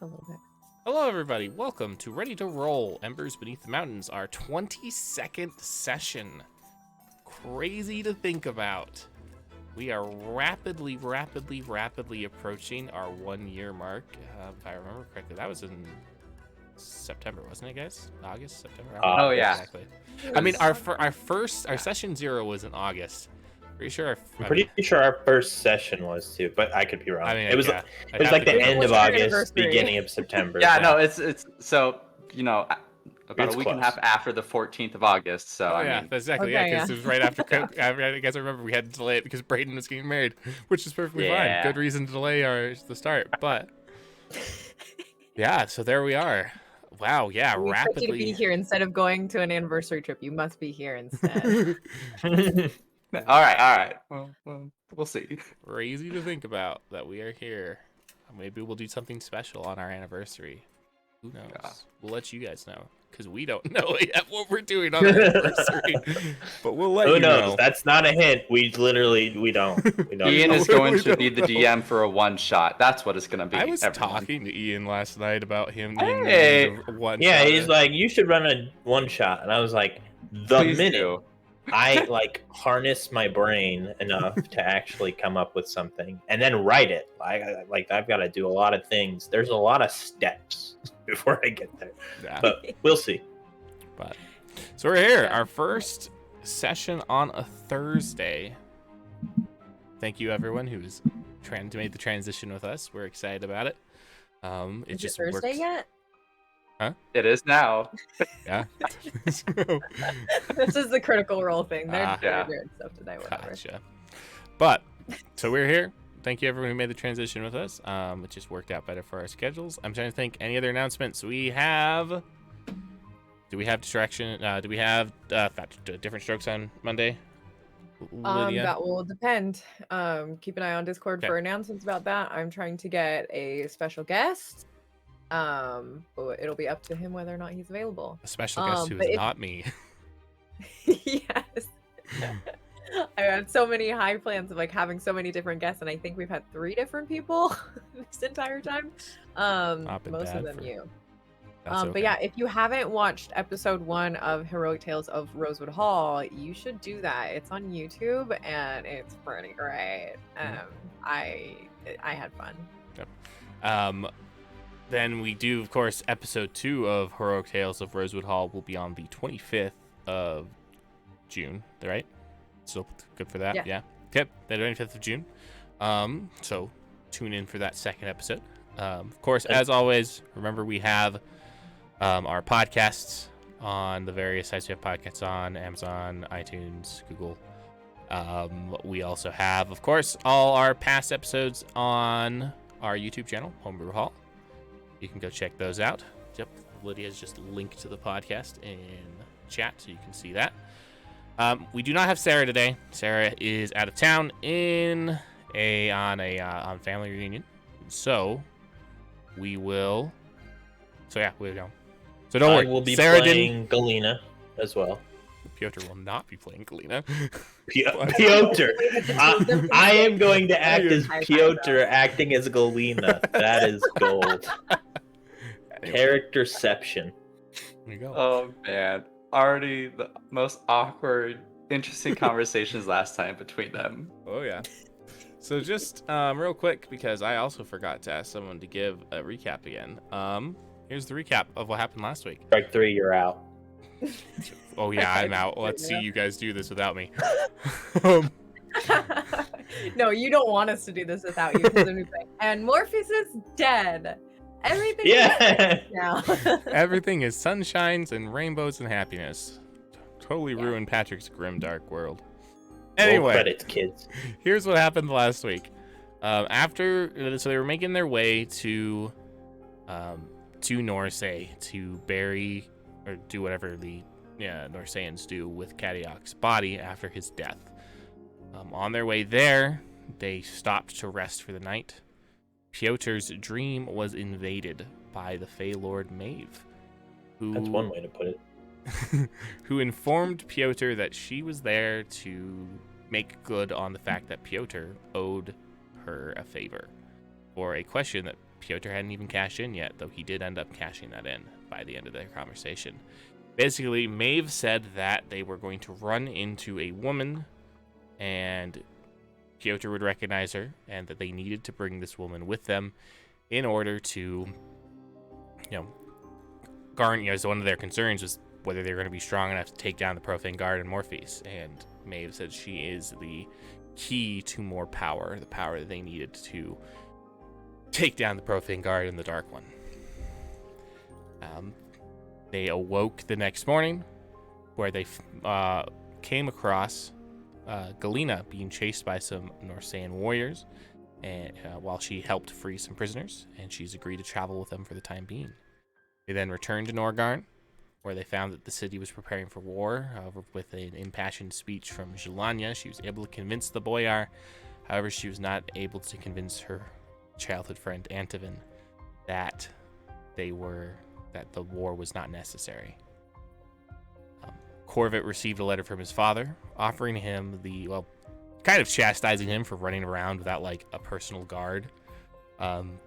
a little bit. Hello, everybody. Welcome to Ready to Roll Embers Beneath the Mountains, our 22nd session. Crazy to think about. We are rapidly approaching our 1 year mark. If I remember correctly, that was in September, wasn't it, guys? August, September? Oh yeah. Exactly. I mean, our session 0 was in August. Pretty sure. I'm pretty sure our first session was too, but I could be wrong. I mean, it was yeah, like the end of our August, anniversary? beginning of September. Yeah, no, it's so about It's a week and a close. half after the 14th of August. So Oh I yeah, mean, exactly. Okay, Yeah, because yeah. it was right after. I guess I remember we had to delay it because Brayden was getting married, which is perfectly fine. Yeah. Good reason to delay the start, but yeah. So there we are. Wow. Yeah. We expect you to be Rapidly. here instead of going to an anniversary trip. You must be here instead. all right. Well, we'll see. Crazy to think about that we are here. Maybe we'll do something special on our anniversary. Who knows? Yeah. We'll let you guys know because we don't know yet what we're doing on our anniversary. But we'll let Who you knows? know. That's not a hint. We don't. We don't. Ian is We going to don't be the know. DM for a one shot. That's what it's gonna be. I was everyone. talking to Ian last night about him. Hey. needing the one Yeah, shot. he's like, you should run a one shot, and I was like, the Please minute do. I harness my brain enough to actually come up with something and then write it. I've got to do a lot of things. There's a lot of steps before I get there, Yeah. but we'll see. But so we're here, our first session on a Thursday. Thank you everyone who's trying to make the transition with us. We're excited about it. It Is just it Thursday works. yet? It is now. Yeah. This is the critical role thing. They're Yeah. doing stuff today, whatever. Gotcha. But so we're here. Thank you everyone who made the transition with us. It just worked out better for our schedules. I'm trying to think any other announcements we have. Do we have distraction? Do we have different strokes on Monday? Lydia? That will depend. Keep an eye on Discord Okay. for announcements about that. I'm trying to get a special guest. But it'll be up to him whether or not he's available. A special guest who but is if- not me. Yes. I had so many high plans of having so many different guests, and I think we've had 3 different people this entire time. Not been Most bad of them for- you. That's But okay. yeah, if you haven't watched episode 1 of Heroic Tales of Rosewood Hall, you should do that. It's on YouTube and it's pretty great. I had fun. Then we do, of course, episode 2 of Heroic Tales of Rosewood Hall will be on the 25th of June, right? Still good for that? Yeah. Okay, the 25th of June. So tune in for that second episode. Of course, as always, remember we have our podcasts on the various sites we have podcasts on, Amazon, iTunes, Google. We also have, of course, all our past episodes on our YouTube channel, Homebrew Hall. You can go check those out. Yep, Lydia's just linked to the podcast in chat, so you can see that. We do not have Sarah today. Sarah is out of town on family reunion. So we will. So yeah, we'll go. So don't worry. I will be Sarah playing Galina as well. Pyotr will not be playing Galina. Pyotr. I am going to act as High five, Pyotr, though. acting as Galina. That is gold. Anyway, Characterception. there you go. Oh man, already the most awkward, interesting conversations last time between them. Oh yeah. So just real quick, because I also forgot to ask someone to give a recap again. Here's the recap of what happened last week. Strike 3, you're out. Oh yeah, I'm out. Let's see you guys do this without me. No, you don't want us to do this without you. 'Cause I'm just like, and Morpheus is dead. Everything Yeah. is now. Everything is sunshines and rainbows and happiness. Totally Yeah. ruined Patrick's grim dark world. Roll Anyway, credits, kids. here's what happened last week. So they were making their way to Norsaen to bury or do whatever the Norsaens do with Kadiok's body after his death. On their way there, they stopped to rest for the night. Pyotr's dream was invaded by the Fey Lord Maeve, who That's one way to put it. who informed Pyotr that she was there to make good on the fact that Pyotr owed her a favor for a question that Pyotr hadn't even cashed in yet, though he did end up cashing that in by the end of their conversation. Basically, Maeve said that they were going to run into a woman, and Pyotr would recognize her, and that they needed to bring this woman with them in order to, Garn, as one of their concerns was whether they're going to be strong enough to take down the Profane Guard and Morpheus. And Maeve said she is the key to more power, the power that they needed to take down the Profane Guard and the Dark One. They awoke the next morning, where they came across Galina being chased by some Norsaen warriors, and while she helped free some prisoners, and she's agreed to travel with them for the time being. They then returned to Norgarn, where they found that the city was preparing for war. With an impassioned speech from Zhelaniye, she was able to convince the Boyar. However, she was not able to convince her childhood friend Antovin that the war was not necessary. Cor Vit received a letter from his father, offering him kind of chastising him for running around without a personal guard,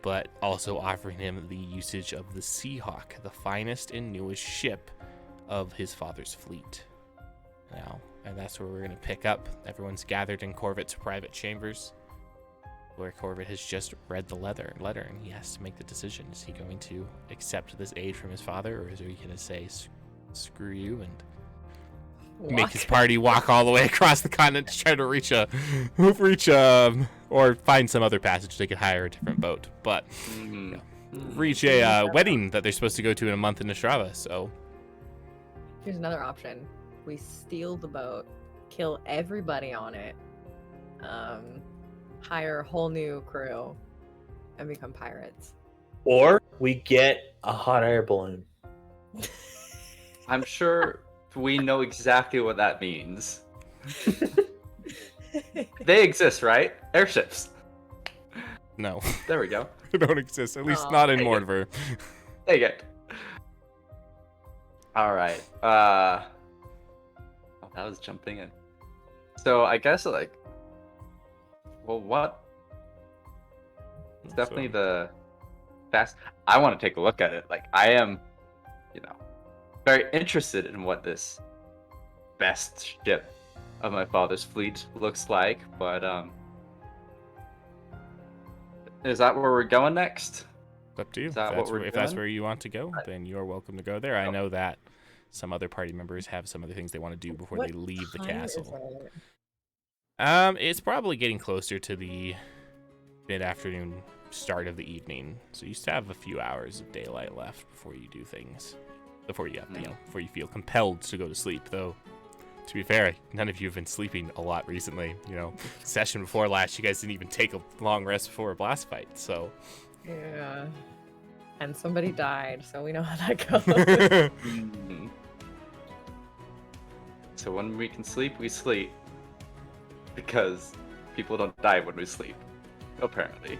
but also offering him the usage of the Seahawk, the finest and newest ship of his father's fleet. And that's where we're going to pick up. Everyone's gathered in Cor Vit's private chambers, where Cor Vit has just read the letter, and he has to make the decision. Is he going to accept this aid from his father, or is he going to say, screw you, and make his party walk all the way across the continent to try to reach or find some other passage? They could hire a different boat, but reach a wedding that they're supposed to go to in a month in Ostrava. So here's another option: we steal the boat, kill everybody on it, hire a whole new crew, and become pirates. Or we get a hot air balloon. I'm sure we know exactly what that means. They exist, right? Airships. No. There we go. They don't exist, at least not in Mordor. There you go. All right. That was jumping in. So I guess what? It's definitely the best. I want to take a look at it. I am, very interested in what this best ship of my father's fleet looks like. But is that where we're going next? It's up to you. If that's where you want to go, then you're welcome to go there. I know that some other party members have some other things they want to do before they leave the castle. It's probably getting closer to the mid-afternoon start of the evening, so you still have a few hours of daylight left before you do things. Before you feel compelled to go to sleep. Though, to be fair, none of you have been sleeping a lot recently. Session before last, you guys didn't even take a long rest before a blast fight. So yeah, and somebody died, so we know how that goes. So when we can sleep, we sleep, because people don't die when we sleep, apparently.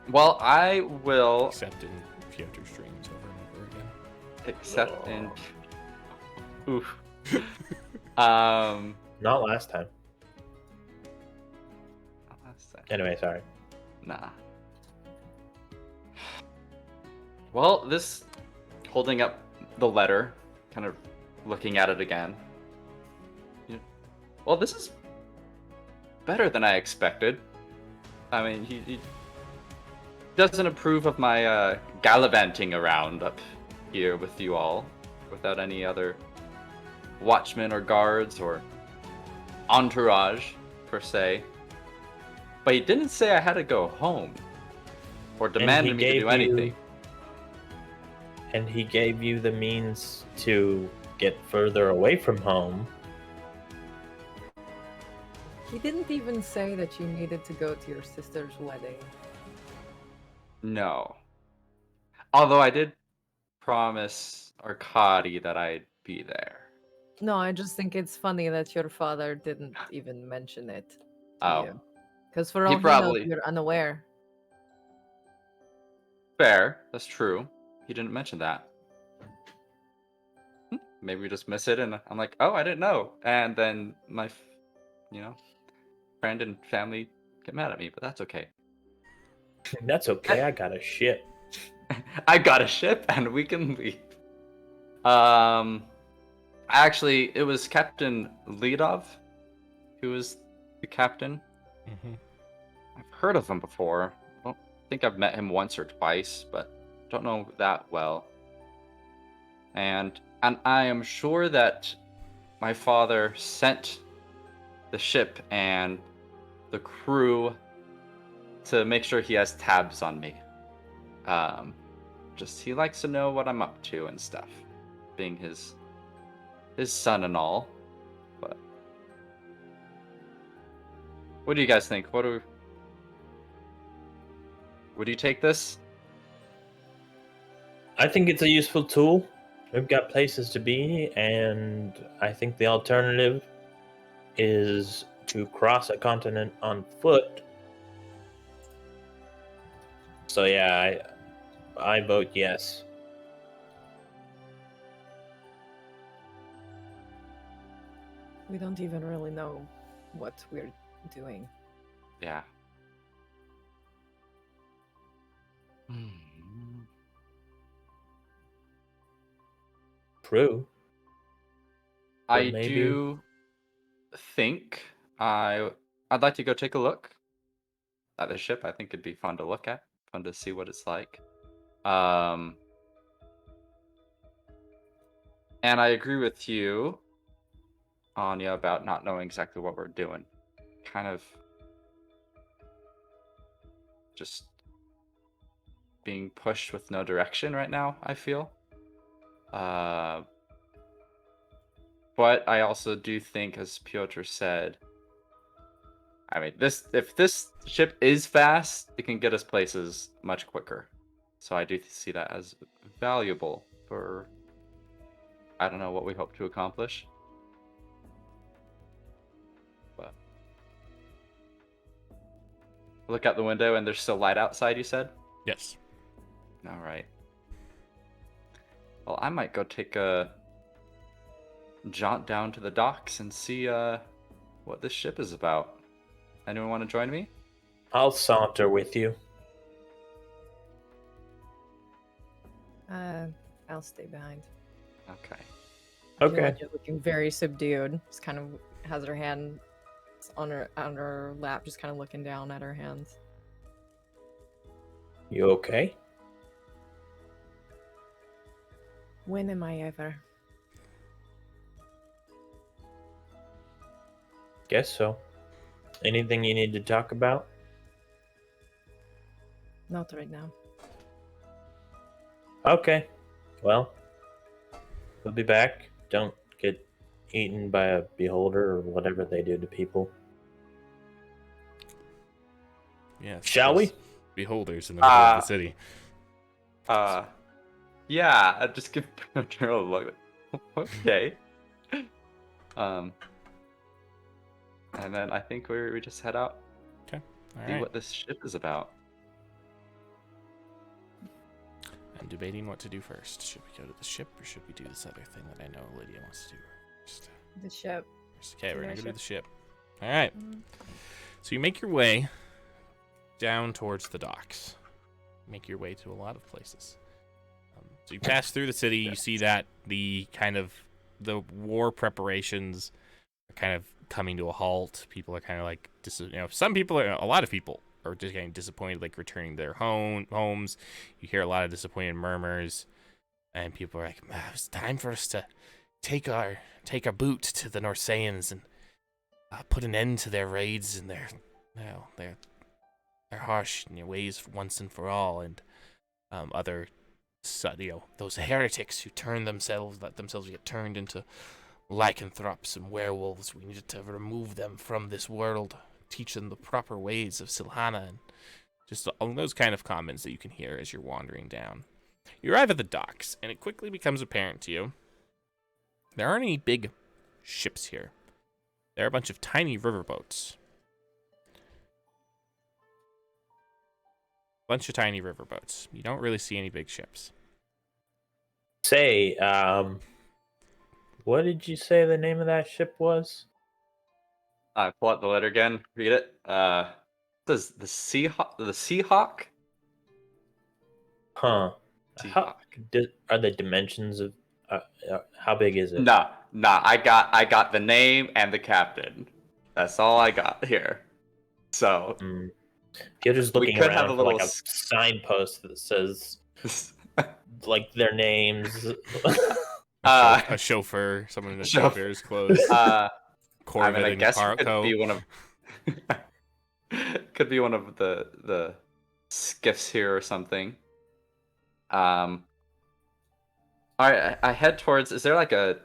Well, I will. Except in Pyotr's dreams over and over again. Except in. Oof. Not last time. Not last time. Anyway, sorry. Nah. Well, this holding up the letter, kind of looking at it again. Well, this is better than I expected. I mean, he doesn't approve of my gallivanting around up here with you all without any other watchmen or guards or entourage, per se. But he didn't say I had to go home or demanded me to do anything. And he gave you the means to get further away from home. He didn't even say that you needed to go to your sister's wedding. No. Although I did promise Arkady that I'd be there. No, I just think it's funny that your father didn't even mention it to you. Because for all he knows, you're unaware. Fair, that's true. He didn't mention that. Maybe we just miss it, and I'm like, oh, I didn't know. And then my, friend and family get mad at me, but that's okay. That's okay. I got a ship. I got a ship, and we can leave. Actually, it was Captain Lidov who was the captain. Mm-hmm. I've heard of him before. I don't think I've met him once or twice, but don't know that well. And I am sure that my father sent the ship and the crew to make sure he has tabs on me. Just he likes to know what I'm up to and stuff, being his son and all. But what do you guys think? Would you take this? I think it's a useful tool. We've got places to be, and I think the alternative is to cross a continent on foot. So yeah, I vote yes. We don't even really know what we're doing. Yeah. True. I maybe- do think I'd like to go take a look at the ship. I think it'd be fun to look at, fun to see what it's like. And I agree with you, Anya, about not knowing exactly what we're doing. Kind of just being pushed with no direction right now, I feel. But I also do think, as Pyotr said, I mean, if this ship is fast, it can get us places much quicker. So I do see that as valuable for, I don't know, what we hope to accomplish. But look out the window and there's still light outside, you said? Yes. All right. Well, I might go take a jaunt down to the docks and see what this ship is about. Anyone want to join me? I'll saunter with you. I'll stay behind. Okay. Okay. You're looking very subdued. Just kind of has her hand on her lap, just kind of looking down at her hands. You okay? When am I ever? Guess so. Anything you need to talk about? Not right now. Okay. Well, we'll be back. Don't get eaten by a beholder or whatever they do to people. Yes. Shall we? Beholders in the middle of the city. Yeah, I just give Pyotr a look. Okay. And then I think we just head out. Okay. All See right. what this ship is about. I'm debating what to do first. Should we go to the ship or should we do this other thing that I know Lydia wants to do first? The ship. Okay, we're Do gonna the go to ship. the ship. All right. So you make your way down towards the docks. Make your way to a lot of places. So you pass through the city. You see that the war preparations are kind of coming to a halt. People are kind of like, a lot of people are just getting disappointed, like returning to their homes. You hear a lot of disappointed murmurs, and people are like, "It's time for us to take our boot to the Norsaens and put an end to their raids and their harsh ways once and for all." And other, those heretics who let themselves get turned into lycanthropes and werewolves. We need to remove them from this world, teach them the proper ways of Zhelaniye, and just all those kind of comments that you can hear as you're wandering down. You arrive at the docks, and it quickly becomes apparent to you there aren't any big ships here. There are a bunch of tiny riverboats. You don't really see any big ships. Say, what did you say the name of that ship was? I pull out the letter again, read it. Does the Seahawk? Huh? Seahawk. Are the dimensions of how big is it? Nah. I got the name and the captain. That's all I got here. So You're just we looking could around have a for little like a signpost that says like their names. A chauffeur, someone in a chauffeur's clothes. Cor I mean, Vit I and guess it Carco. could be one of the skiffs here or something. All right, I head towards. Is there like a?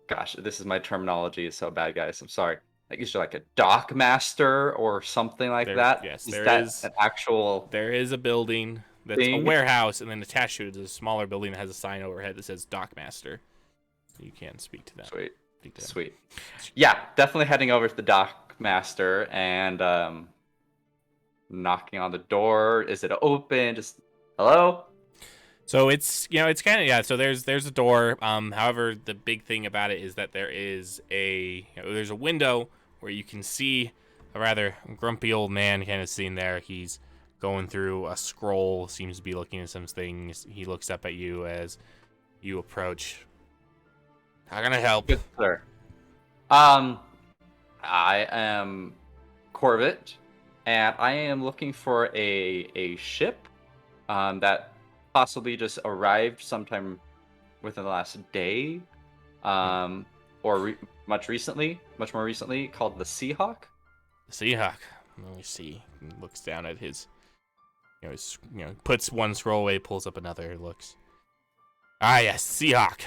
Gosh, this is my terminology is so bad, guys. I'm sorry. Like, is there like a dock master or something like that? Yes, is that an actual? There is a building that's a warehouse, and then attached to it is a smaller building that has a sign overhead that says Dock Master. You can speak to that. Sweet. Yeah, definitely heading over to the dock master and knocking on the door. Is it open? Just hello? So it's it's kind of So there's a door. However, the big thing about it is that there is there's a window where you can see a rather grumpy old man kind of sitting there. He's going through a scroll. Seems to be looking at some things. He looks up at you as you approach. How can I help? Good sir. I am Cor Vit, and I am looking for a ship that possibly just arrived sometime within the last day, or much more recently, called the Seahawk. The Seahawk. Let me see. He looks down at his, puts one scroll away, pulls up another, looks. Ah, yes, Seahawk.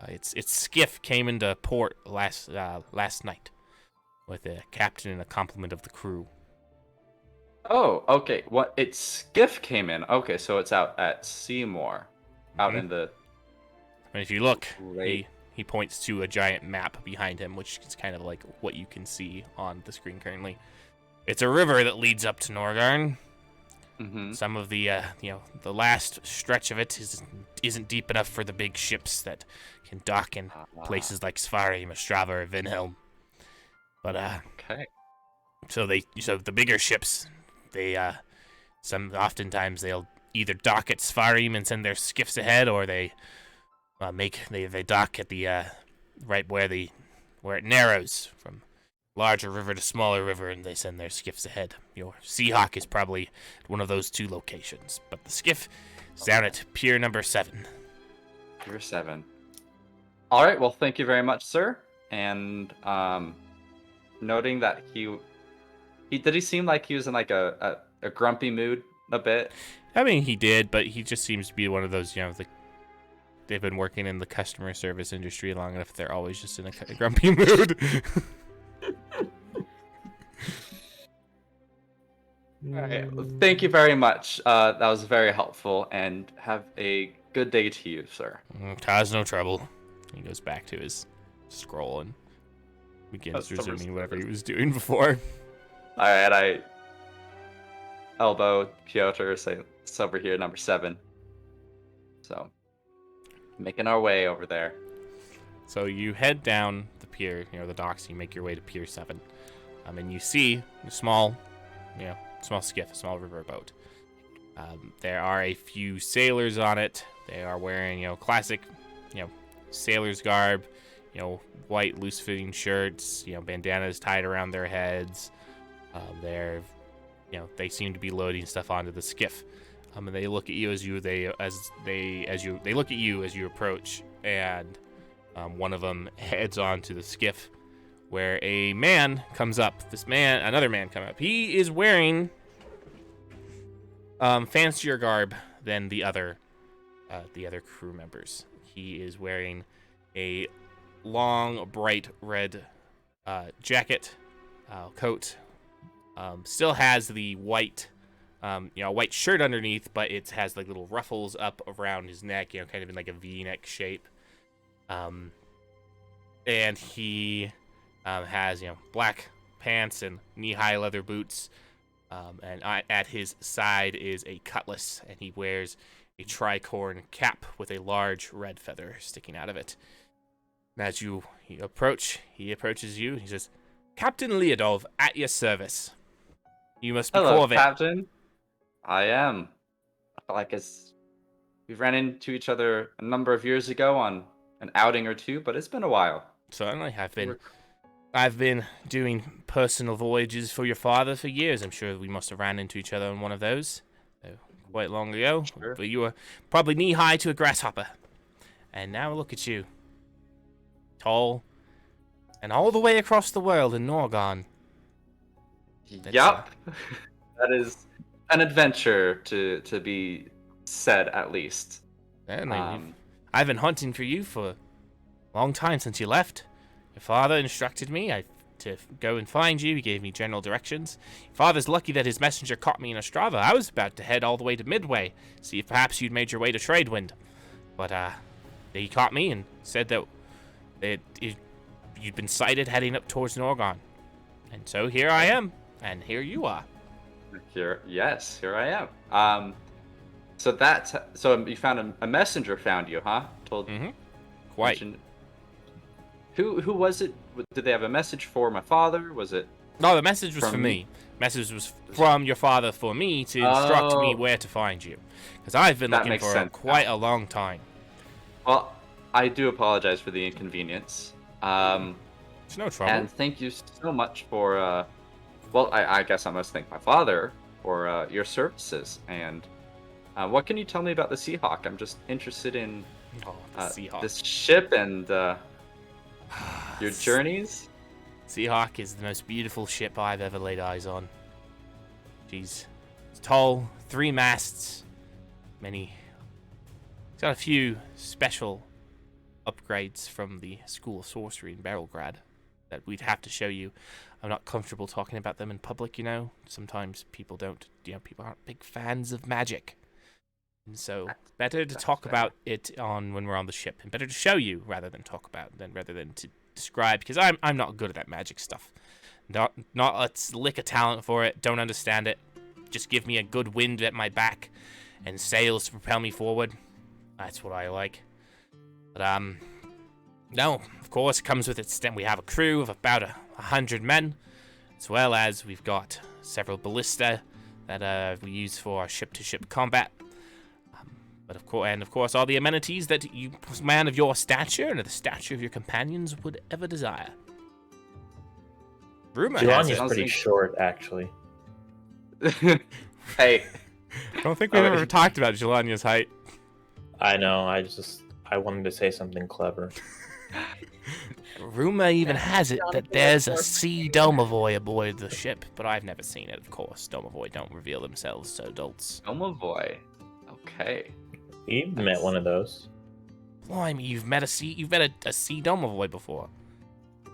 Its skiff came into port last night with a captain and a complement of the crew. Oh, okay. What? Its skiff came in. Okay, so it's out at Seymour, out in the. And if you look, he points to a giant map behind him, which is kind of like what you can see on the screen currently. It's a river that leads up to Norgarn. Mm-hmm. Some of the the last stretch of it isn't deep enough for the big ships that can dock in places like Svarim, Ostrava, or Vinhelm. But okay. So the bigger ships, they oftentimes they'll either dock at Svarim and send their skiffs ahead, or they dock at the right where it narrows from larger river to smaller river, and they send their skiffs ahead. Your Seahawk is probably one of those two locations, but the skiff is down at Pier number 7. Pier 7. All right. Well, thank you very much, sir. And noting that did he seem like he was in like a grumpy mood a bit? I mean, he did, but he just seems to be one of those, they've been working in the customer service industry long enough. They're always just in a grumpy mood. All right. Well, thank you very much. That was very helpful, and have a good day to you, sir. Cause no trouble. He goes back to his scroll and begins resuming whatever he was doing before. All right, I elbow Pyotr, say it's over here, number 7. So, making our way over there. So you head down the pier, the docks. You make your way to Pier 7, and you see a small skiff, a small river boat. There are a few sailors on it. They are wearing, classic, sailor's garb, white loose-fitting shirts, bandanas tied around their heads. They seem to be loading stuff onto the skiff. And they look at you as you approach, and one of them heads onto the skiff, where a man comes up. Another man comes up. He is wearing fancier garb than the other crew members. He is wearing a long, bright red jacket, coat. Still has the white, white shirt underneath, but it has like little ruffles up around his neck, kind of in like a V-neck shape. And he has black pants and knee-high leather boots. And at his side is a cutlass, and he wears a tricorn cap with a large red feather sticking out of it. And as he approaches you, he says, "Captain Leodov, at your service." You must be Hello, Cor Vit. Captain. I am. I feel like we ran into each other a number of years ago on an outing or two, but it's been a while. Certainly, I've been doing personal voyages for your father for years. I'm sure we must have ran into each other on one of those quite long ago. Sure. But you were probably knee-high to a grasshopper. And now look at you. Tall. And all the way across the world in Norgarn. Yup. That is an adventure to be said, at least. I've been hunting for you for a long time since you left. Your father instructed me to go and find you. He gave me general directions. Your father's lucky that his messenger caught me in Ostrava. I was about to head all the way to Midway, see if perhaps you'd made your way to Tradewind. But he caught me and said that you'd been sighted heading up towards Norgarn. And so here I am, and here you are. Here I am. So you found a messenger found you, huh? Quite. Who was it? Did they have a message for my father? Was it? No, the message was for me. Message was from your father for me to instruct me where to find you, because I've been looking for quite a long time. Well, I do apologize for the inconvenience. It's no trouble. And thank you so much for. Well, I guess I must thank my father for your services. And what can you tell me about the Seahawk? I'm just interested in this ship and your journeys. Seahawk is the most beautiful ship I've ever laid eyes on. She's tall, 3 masts, it's got a few special upgrades from the School of Sorcery in Barrelgrad that we'd have to show you. I'm not comfortable talking about them in public, you know. Sometimes people people aren't big fans of magic. And so better to talk about it when we're on the ship, and better to show you rather than talk about, rather than to describe, because I'm not good at that magic stuff. Not a lick of talent for it. Don't understand it. Just give me a good wind at my back and sails to propel me forward. That's what I like. But no, of course, it comes with its stem. We have a crew of about 100 men, as well as we've got several ballista that we use for ship-to-ship combat. But of course, all the amenities that you, man of your stature and of the stature of your companions, would ever desire. Rumor has it. Zhelaniye's pretty short, actually. Hey. I don't think we've ever talked about Zhelaniye's height. I know, I wanted to say something clever. Rumor even has it that there's a sea domovoy aboard the ship, but I've never seen it, of course. Domovoy don't reveal themselves to adults. Domovoy? Okay. You've met one of those. Blimey, you've met a sea domovoy before.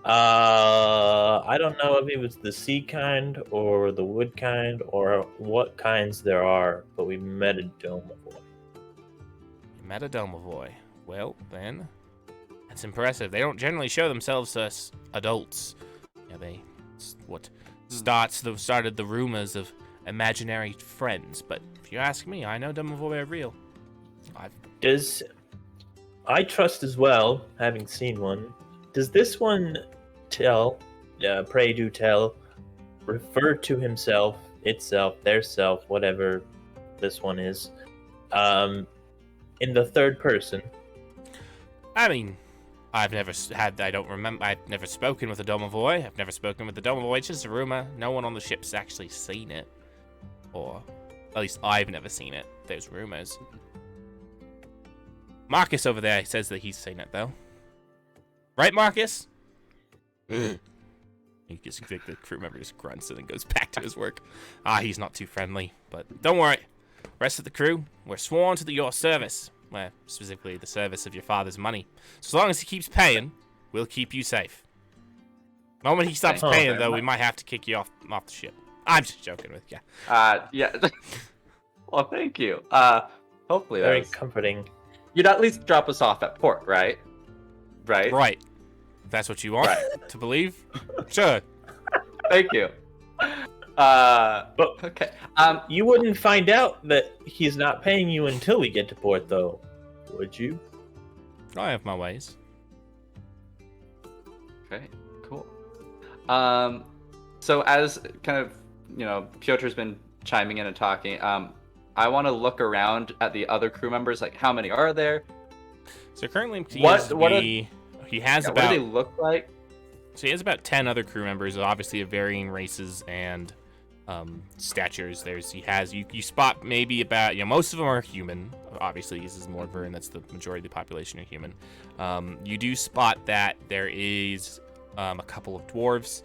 I don't know if it was the sea kind or the wood kind or what kinds there are, but we met a domovoy. You met a domovoy. Well, then, that's impressive. They don't generally show themselves to us adults. Yeah, started the rumors of imaginary friends, but if you ask me, I know domovoy are real. I trust as well, having seen one. Does this one pray do tell, refer to himself, itself, their self, whatever this one is, in the third person? I mean, I've never spoken with a domovoy. I've never spoken with the domovoy. It's just a rumor. No one on the ship's actually seen it. Or, at least I've never seen it. There's rumors. Marcus over there says that he's seen it, though. Right, Marcus? The crew member just grunts and then goes back to his work. He's not too friendly, but don't worry. Rest of the crew, we're sworn to your service. Well, specifically the service of your father's money. So as long as he keeps paying, we'll keep you safe. The moment he stops paying, though, we might have to kick you off the ship. I'm just joking with you. Yeah. Well, thank you. Hopefully Very comforting. You'd at least drop us off at port, right? Right. If that's what you want to believe. Sure. Thank you. But okay. You wouldn't find out that he's not paying you until we get to port, though, would you? I have my ways. Okay, cool. So as kind of Pyotr's been chiming in and talking. I want to look around at the other crew members. Like, how many are there? So currently, he what has do they look like? So he has about 10 other crew members, obviously of varying races and statures. You spot maybe about, most of them are human. Obviously, this is Mordvern, that's the majority of the population are human. You do spot that there is a couple of dwarves.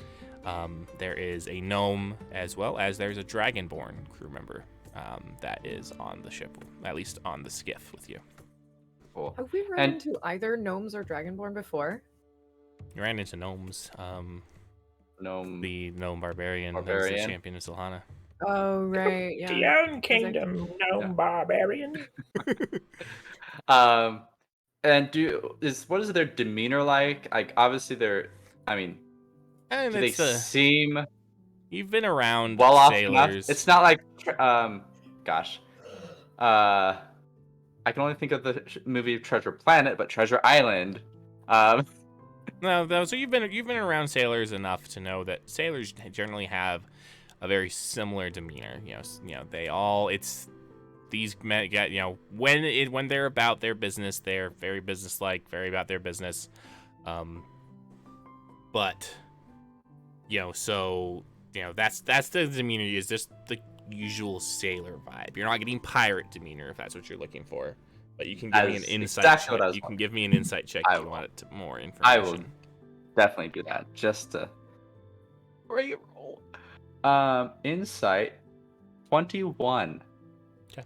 There is a gnome, as well as there's a dragonborn crew member that is on the ship, at least on the skiff with you. Cool. Have we run into either gnomes or dragonborn before? You ran into gnomes. The gnome barbarian. That was the champion of Zhelaniye. Oh, right, yeah. The own kingdom, gnome barbarian. And what is their demeanor like? Like, obviously do they seem... You've been around well off sailors. Enough? It's not like, I can only think of the movie Treasure Planet, but Treasure Island. No, so you've been around sailors enough to know that sailors generally have a very similar demeanor. They all, it's these men get, when they're about their business, they're very businesslike, very about their business. But that's the demeanor, is just the usual sailor vibe. You're not getting pirate demeanor if that's what you're looking for. But you can give me an insight check. You can give me an insight check if you want it to more information. I will definitely do that. Just to great roll. Insight 21. Okay.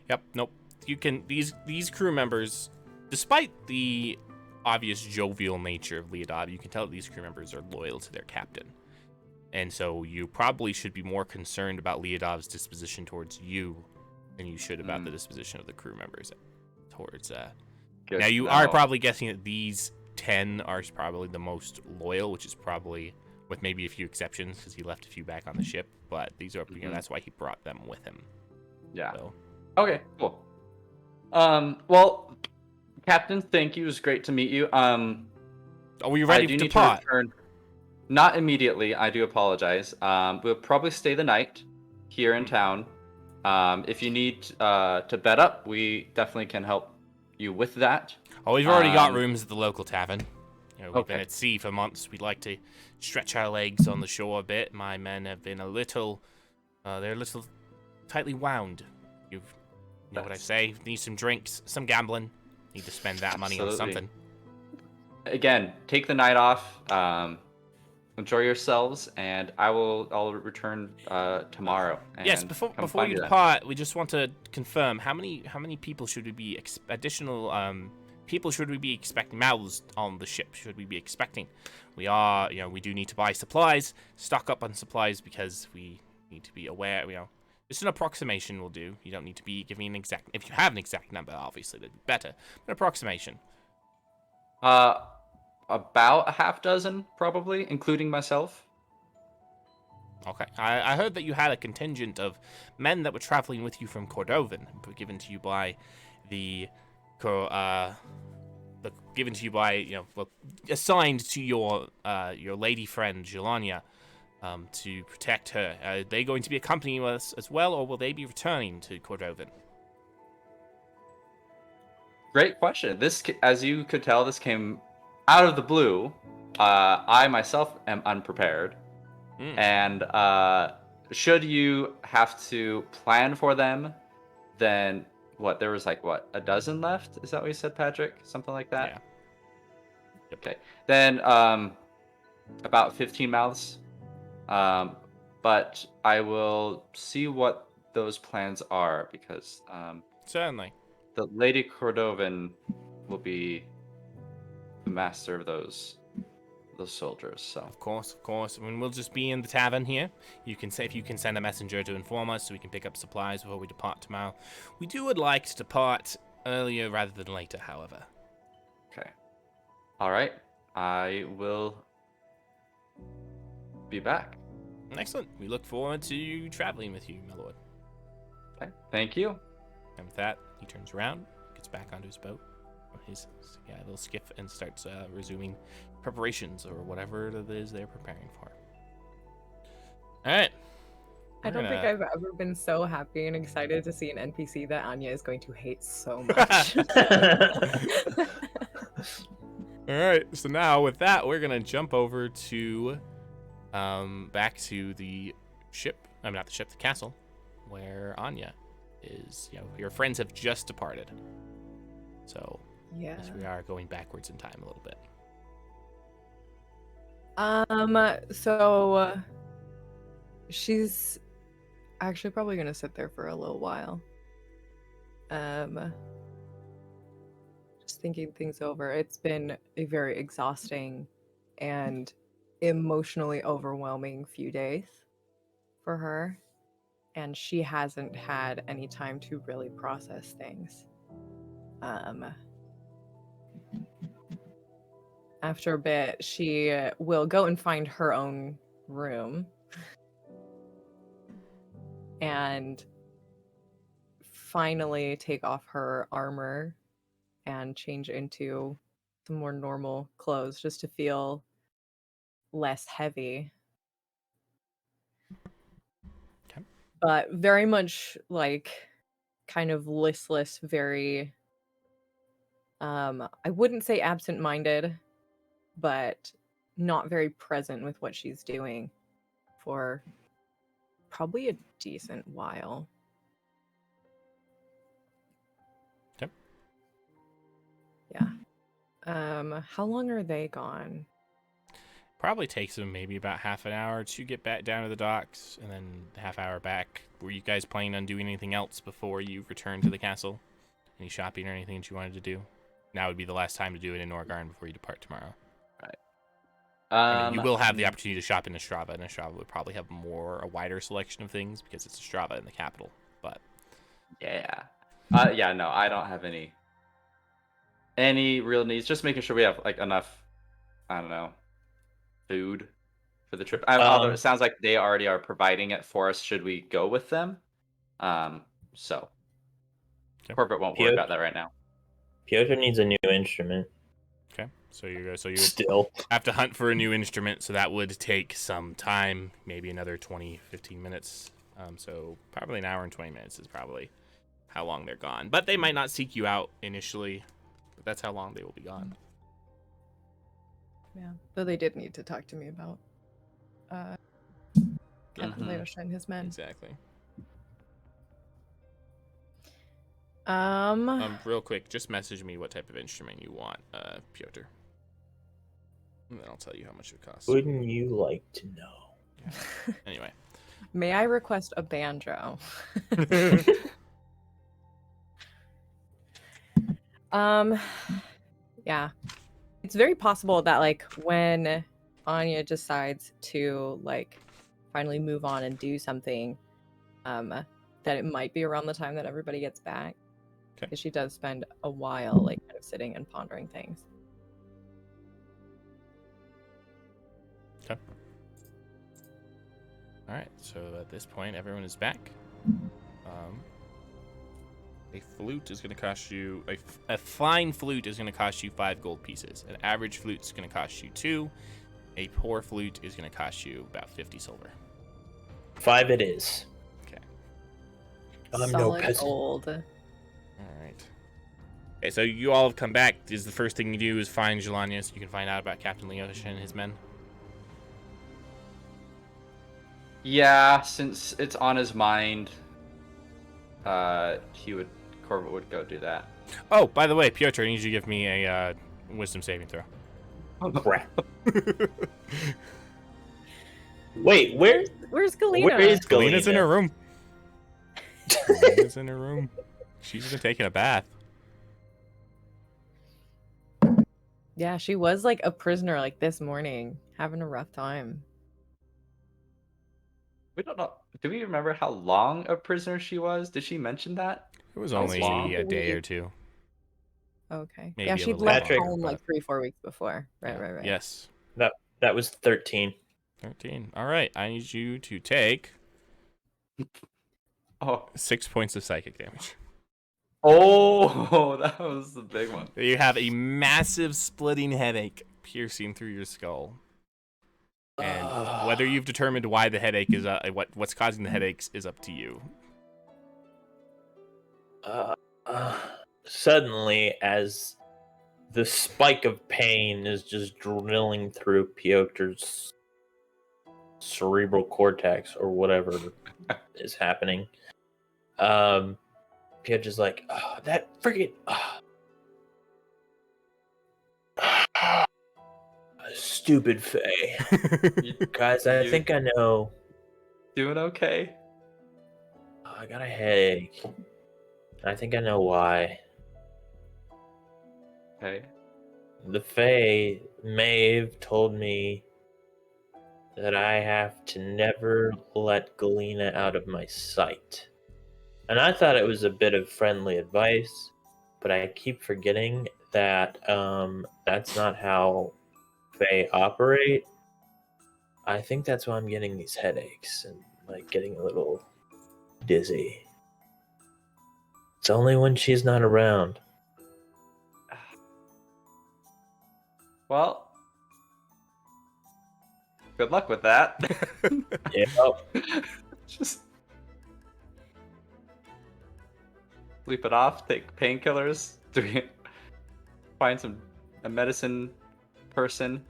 Yep. Nope. You can these crew members, despite the obvious jovial nature of Leodov, you can tell that these crew members are loyal to their captain. And so you probably should be more concerned about Leodov's disposition towards you than you should about the disposition of the crew members towards now you are probably guessing that these 10 are probably the most loyal, which is probably, with maybe a few exceptions because he left a few back on the ship, but these are that's why he brought them with him. Okay, cool. Well, Captain, thank you. It was great to meet you. Are we ready to depart? Not immediately, I do apologize. We'll probably stay the night here in town. If you need to bed up, we definitely can help you with that. Oh, we've already got rooms at the local tavern. We've been at sea for months. We'd like to stretch our legs on the shore a bit. My men have been they're a little tightly wound. You know what I say? Need some drinks, some gambling. Need to spend that money on something. Again, take the night off. Enjoy yourselves, and I'll return tomorrow. Yes, before you depart, we just want to confirm how many people should we be additional people should we be expecting? Mouths on the ship should we be expecting? We do need to buy supplies, stock up on supplies because we need to be aware. Just an approximation will do. You don't need to be giving an exact. If you have an exact number, obviously that'd be better. An approximation. About a half dozen, probably, including myself. Okay. I heard that you had a contingent of men that were traveling with you from Cordovan, given to you by assigned to your lady friend Zhelaniye, to protect her. Are they going to be accompanying us as well, or will they be returning to Cordovan? Great question. This, as you could tell, this came out of the blue. I myself am unprepared. And should you have to plan for them, then there was a dozen left? Is that what you said, Patrick? Something like that? Yeah. Yep. Okay. Then about 15 mouths. But I will see what those plans are, because certainly the Lady Cordovan will be the master of those soldiers. So of course. I mean, we'll just be in the tavern here. If you can send a messenger to inform us so we can pick up supplies before we depart tomorrow. We would like to depart earlier rather than later, however. Okay. All right. I will be back. Excellent. We look forward to traveling with you, my lord. Okay. Thank you. And with that, he turns around, gets back onto his boat, his little skiff, and starts resuming preparations or whatever it is they're preparing for. All right. I don't think I've ever been so happy and excited to see an NPC that Anya is going to hate so much. All right, so now with that, we're gonna jump over to back to the ship. I'm not the ship, the castle, where Anya is. Your friends have just departed. So Yeah. yes, we are going backwards in time a little bit. So she's actually probably gonna sit there for a little while. Just thinking things over. It's been a very exhausting and emotionally overwhelming few days for her, and she hasn't had any time to really process things. After a bit, she will go and find her own room and finally take off her armor and change into some more normal clothes just to feel less heavy. Okay. But very much like kind of listless, very I wouldn't say absent-minded, but not very present with what she's doing for probably a decent while. Okay. Yeah. How long are they gone? Probably takes them maybe about half an hour to get back down to the docks, and then half hour back. Were you guys planning on doing anything else before you return to the castle? Any shopping or anything that you wanted to do? Now would be the last time to do it in Norgarn before you depart tomorrow. Right. I mean, you will have the opportunity to shop in Ostrava, and Ostrava would probably have a wider selection of things because it's Ostrava in the capital. But yeah, no, I don't have any real needs. Just making sure we have like enough, I don't know, food for the trip. Although it sounds like they already are providing it for us. Should we go with them? So okay. Corporate won't worry about that right now. Pyotr needs a new instrument. Okay, so you still have to hunt for a new instrument, so that would take some time, maybe another 20-15 minutes. So probably an hour and 20 minutes is probably how long they're gone. But they might not seek you out initially, but that's how long they will be gone. Yeah, though they did need to talk to me about Captain Leidosh and his men. Exactly. Real quick, just message me what type of instrument you want, Pyotr. And then I'll tell you how much it costs. Wouldn't you like to know? Yeah. Anyway. May I request a banjo? Yeah. It's very possible that like when Anya decides to like finally move on and do something, that it might be around the time that everybody gets back. Okay. Because she does spend a while like kind of sitting and pondering things. Okay. All right. So at this point, everyone is back. A flute is going to cost you a fine flute is going to cost you 5 gold pieces. An average flute is going to cost you 2. A poor flute is going to cost you about 50 silver. 5 it is. Okay. I'm Solid no peasant. gold. All right. Okay, so you all have come back. Is the first thing you do is find Zhelaniye so you can find out about Captain Leidosh and his men? Yeah, since it's on his mind, Corvit would go do that. Oh, by the way, Pyotr, I need you to give me a wisdom saving throw. Oh, crap. Wait, Where's Galina? Where is Galina? Galina's in her room. Galina's in her room. She's been taking a bath. Yeah, she was like a prisoner like this morning, having a rough time. We don't know. Do we remember how long a prisoner she was? Did she mention that? It was That was only long. a day or two. Okay. Maybe Yeah, a she'd little left longer, home but- like 3-4 weeks before. Right, Yeah. right. Yes. That was 13. 13. All right. I need you to take Oh, 6 points of psychic damage. oh, that was the big one. You have a massive splitting headache piercing through your skull. And whether you've determined why the headache is what's causing the headaches is up to you. Suddenly, as the spike of pain is just drilling through Pyotr's cerebral cortex or whatever is happening, Pyotr's like, oh, that freaking stupid Fey. Guys, I think I know. Doing okay? I got a headache. I think I know why. Okay. The Fey, Maeve, told me that I have to never let Galina out of my sight. And I thought it was a bit of friendly advice, but I keep forgetting that that's not how Fey operate. I think that's why I'm getting these headaches and like getting a little dizzy. It's only when she's not around. Well, good luck with that. Yeah. Just sleep it off, take painkillers, find a medicine person.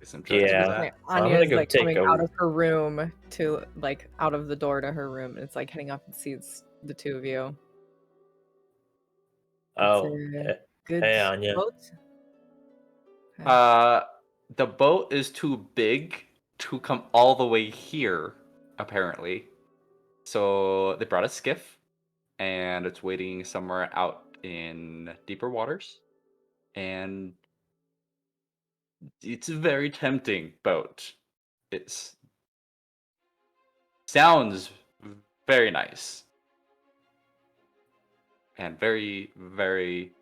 Get some drugs Yeah. for that. Okay, I'm Anya gonna is go like take coming a- out of her room to like out of the door to her room. It's like heading up and sees the two of you. Oh, Good hey, Anya. boat? Okay. The boat is too big to come all the way here, apparently. So they brought a skiff, and it's waiting somewhere out in deeper waters. And it's a very tempting boat. It sounds very nice. And very, very...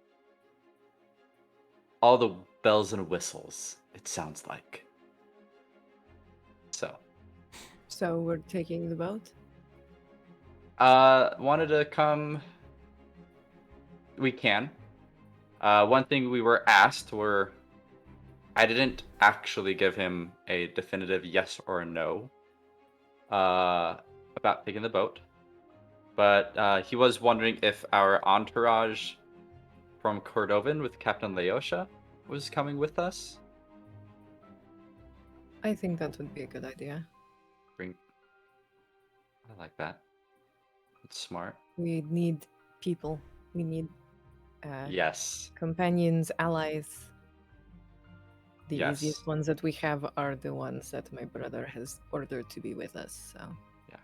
all the bells and whistles, it sounds like. So we're taking the boat? Wanted to come... We can. One thing we were asked were... I didn't actually give him a definitive yes or no about taking the boat. But he was wondering if our entourage from Cordovin with Captain Leosha was coming with us. I think that would be a good idea. I like that. It's smart. We need people. We need Yes. companions, allies. The Yes. easiest ones that we have are the ones that my brother has ordered to be with us. So Yeah.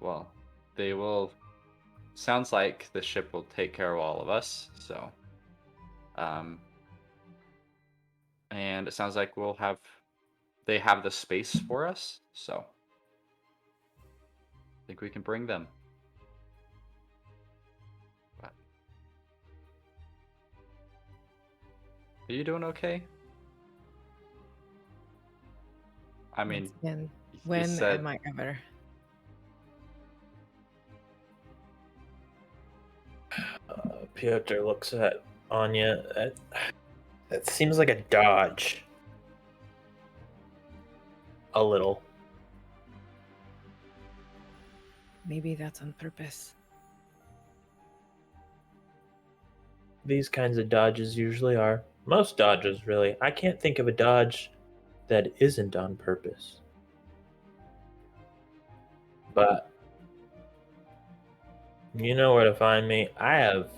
Well, they will... Sounds like the ship will take care of all of us, so... And it sounds like they have the space for us, so... I think we can bring them. But... Are you doing okay? I mean, once again, you when said... am I ever? Pyotr looks at Anya. That seems like a dodge. A little. Maybe that's on purpose. These kinds of dodges usually are. Most dodges, really. I can't think of a dodge that isn't on purpose. But you know where to find me. I have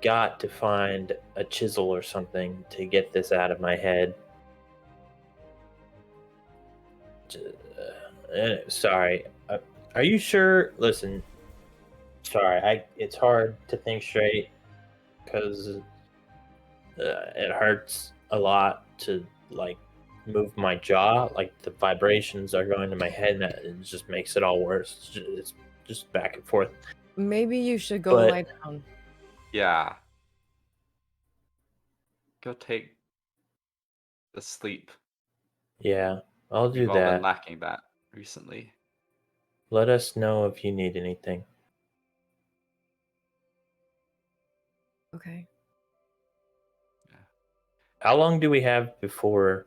got to find a chisel or something to get this out of my head. Sorry. Are you sure? Listen. Sorry. It's hard to think straight because it hurts a lot to like move my jaw. Like the vibrations are going to my head, and it just makes it all worse. It's just back and forth. Maybe you should go lie down. Yeah. Go take the sleep. Yeah, I'll do We've all been that. lacking that recently. Let us know if you need anything. Okay. How long do we have before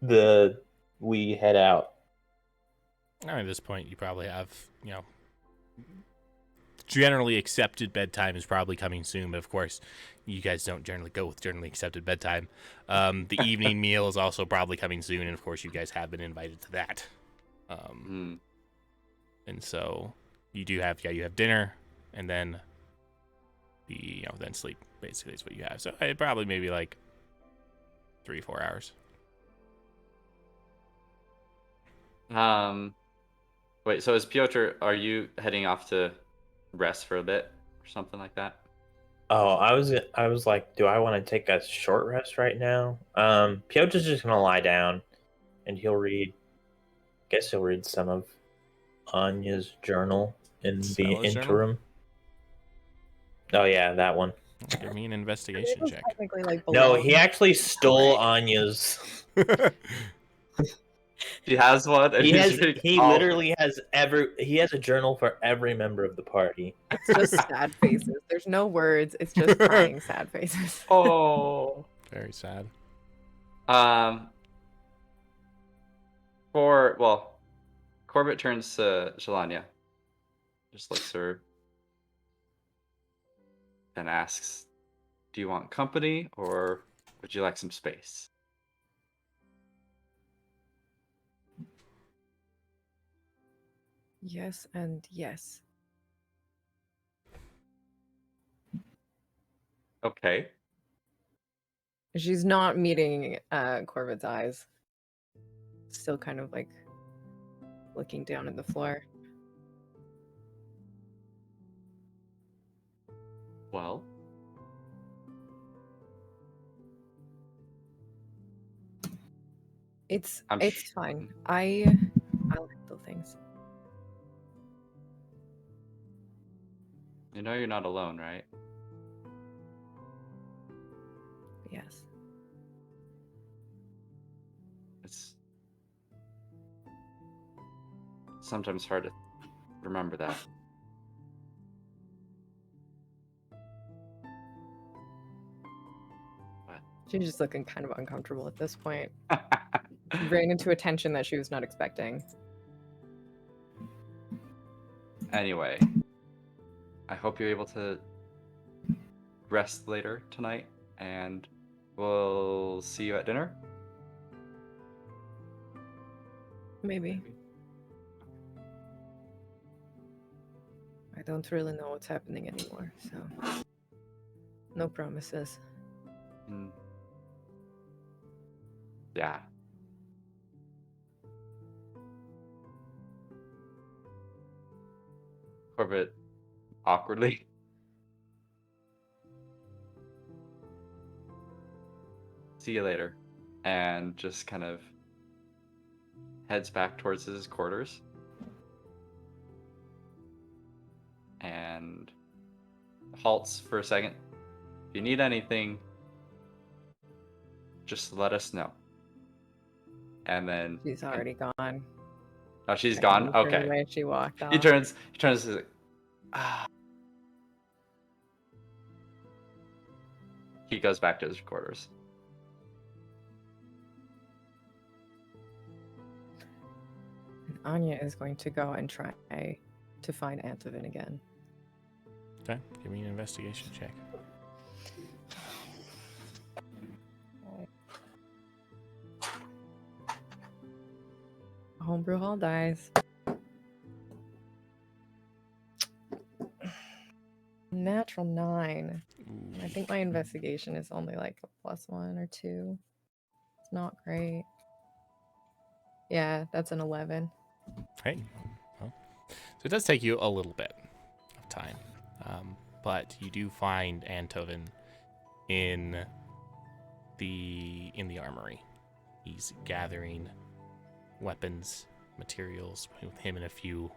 we head out? At this point, you probably have, generally accepted bedtime is probably coming soon, but of course, you guys don't generally go with generally accepted bedtime. The evening meal is also probably coming soon, and of course, you guys have been invited to that. And so you do have, you have dinner, and then then sleep. Basically, is what you have. So it probably maybe like 3-4 hours. Wait. So is Pyotr? Are you heading off to rest for a bit or something like that? Oh, I was like, do I want to take a short rest right now? Piotr's just gonna lie down, and he'll read. Guess he'll read some of Anya's journal in the Stella's journal? interim. Oh yeah, that one. Give me an investigation check. Technically, like, No, below. he actually stole Anya's. He has one. And He he's has. reading He all- literally has He has a journal for every member of the party. It's just sad faces. There's no words. It's just crying sad faces. Oh. Very sad. Cor Vit turns to Zhelaniye, just looks at her, and asks, "Do you want company, or would you like some space?" Yes and yes. Okay. She's not meeting Cor Vit's eyes. Still kind of like looking down at the floor. Well. It's I'm fine. I'll handle things. You know you're not alone, right? Yes. It's sometimes hard to remember that. She's just looking kind of uncomfortable at this point. She ran into a tension that she was not expecting. Anyway, I hope you're able to rest later tonight, and we'll see you at dinner. Maybe. I don't really know what's happening anymore, so no promises. Yeah. Cor Vit awkwardly. See you later. And just kind of heads back towards his quarters. And halts for a second. If you need anything, just let us know. And then She's already gone. Oh, she's I gone? moved her Okay. away, she walked off. He turns to like, ah. He goes back to his quarters. And Anya is going to go and try to find Antovin again. Okay, give me an investigation check. Homebrew Hall dies. Natural 9. I think my investigation is only like a +1 or 2. It's not great. Yeah, that's an 11. Hey, well, so it does take you a little bit of time, but you do find Antovin in the armory. He's gathering weapons, materials with him and a few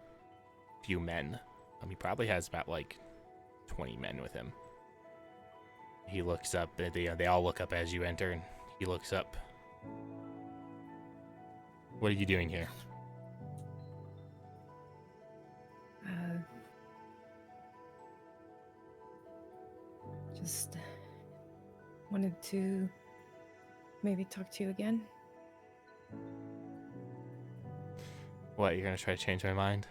men. He probably has about like 20 men with him. He looks up. They all look up as you enter, and he looks up. What are you doing here? Just wanted to maybe talk to you again. What, you're gonna try to change my mind?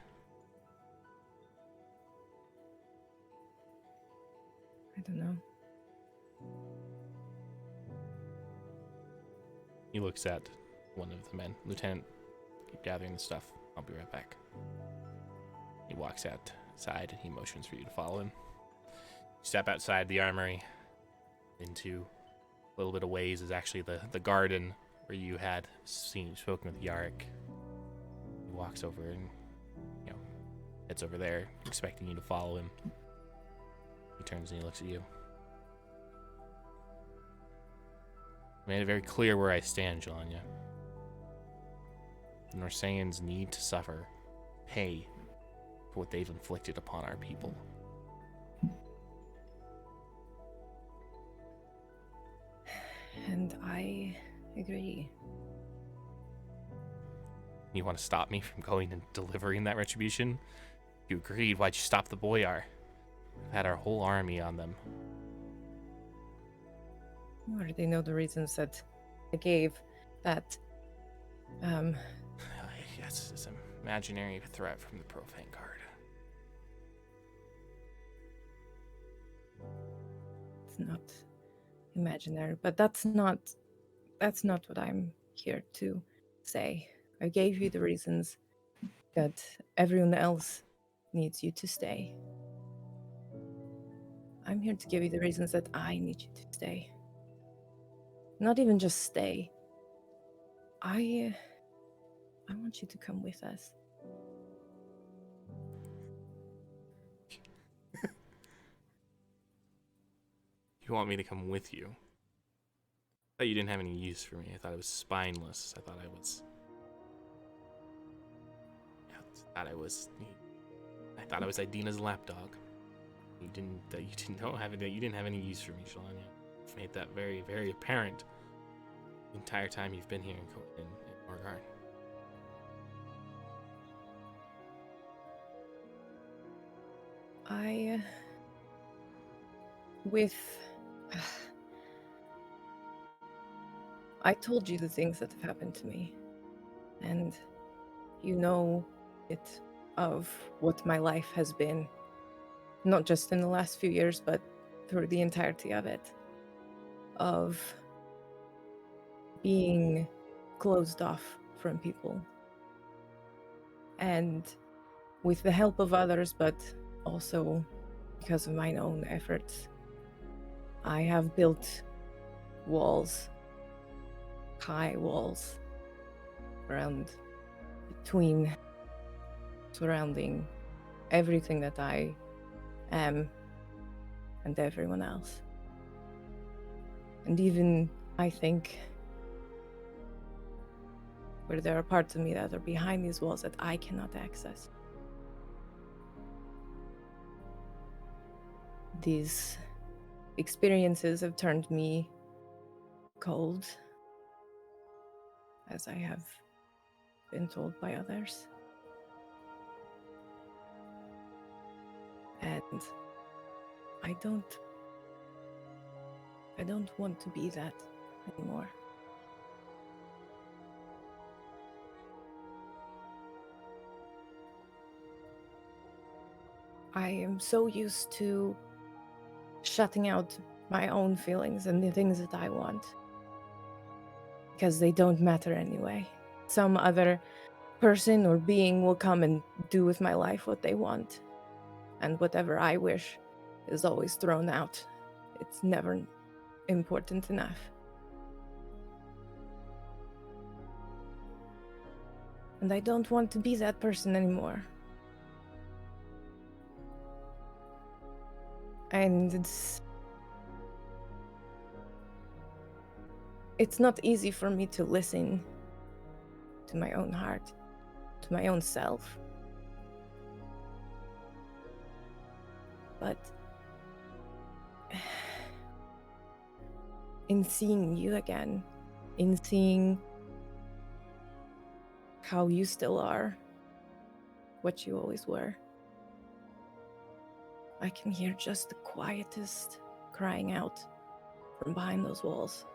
I don't know. He looks at one of the men. Lieutenant, keep gathering the stuff. I'll be right back. He walks outside and he motions for you to follow him. You step outside the armory. Into a little bit of ways is actually the garden where you had spoken with Yarrick. He walks over and, heads over there, expecting you to follow him. He turns and he looks at you. I made it very clear where I stand, Zhelaniye. The Norsaens need to suffer, pay for what they've inflicted upon our people. And I agree. You want to stop me from going and delivering that retribution? You agreed. Why'd you stop the Boyar? We've had our whole army on them. You already know the reasons that I gave that. Yes, it's an imaginary threat from the Profane Guard. It's not imaginary, but that's not what I'm here to say. I gave you the reasons that everyone else needs you to stay. I'm here to give you the reasons that I need you to stay. Not even just stay. I want you to come with us. You want me to come with you? I thought you didn't have any use for me. I thought I was spineless. I thought I was Idina's lapdog. You didn't have any use for me, Zhelaniye. You've made that very, very apparent the entire time you've been here in Norgarn. I told you the things that have happened to me, and you know it of what my life has been, not just in the last few years, but through the entirety of it, of being closed off from people. And with the help of others, but also because of my own efforts, I have built walls, high walls, surrounding everything that I am and everyone else. And even, I think, where there are parts of me that are behind these walls that I cannot access. These experiences have turned me cold, as I have been told by others. And I don't want to be that anymore. I am so used to shutting out my own feelings and the things that I want, because they don't matter anyway. Some other person or being will come and do with my life what they want, and whatever I wish is always thrown out. It's never important enough. And I don't want to be that person anymore. And it's not easy for me to listen to my own heart, to my own self. But in seeing you again, in seeing how you still are what you always were, I can hear just the quietest crying out from behind those walls.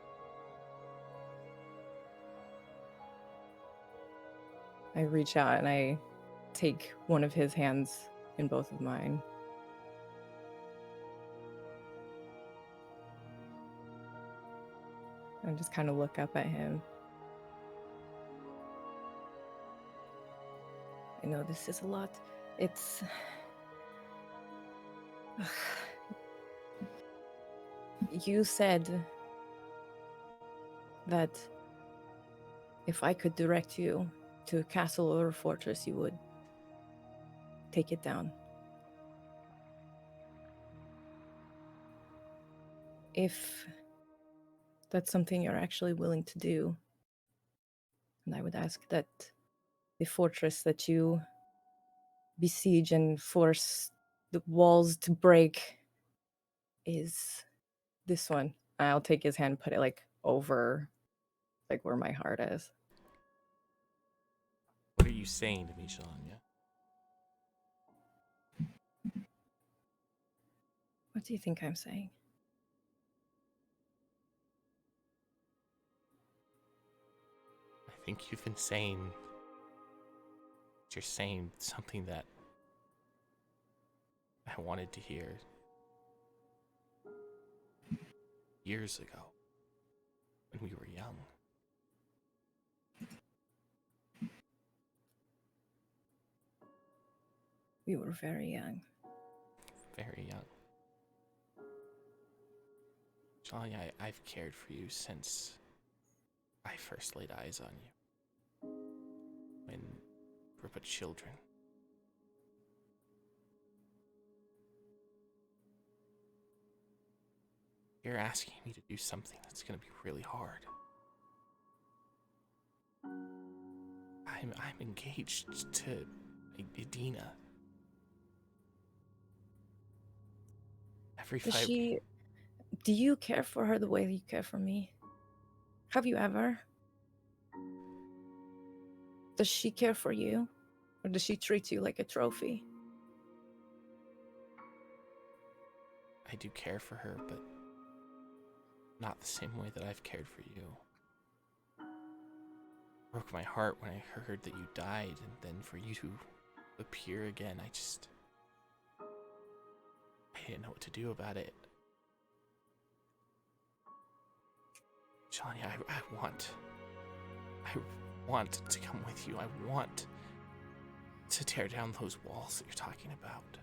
I reach out and I take one of his hands in both of mine. I just kind of look up at him. I know this is a lot. It's... You said that if I could direct you to a castle or a fortress, you would take it down. If that's something you're actually willing to do, and I would ask that the fortress that you besiege and force the walls to break is this one. I'll take his hand, put it like over like where my heart is. What are you saying to me, Zhelaniye? What do you think I'm saying? I think you've been saying... You're saying something that I wanted to hear years ago when we were young. We were very young. Very young. Zhelaniye, I've cared for you since I first laid eyes on you. When we were but children. You're asking me to do something that's going to be really hard. I'm engaged to Adina. Every five... Do you care for her the way you care for me? Have you ever? Does she care for you? Or does she treat you like a trophy? I do care for her, but not the same way that I've cared for you. It broke my heart when I heard that you died, and then for you to appear again, I didn't know what to do about it. Zhelaniye, I want to come with you. I want to tear down those walls that you're talking about.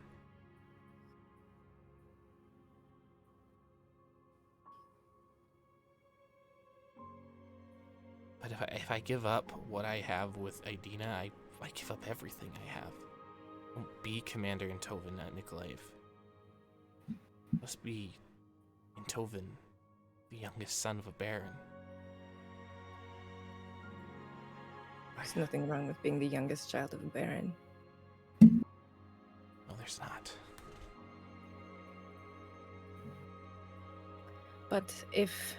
But if I give up what I have with Adina, I give up everything I have. I won't be Commander Antovin Nikolaev. Must be Antovin, the youngest son of a baron. There's nothing wrong with being the youngest child of a baron. No, there's not. But if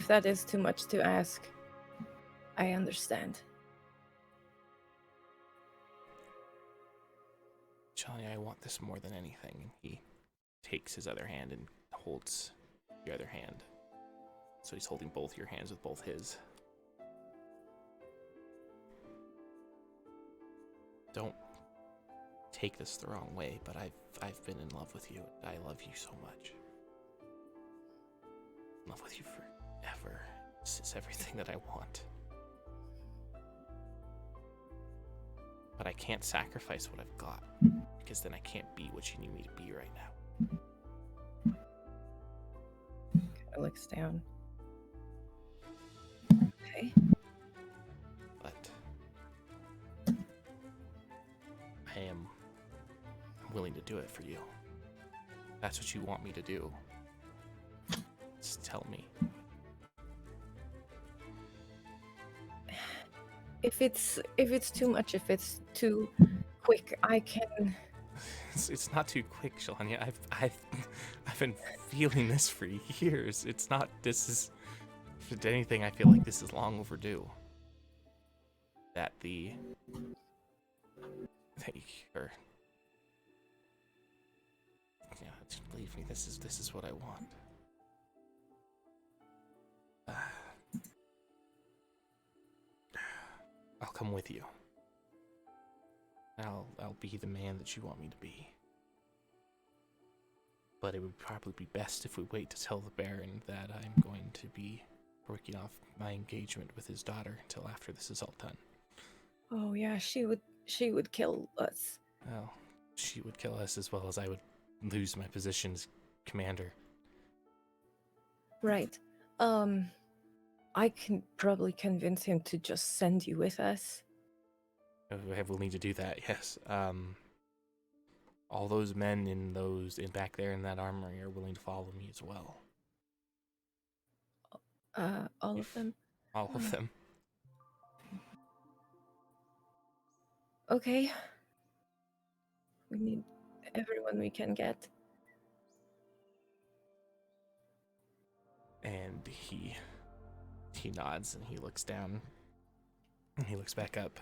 that is too much to ask, I understand. Zhelaniye, I want this more than anything. And he takes his other hand and holds your other hand. So he's holding both your hands with both his. Don't take this the wrong way, but I've been in love with you. I love you so much. In love with you forever. This is everything that I want. But I can't sacrifice what I've got, because then I can't be what you need me to be right now. Kind of looks down. Okay. But I'm willing to do it for you. That's what you want me to do. Just tell me. If it's too much, if it's too quick, I can. It's not too quick, Zhelaniye. I've been feeling this for years. It's not. This is. If anything, I feel like this is long overdue. That you're. Yeah, just believe me. This is what I want. I'll come with you. I'll be the man that you want me to be. But it would probably be best if we wait to tell the Baron that I'm going to be breaking off my engagement with his daughter until after this is all done. Oh yeah, she would kill us. Well, she would kill us as well as I would lose my position as commander. Right. I can probably convince him to just send you with us. We'll need to do that, yes. All those men in back there in that armory are willing to follow me as well. All of them? All of them. Okay. We need everyone we can get. And he nods and he looks down and he looks back up.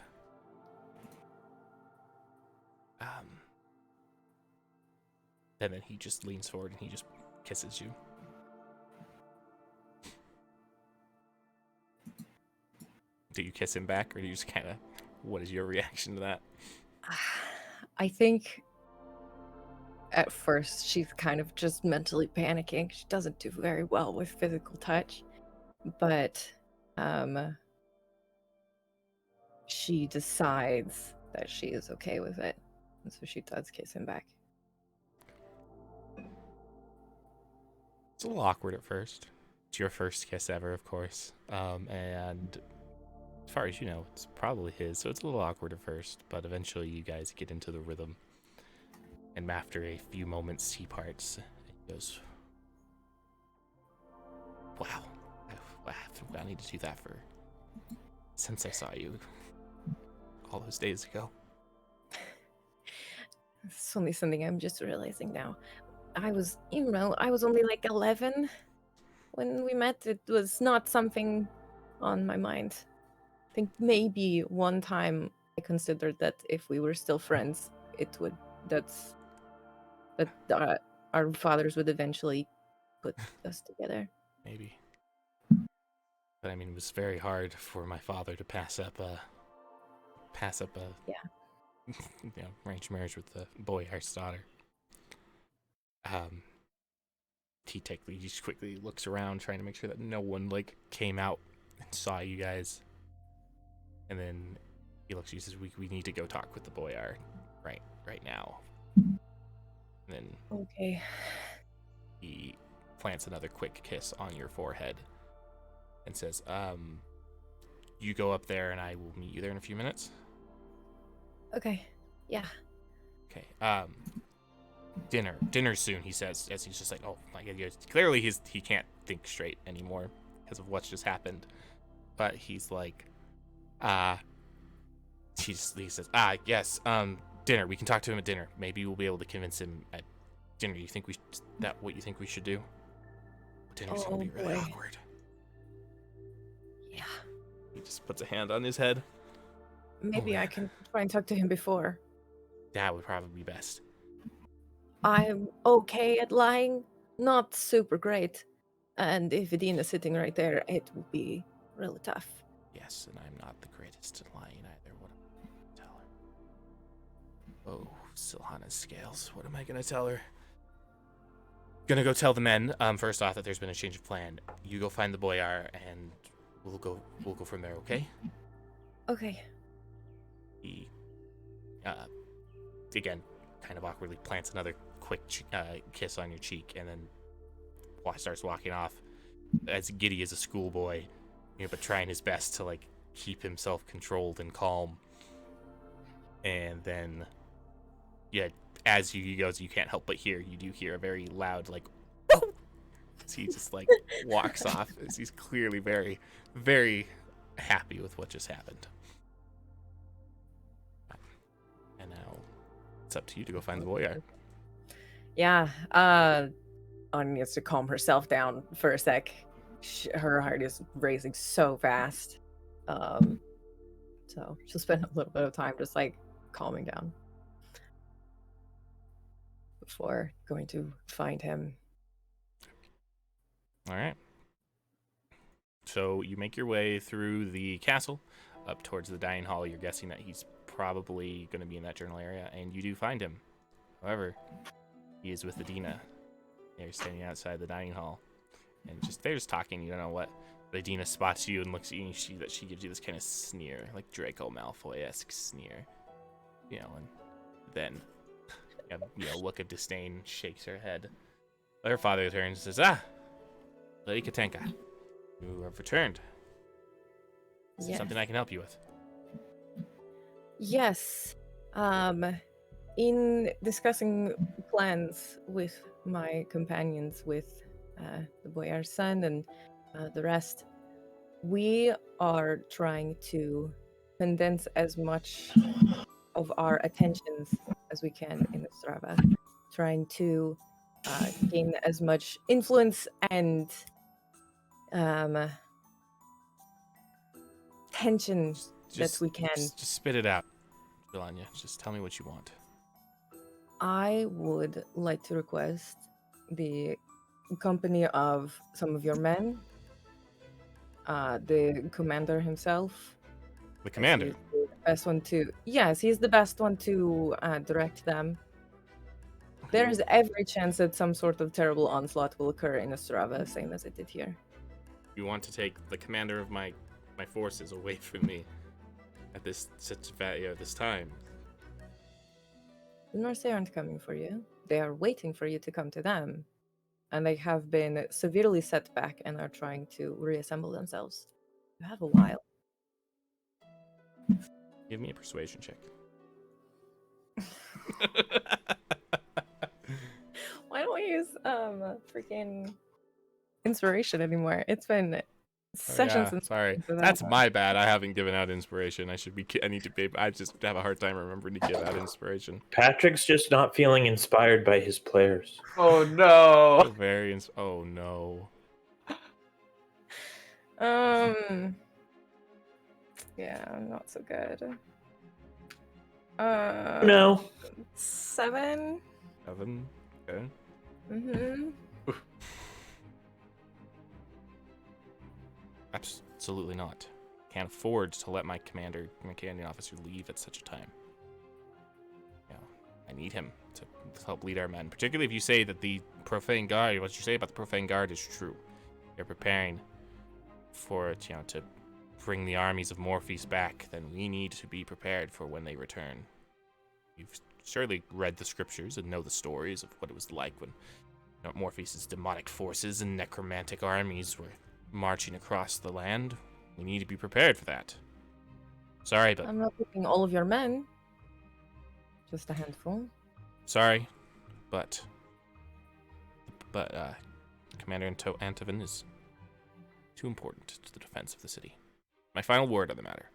And then he just leans forward and he just kisses you. Do you kiss him back, or do you just kind of, what is your reaction to that? I think at first she's kind of just mentally panicking. She doesn't do very well with physical touch, but she decides that she is okay with it, and so she does kiss him back. It's a little awkward at first. It's your first kiss ever, of course. And as far as you know, it's probably his, so it's a little awkward at first, but eventually you guys get into the rhythm. And after a few moments, he parts and he goes, wow, I need to do that since I saw you all those days ago. It's only something I'm just realizing now. I was only like 11 when we met. It was not something on my mind. I think maybe one time I considered that if we were still friends, our fathers would eventually put us together. Maybe. But I mean, it was very hard for my father to pass up a arranged marriage with the Boyar's daughter. He just quickly looks around, trying to make sure that no one came out and saw you guys. And then he says, we need to go talk with the Boyar right now. And then okay. He plants another quick kiss on your forehead and says, you go up there and I will meet you there in a few minutes. Okay. Yeah. Okay. Dinner soon, he says, as he's just like, oh my god, clearly he can't think straight anymore because of what's just happened. But he's like, he says, yes, dinner. We can talk to him at dinner. Maybe we'll be able to convince him at dinner. You think what you think we should do? Dinner's gonna be really awkward. Yeah. He just puts a hand on his head. Maybe I can try and talk to him before. That would probably be best. I'm okay at lying, not super great. And if Edina's sitting right there, it will be really tough. Yes, and I'm not the greatest at lying either. What am I going to tell her? Oh, Zhelaniye's scales. What am I going to tell her? Gonna go tell the men, first off, that there's been a change of plan. You go find the Boyar, and we'll go from there, okay? Okay. He, again, kind of awkwardly plants another quick kiss on your cheek, and then starts walking off as giddy as a schoolboy, but trying his best to keep himself controlled and calm. And then, as he goes, you can't help but you do hear a very loud as he just walks off, as he's clearly very, very happy with what just happened. And now it's up to you to go find the Boyar. Yeah, Anya needs to calm herself down for a sec. Her heart is racing so fast. So she'll spend a little bit of time just calming down before going to find him. All right. So you make your way through the castle. up towards the dining hall. You're guessing that he's probably going to be in that journal area, and you do find him. However, he is with Adina. They're standing outside the dining hall, and they're just talking. You don't know what. But Adina spots you and looks at you, and she gives you this kind of sneer, like Draco Malfoy-esque sneer. You know, and then look of disdain, shakes her head. But her father turns and says, Lady Katenka, you have returned. Is there something I can help you with? Yes. In discussing plans with my companions, with the Boyar's son and the rest, we are trying to condense as much of our attentions as we can in Ostrava, trying to gain as much influence and tension that we can. Just spit it out, Zhelaniye. Just tell me what you want. I would like to request the company of some of your men, the commander himself. The commander? He's the best one to. Yes, he's the best one to direct them. There is every chance that some sort of terrible onslaught will occur in Ostrava, same as it did here. You want to take the commander of my forces away from me at this time? The Norsaen aren't coming for you. They are waiting for you to come to them. And they have been severely set back and are trying to reassemble themselves. You have a while. Give me a persuasion check. Why don't we use freaking inspiration anymore? It's been sessions. Oh, yeah. Sorry, that's my bad. I haven't given out inspiration. I need to be. I just have a hard time remembering to give out inspiration. Patrick's just not feeling inspired by his players. Oh no! Oh no. Yeah, not so good. No. 7. 7. Okay. Mm-hmm. Absolutely not. Can't afford to let my commanding officer leave at such a time. I need him to help lead our men. Particularly if you say that the Profane Guard, what you say about the Profane Guard is true. They're preparing for it, to bring the armies of Morpheus back, then we need to be prepared for when they return. You've surely read the scriptures and know the stories of what it was like when Morpheus' demonic forces and necromantic armies were marching across the land. We need to be prepared for that. Sorry, but... I'm not taking all of your men. Just a handful. Sorry, but Commander Antovin is too important to the defense of the city. My final word on the matter.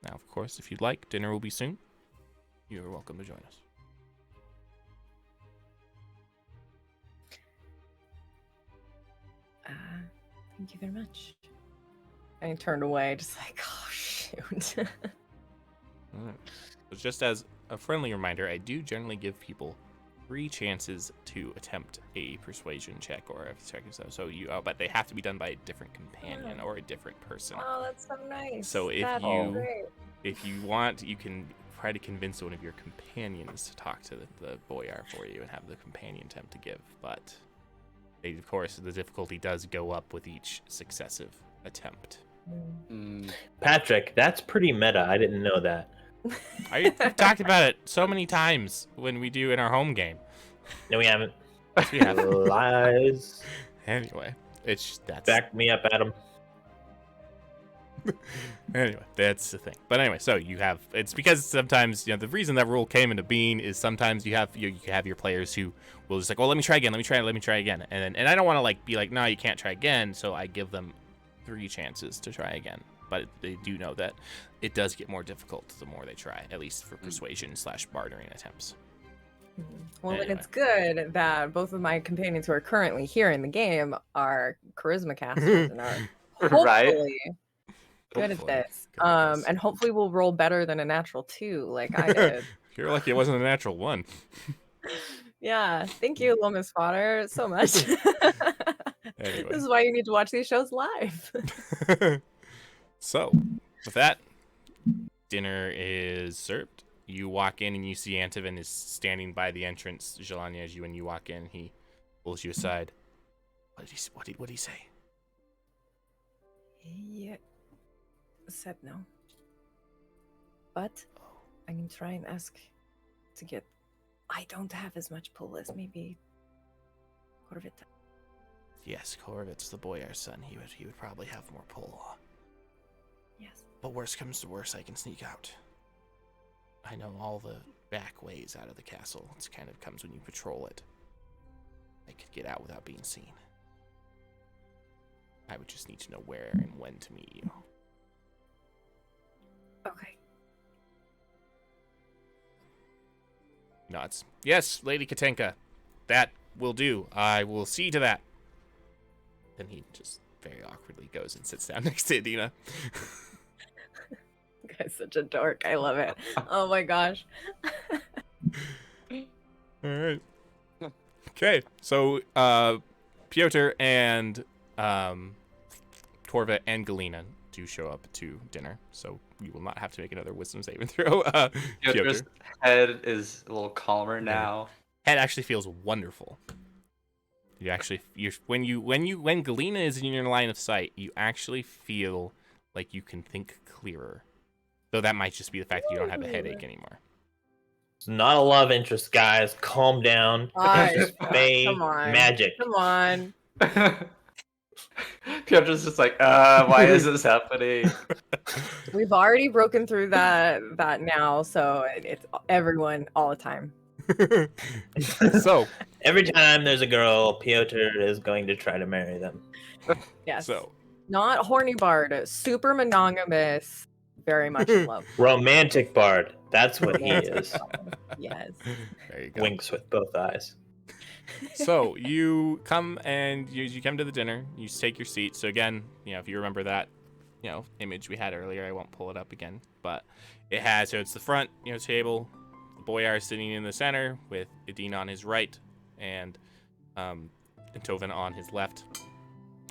Now, of course, if you'd like, dinner will be soon. You are welcome to join us. Thank you very much. And he turned away, just like, oh, shoot. All right. So just as a friendly reminder, I do generally give people 3 chances to attempt a persuasion check or a check and stuff. So but they have to be done by a different companion or a different person. Oh, that's so nice. So if you want, you can try to convince one of your companions to talk to the Boyar for you and have the companion attempt to give. But of course, the difficulty does go up with each successive attempt. Patrick, that's pretty meta. I didn't know that. I've talked about it so many times when we do in our home game. No, we haven't. Yes, we have. Lies. Anyway, that's Back me up, Adam. Anyway, that's the thing. But anyway, so it's because sometimes the reason that rule came into being is sometimes you have your players who will just like, let me try again, let me try again, and I don't want to be like, no, you can't try again, so I give them 3 chances to try again. But they do know that it does get more difficult the more they try, at least for persuasion / bartering attempts. Well, Anyway. and it's good that both of my companions who are currently here in the game are charisma casters and are hopefully good at this. And hopefully we'll roll better than a natural 2 like I did. You're lucky it wasn't a natural 1. Yeah, thank you, Lomas Fodder, so much. Anyway. This is why you need to watch these shows live. So, with that, dinner is served. You walk in and you see Antovin is standing by the entrance. Zhelaniye, as you walk in, he pulls you aside. What did he say? He said no. But I can try and ask to get. I don't have as much pull as maybe Cor Vit. Yes, Cor Vit's the Boyar's son. He would probably have more pull. Yes. But worst comes to worst, I can sneak out. I know all the back ways out of the castle. It kind of comes when you patrol it. I could get out without being seen. I would just need to know where and when to meet you. Okay. Nods. Yes, Lady Katenka. That will do. I will see to that. Then he just very awkwardly goes and sits down next to Adina. Guy's such a dork. I love it. Oh my gosh. All right. Okay, so Pyotr and Cor Vit and Galina do show up to dinner, so you will not have to make another wisdom saving throw. Pyotr's head is a little calmer now. Head actually feels wonderful. When Galina is in your line of sight, you actually feel like you can think clearer. Though that might just be the fact that you don't have a headache anymore. It's not a love interest, guys. Calm down. Gosh, It's just Fey come on. magic. Come on. Pyotr's just like, why is this happening? We've already broken through that now, so it's everyone all the time. So Every time there's a girl, Pyotr is going to try to marry them. Yes. So Not horny bard, super monogamous, very much in love. Romantic bard. That's what he is. Yes. there you go. Winks with both eyes. So you come and you come to the dinner. You take your seat. So again, if you remember that, image we had earlier, I won't pull it up again, but it has. So it's the front, table. The Boyar sitting in the center with Adina on his right, and Antovin on his left.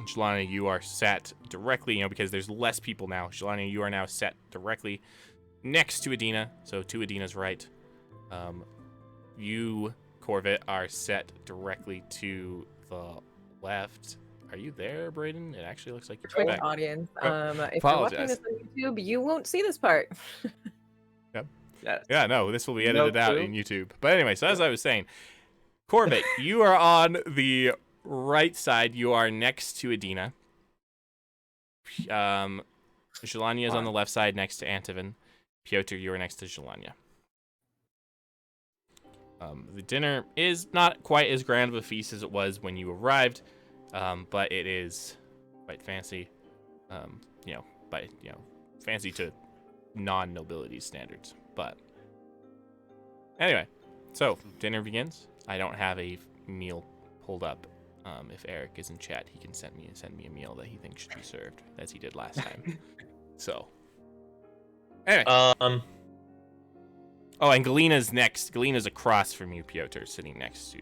Zhelaniye, you are sat directly, because there's less people now. Zhelaniye, you are now sat directly next to Adina, so to Adina's right. You, Cor Vit, are set directly to the left. Are you there, Brayden? It actually looks like you're Twitch back. audience. If apologize. you're watching this on YouTube, you won't see this part. Yes. Yeah, no, this will be edited No out clue. in YouTube. But anyway, so as I was saying, Cor Vit, you are on the right side. You are next to Adina. Zhelaniye is on the left side next to Antovin. Pyotr, you are next to Zhelaniye. The dinner is not quite as grand of a feast as it was when you arrived, but it is quite fancy. Fancy to non-nobility standards. But anyway, so dinner begins. I don't have a meal pulled up. If Eric is in chat, he can send me a meal that he thinks should be served, as he did last time. So anyway. Oh, and Galina's next. Galina's across from you, Pyotr, sitting next to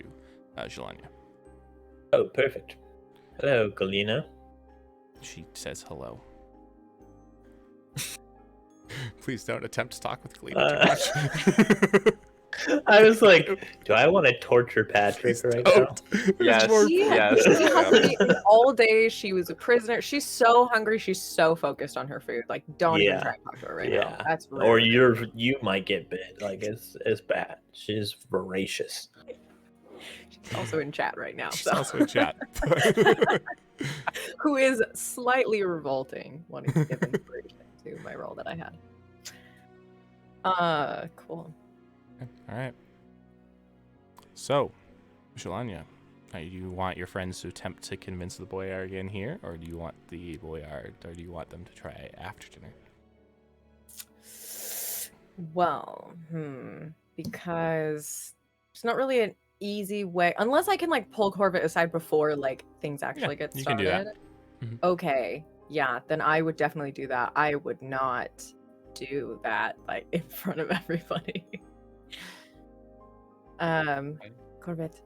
Zhelaniye. Oh, perfect. Hello, Galina. She says hello. Please don't attempt to talk with Galina too much. I was like, do I want to torture Patrick right now? Yes. She Yes. has eaten all day. She was a prisoner. She's so hungry. She's so focused on her food. Like, don't even try to talk to her right now. That's rude. Or you might get bit. Like it's bad. She's voracious. She's also in chat right now. She's So. also in chat. Who is slightly revolting, wanting to give inspiration to my role that I had. Cool. All right. So, Zhelaniye, do you want your friends to attempt to convince the Boyar again here, or do you want the Boyar, or do you want them to try after dinner? Well, because it's not really an easy way, unless I can pull Cor Vit aside before things actually get started. You can do that. Mhm. Okay, yeah, then I would definitely do that. I would not do that in front of everybody. Cor Vit.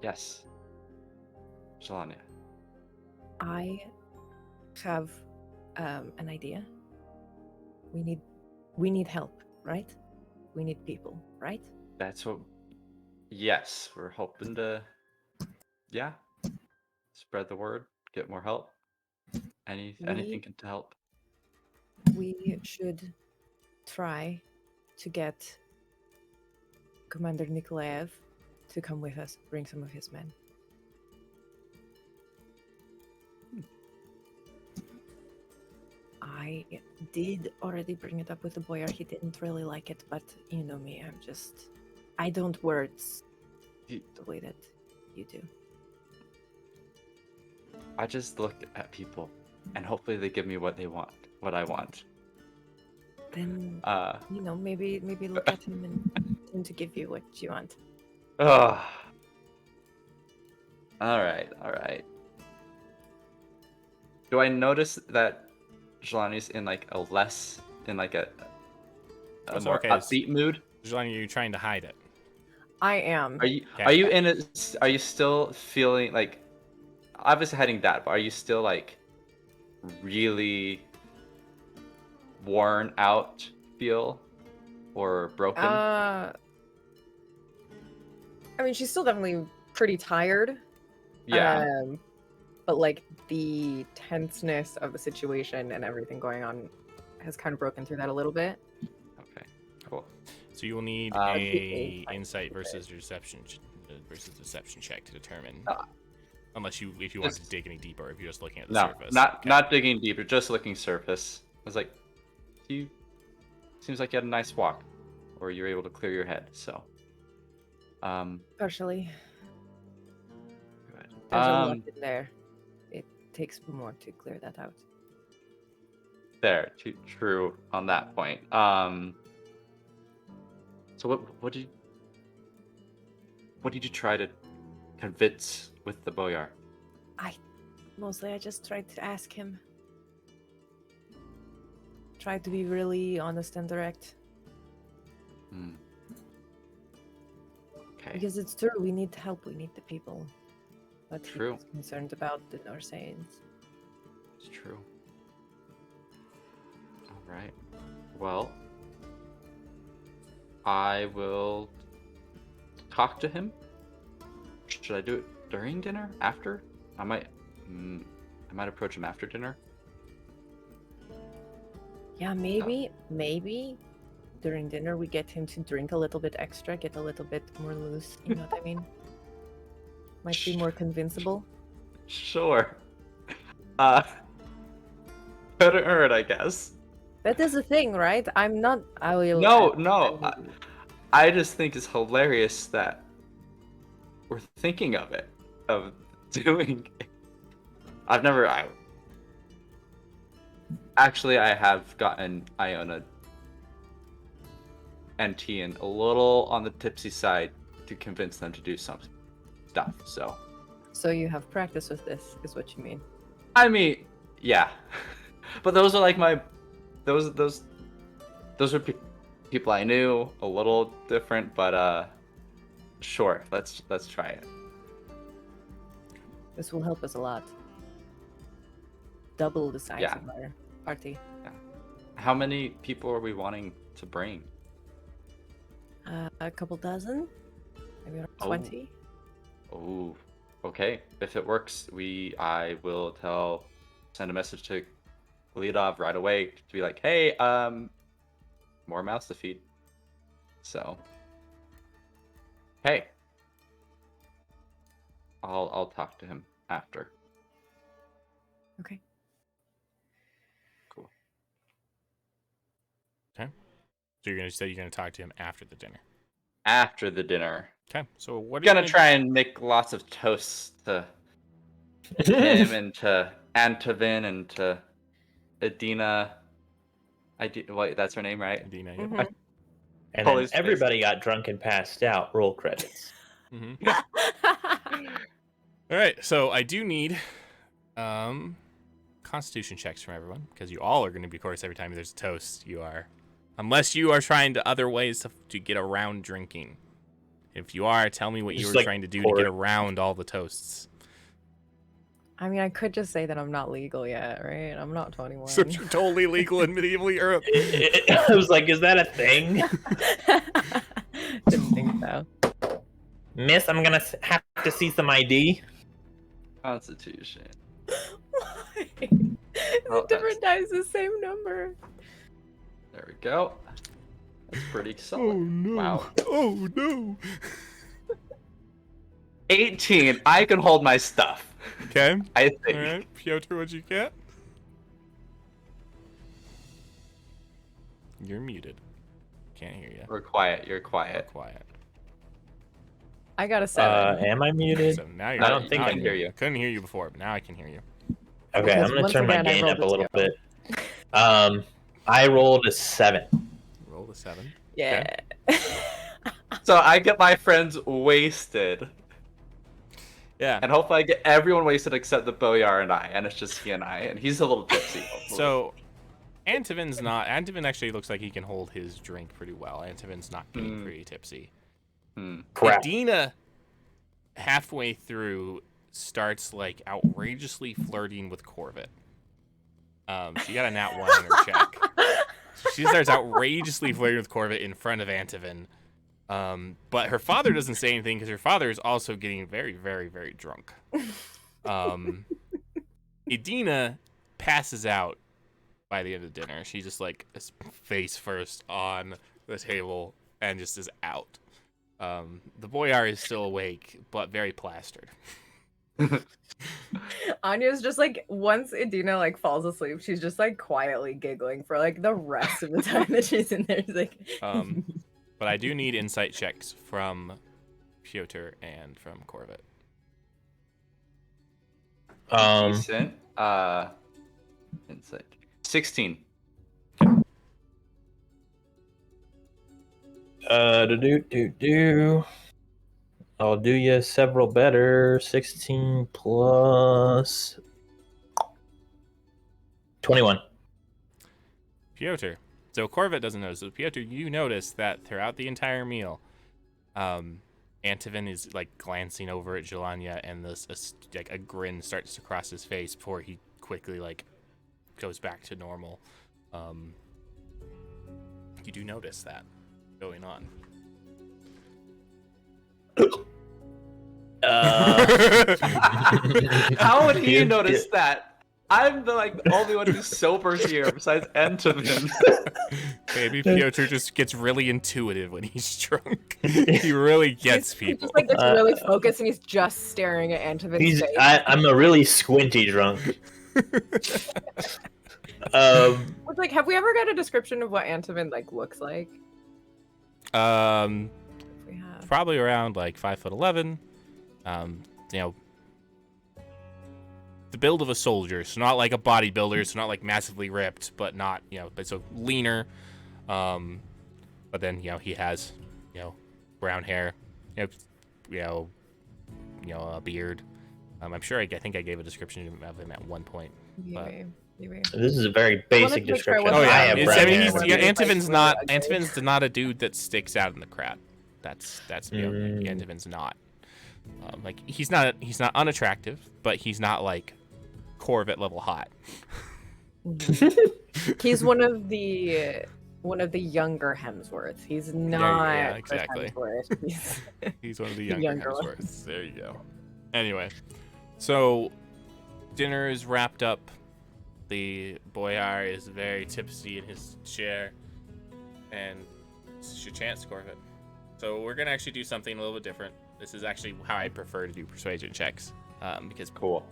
Yes. Zhelaniye. I have an idea. We need help, right? We need people, right? That's what. Yes, we're hoping to. Yeah, spread the word, get more help. Anything to help. We should try to get Commander Nikolaev to come with us, bring some of his men. I did already bring it up with the Boyar. He didn't really like it, but you know me, I don't words the way that you do. I just look at people, and hopefully they give me what they want, what I want. Then, maybe look at him and tell him to give you what you want. All right. Do I notice that Zhelaniye's in like a more upbeat mood? Zhelaniye, you're trying to hide it. I am. Are you still feeling like, obviously hiding that, but are you still like really worn out feel or broken? I mean, she's still definitely pretty tired. Yeah. But like the tenseness of the situation and everything going on has kind of broken through that a little bit. Okay. Cool. So you will need a insight versus deception check to determine. Unless if you want to dig any deeper, if you're just looking at the surface. Not digging deeper, just looking surface. I was like, seems like you had a nice walk, or you were able to clear your head. So, Partially. Good. There's a lot in there. It takes more to clear that out. True on that point. So what did you try to convince with the Boyar? I just tried to ask him. Tried to be really honest and direct. Okay. Because it's true, we need help, we need the people. But True. he's concerned about the Norsaens. It's true. All right. Well, I will talk to him. Should I do it during dinner? After? I might approach him after dinner. Yeah, maybe during dinner we get him to drink a little bit extra, get a little bit more loose, you know what I mean? Might be more convincible. Sure. Better earn, I guess. That is the thing, right? I'm not. I just think it's hilarious that we're thinking of doing it. I have gotten Iona and Tian a little on the tipsy side to convince them to do some stuff. So you have practice with this, is what you mean? I mean, yeah, but those are like those are people I knew, a little different, but sure, let's try it. This will help us a lot. Double the size of our party. Yeah. How many people are we wanting to bring? A couple dozen, maybe around 20. Oh, okay. If it works, I will send a message to Galina right away to be like, hey, more mouths to feed. So, hey, I'll talk to him after. Okay. Cool. Okay. So you're gonna talk to him after the dinner. After the dinner. Okay. So what are you gonna try and make lots of toasts to him and to Antovin and to Adina. That's her name, right? Adina, yeah. Mm-hmm. And then everybody got drunk and passed out. Roll credits. Mm-hmm. All right. So I do need Constitution checks from everyone, because you all are going to be, of course, every time there's a toast, you are, unless you are trying to other ways to get around drinking. If you are, tell me what you were trying to do to get around all the toasts. I mean, I could just say that I'm not legal yet, right? I'm not 21. So you're totally legal in medieval Europe. I was like, is that a thing? Didn't think so. Miss, I'm gonna have to see some ID. Constitution. Why? Oh, The different dice, the same number. There we go. That's pretty solid. Oh no! Wow. Oh no! 18. I can hold my stuff. Okay. I think. All right, Pyotr, what'd you get? You're muted. Can't hear you. We're quiet. You're quiet. Quiet. I got a 7. Am I muted? So now you're. I don't think now I I can hear you. I couldn't hear you before, but now I can hear you. Okay, Because I'm gonna once turn my again, I gain rolled up a a little 2. bit. I rolled a 7. Roll a 7. Yeah. So I get my friends wasted. Yeah. And hopefully I get everyone wasted except the Boyar and I. And it's just he and I. And he's a little tipsy. Hopefully. So, Antovin actually looks like he can hold his drink pretty well. Antovin's not getting pretty tipsy. Crap. Galina, halfway through, starts like outrageously flirting with Cor Vit. She got a nat 1 on her check. So she starts outrageously flirting with Cor Vit in front of Antovin. But her father doesn't say anything because her father is also getting very, very, very drunk. Edina passes out by the end of dinner. She just like is face first on the table and just is out. The Boyar is still awake, but very plastered. Anya's just like, once Edina like falls asleep, she's just like quietly giggling for like the rest of the time that she's in there. She's like, But I do need insight checks from Pyotr and from Cor Vit. Decent. Insight. 16. I'll do you several better. 16 plus 21. Pyotr. So Cor Vit doesn't notice. So Pyotr, you notice that throughout the entire meal, Antovin is like glancing over at Zhelaniye, and like a grin starts to cross his face before he quickly like goes back to normal. You do notice that going on. How would he notice that? I'm the only one who's sober here besides Antovin. Maybe Pyotr just gets really intuitive when he's drunk. He really gets people. He just like gets really focused and he's just staring at Antovin's face. I'm a really squinty drunk. It's like, have we ever got a description of what Antovin like looks like? We have. Probably around like 5'11". The build of a soldier, so not like a bodybuilder, so not like massively ripped, but not, but so leaner. But then, he has, brown hair, a beard. I'm sure I think I gave a description of him at one point. Maybe. This is a very basic description. Oh yeah, I have brown hair. Antovin's not a dude that sticks out in the crowd. That's Antovin's not. He's not unattractive, but he's not like Cor Vit level hot. He's one of the younger Hemsworths. He's not. Yeah, exactly. Hemsworth. He's one of the younger Hemsworths. There you go. Anyway, so dinner is wrapped up. The Boyar is very tipsy in his chair, and it's your chance, Cor Vit. So we're gonna actually do something a little bit different. This is actually how I prefer to do persuasion checks, because Cool.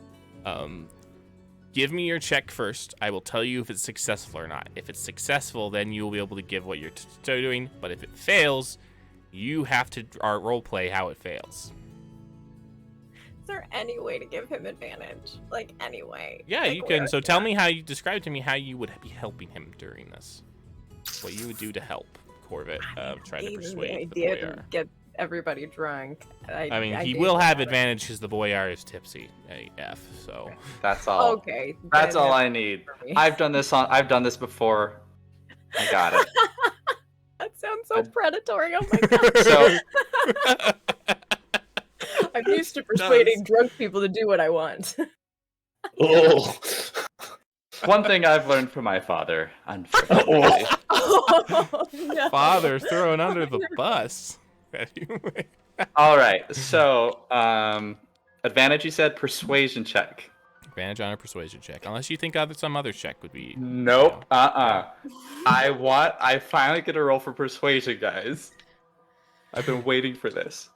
Give me your check first. I will tell you if it's successful or not. If it's successful, then you will be able to give what you're doing. But if it fails, you have to role play how it fails. Is there any way to give him advantage? Like, any way? Yeah, you can. So tell me describe to me how you would be helping him during this. What you would do to help Cor Vit trying to persuade the Boyar. Get everybody drunk. He will have advantage because the Boyar is tipsy AF. So that's all. Okay. That's all I need. I've done this before. I got it. That sounds so predatory. Oh my god. So I'm used to persuading drunk people to do what I want. Oh. One thing I've learned from my father, unfortunately. Oh, no. Father thrown under the bus. All right, so advantage. You said persuasion check. Advantage on a persuasion check, unless you think some other check would be. Nope. I finally get a roll for persuasion, guys. I've been waiting for this.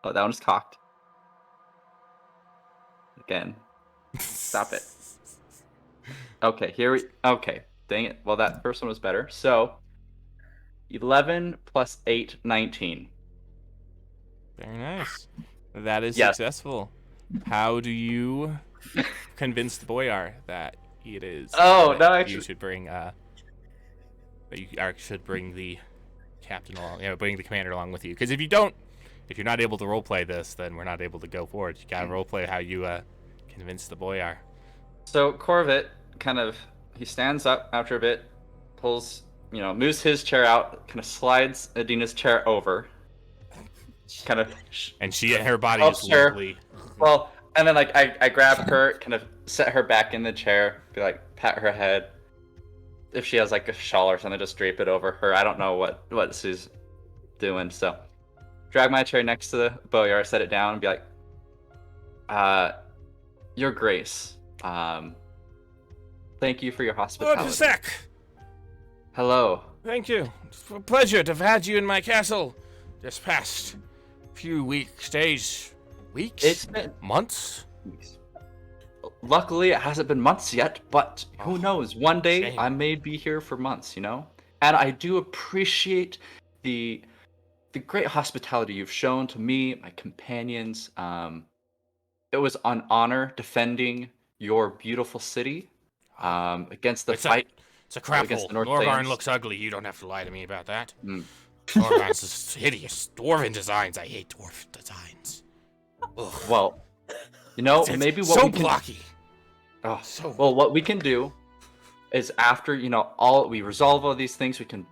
Oh, that one's cocked. Again. Stop it. Okay, okay, dang it. Well, that first one was better. So, 11 plus 8, 19. Very nice. That is Yes. successful. How do you convince the Boyar that it is? Oh, that no, actually. You should bring should bring the captain along. Bring the commander along with you. Because if you're not able to roleplay this, then we're not able to go forward. You gotta roleplay how you convince the Boyar. So Cor Vit he stands up after a bit, moves his chair out, kind of slides Adina's chair over, and her body helps is her. limply. Well, and then I grab her, kind of set her back in the chair, pat her head. If she has a shawl or something, just drape it over her. I don't know what she's doing, so drag my chair next to the Boyar, set it down, and be like, Your Grace, thank you for your hospitality. Lord Vizek! Hello. Thank you. It's a pleasure to have had you in my castle this past few weeks, days, weeks? It's been months? Luckily, it hasn't been months yet, but who knows? One day, shame. I may be here for months, And I do appreciate the great hospitality you've shown to me, my companions. It was an honor defending your beautiful city against the fight. It's a crap against hole. the Norsaens. Norgarn looks ugly. You don't have to lie to me about that. Mm. Norgarn's hideous. Dwarven designs. I hate dwarf designs. Ugh. Well, It's maybe what so we can... blocky. Oh, So well, what we can do is after we resolve all these things, we can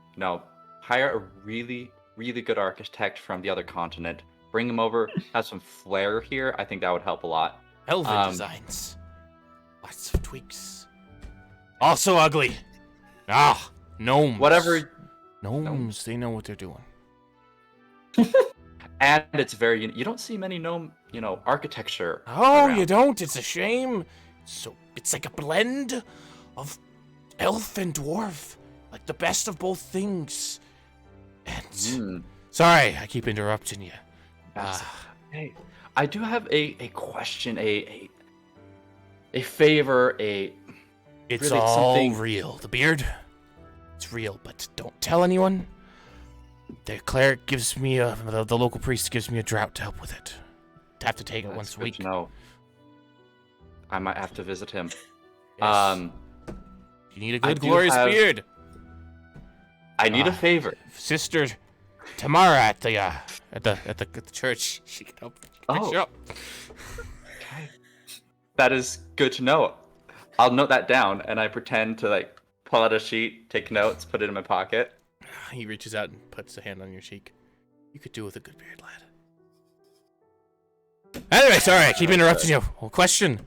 hire a really, really good architect from the other continent, bring him over, have some flair here. I think that would help a lot. elven designs. Lots of tweaks. Also ugly. Gnomes. Whatever. Gnomes, they know what they're doing. And it's very you don't see many gnome architecture. Oh, around. you don't? It's a shame. So it's like a blend of elf and dwarf, like the best of both things. And sorry, I keep interrupting you. Hey, I do have a question, a favor, It's really all something... real. The beard, it's real, but don't tell anyone. The cleric gives me the local priest gives me a drought to help with it. I have to take it That's once a good week. to know. I might have to visit him. Yes. You need a I good, do glorious have- beard. I need a favor. Sister Tamara at the church. She can help fix you up. Okay. That is good to know. I'll note that down, and I pretend to pull out a sheet, take notes, put it in my pocket. He reaches out and puts a hand on your cheek. You could do with a good beard, lad. Anyway, sorry, I keep interrupting you. Well, question.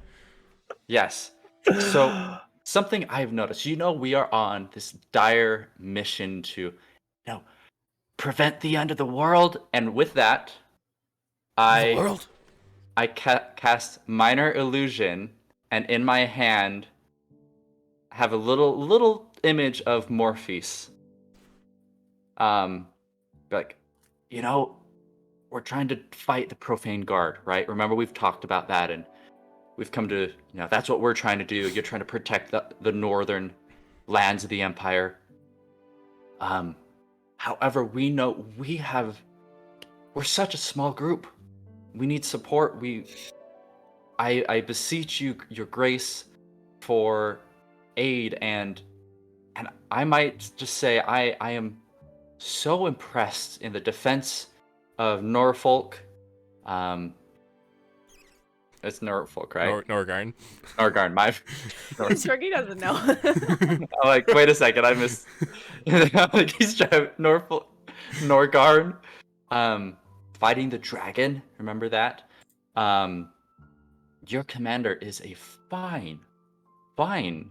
Yes. So something I've noticed, we are on this dire mission to, prevent the end of the world, and with that, The world? I cast minor illusion, and in my hand have a little image of Morpheus. We're trying to fight the profane guard, right? Remember, we've talked about that, and we've come to, that's what we're trying to do. You're trying to protect the northern lands of the Empire. However, we know we're such a small group. We need support. I beseech you, your grace, for aid, and I might just say I am so impressed in the defense of Norfolk. It's Norfolk, right? Norgarn. Norgarn. Maeve. Shruggy doesn't know. I'm wait a second, I missed. He's trying Norfolk, Norgarn, fighting the dragon. Remember that? your commander is a fine fighter.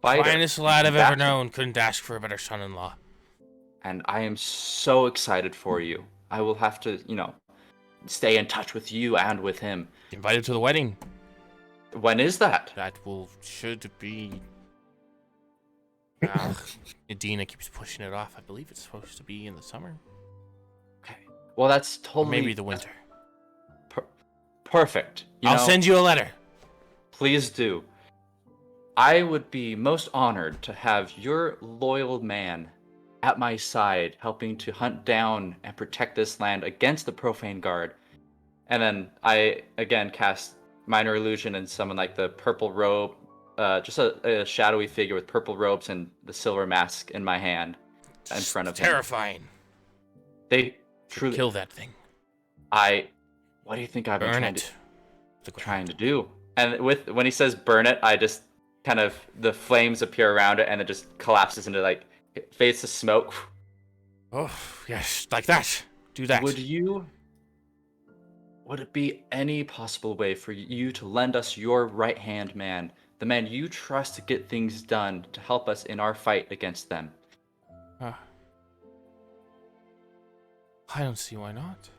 Finest lad I've ever known. Couldn't ask for a better son-in-law. And I am so excited for you. I will have to, stay in touch with you and with him. Invited to the wedding. When is that? That should be... Adina keeps pushing it off. I believe it's supposed to be in the summer. Okay. Well, that's totally... Or maybe the winter. Perfect. I'll send you a letter. Please do. I would be most honored to have your loyal man at my side, helping to hunt down and protect this land against the Profane Guard. And then I, again, cast Minor Illusion and summon like the purple robe, just a shadowy figure with purple robes and the silver mask in my hand in front of him. Terrifying. They truly... Kill that thing. What do you think I've been trying to do? And when he says burn it, I just kind of, the flames appear around it and it just collapses into like, it fades to smoke. Oh, yes, like that. Do that. Would it be any possible way for you to lend us your right-hand man, the man you trust to get things done, to help us in our fight against them? I don't see why not.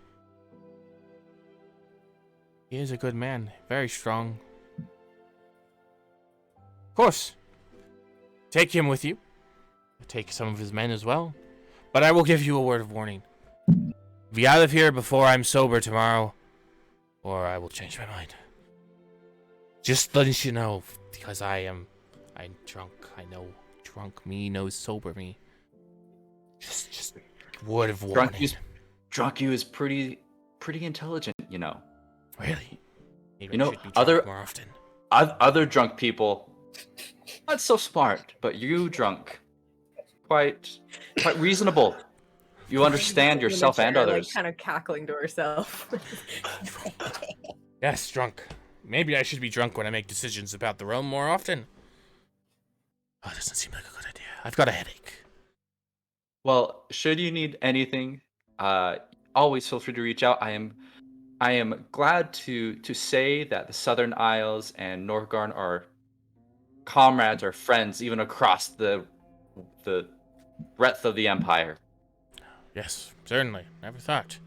He is a good man, very strong. Of course. Take him with you. Take some of his men as well. But I will give you a word of warning. Be out of here before I'm sober tomorrow, or I will change my mind. Just letting you know, because I'm drunk. I know drunk me knows sober me. Just word of warning. Drunk you is pretty intelligent, Really? Maybe more often. Other drunk people, not so smart, but you drunk, quite reasonable. You understand yourself and others. Like kind of cackling to herself. Yes, drunk. Maybe I should be drunk when I make decisions about the realm more often. Oh, it doesn't seem like a good idea. I've got a headache. Well, should you need anything, always feel free to reach out. I am glad to say that the Southern Isles and Norgarn are comrades or friends, even across the breadth of the Empire. Yes, certainly. Never thought.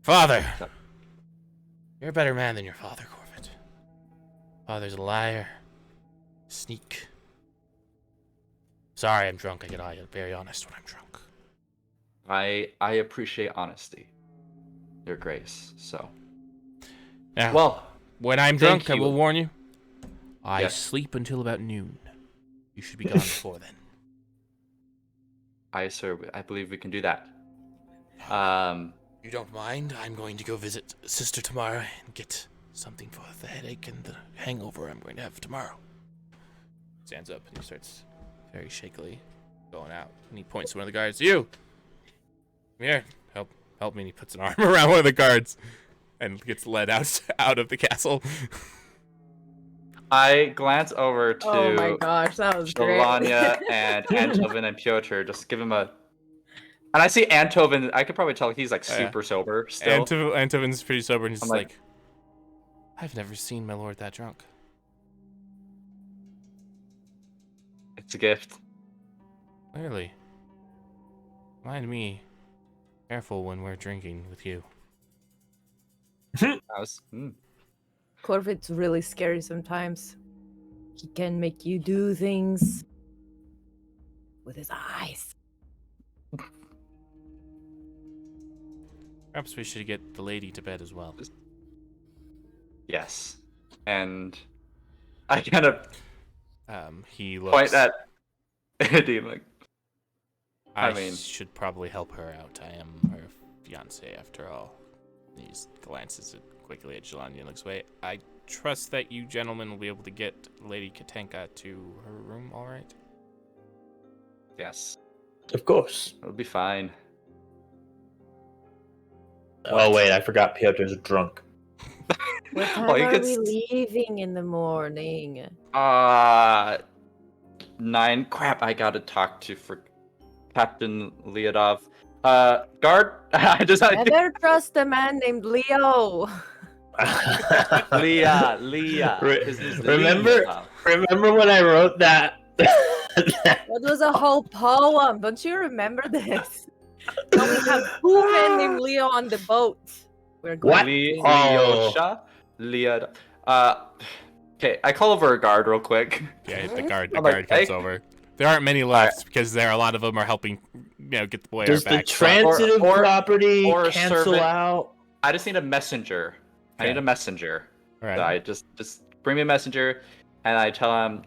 Father! You're a better man than your father, Cor Vit. Father's a liar. Sneak. Sorry, I'm drunk. I get very honest when I'm drunk. I appreciate honesty, Your Grace. So, now, well, when I'm drunk, I will warn you. I sleep until about noon. You should be gone before then. Aye, sir. I believe we can do that. You don't mind? I'm going to go visit Sister tomorrow and get something for the headache and the hangover I'm going to have tomorrow. Stands up and he starts very shakily going out. And he points to one of the guards. You! Come here. Help me. And he puts an arm around one of the guards and gets led out of the castle. I glance over to oh my gosh, that was Zhelaniye great. and Antovin and Pyotr. Just give him a... And I see Antovin, I could probably tell he's like super sober still. Antovin's pretty sober and he's like, I've never seen my lord that drunk. It's a gift. Clearly. Mind me, careful when we're drinking with you. Cor Vit's really scary sometimes. He can make you do things with his eyes. Perhaps we should get the lady to bed as well. Yes. And I kind of he looks... point at Eddie like, I mean, should probably help her out. I am her fiance after all. He glances quickly at Zhelaniye and looks away. I trust that you gentlemen will be able to get Lady Katenka to her room, all right? Yes. Of course. It'll be fine. Oh, wait, I forgot Pyotr's drunk. What time are we leaving in the morning? 9. Crap, I gotta talk to Captain Leodov. Guard, Never trust a man named Leo. Leah. Remember when I wrote that? That was a whole poem. Don't you remember this? Now we have Hooven named Leo on the boat. We're going. What? Leosha? Leah. Okay, I call over a guard real quick. Yeah, the guard comes over. There aren't many left because a lot of them are helping, get the Boyar Does back. the transitive property or cancel servant. out? I just need a messenger. Okay. I need a messenger. All right. So I just bring me a messenger, and I tell him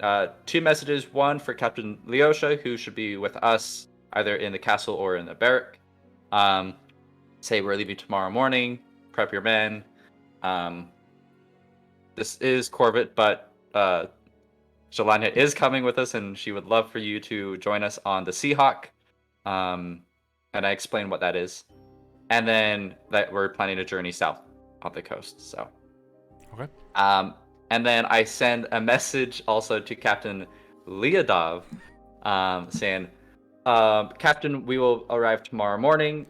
2 messages. One for Captain Leosha, who should be with us either in the castle or in the barrack. Say we're leaving tomorrow morning. Prep your men. This is Cor Vit, but Zhelaniye is coming with us, and she would love for you to join us on the Seahawk. And I explain what that is. And then that we're planning a journey south on the coast. So, okay. And then I send a message also to Captain Leodov, saying, Captain, we will arrive tomorrow morning,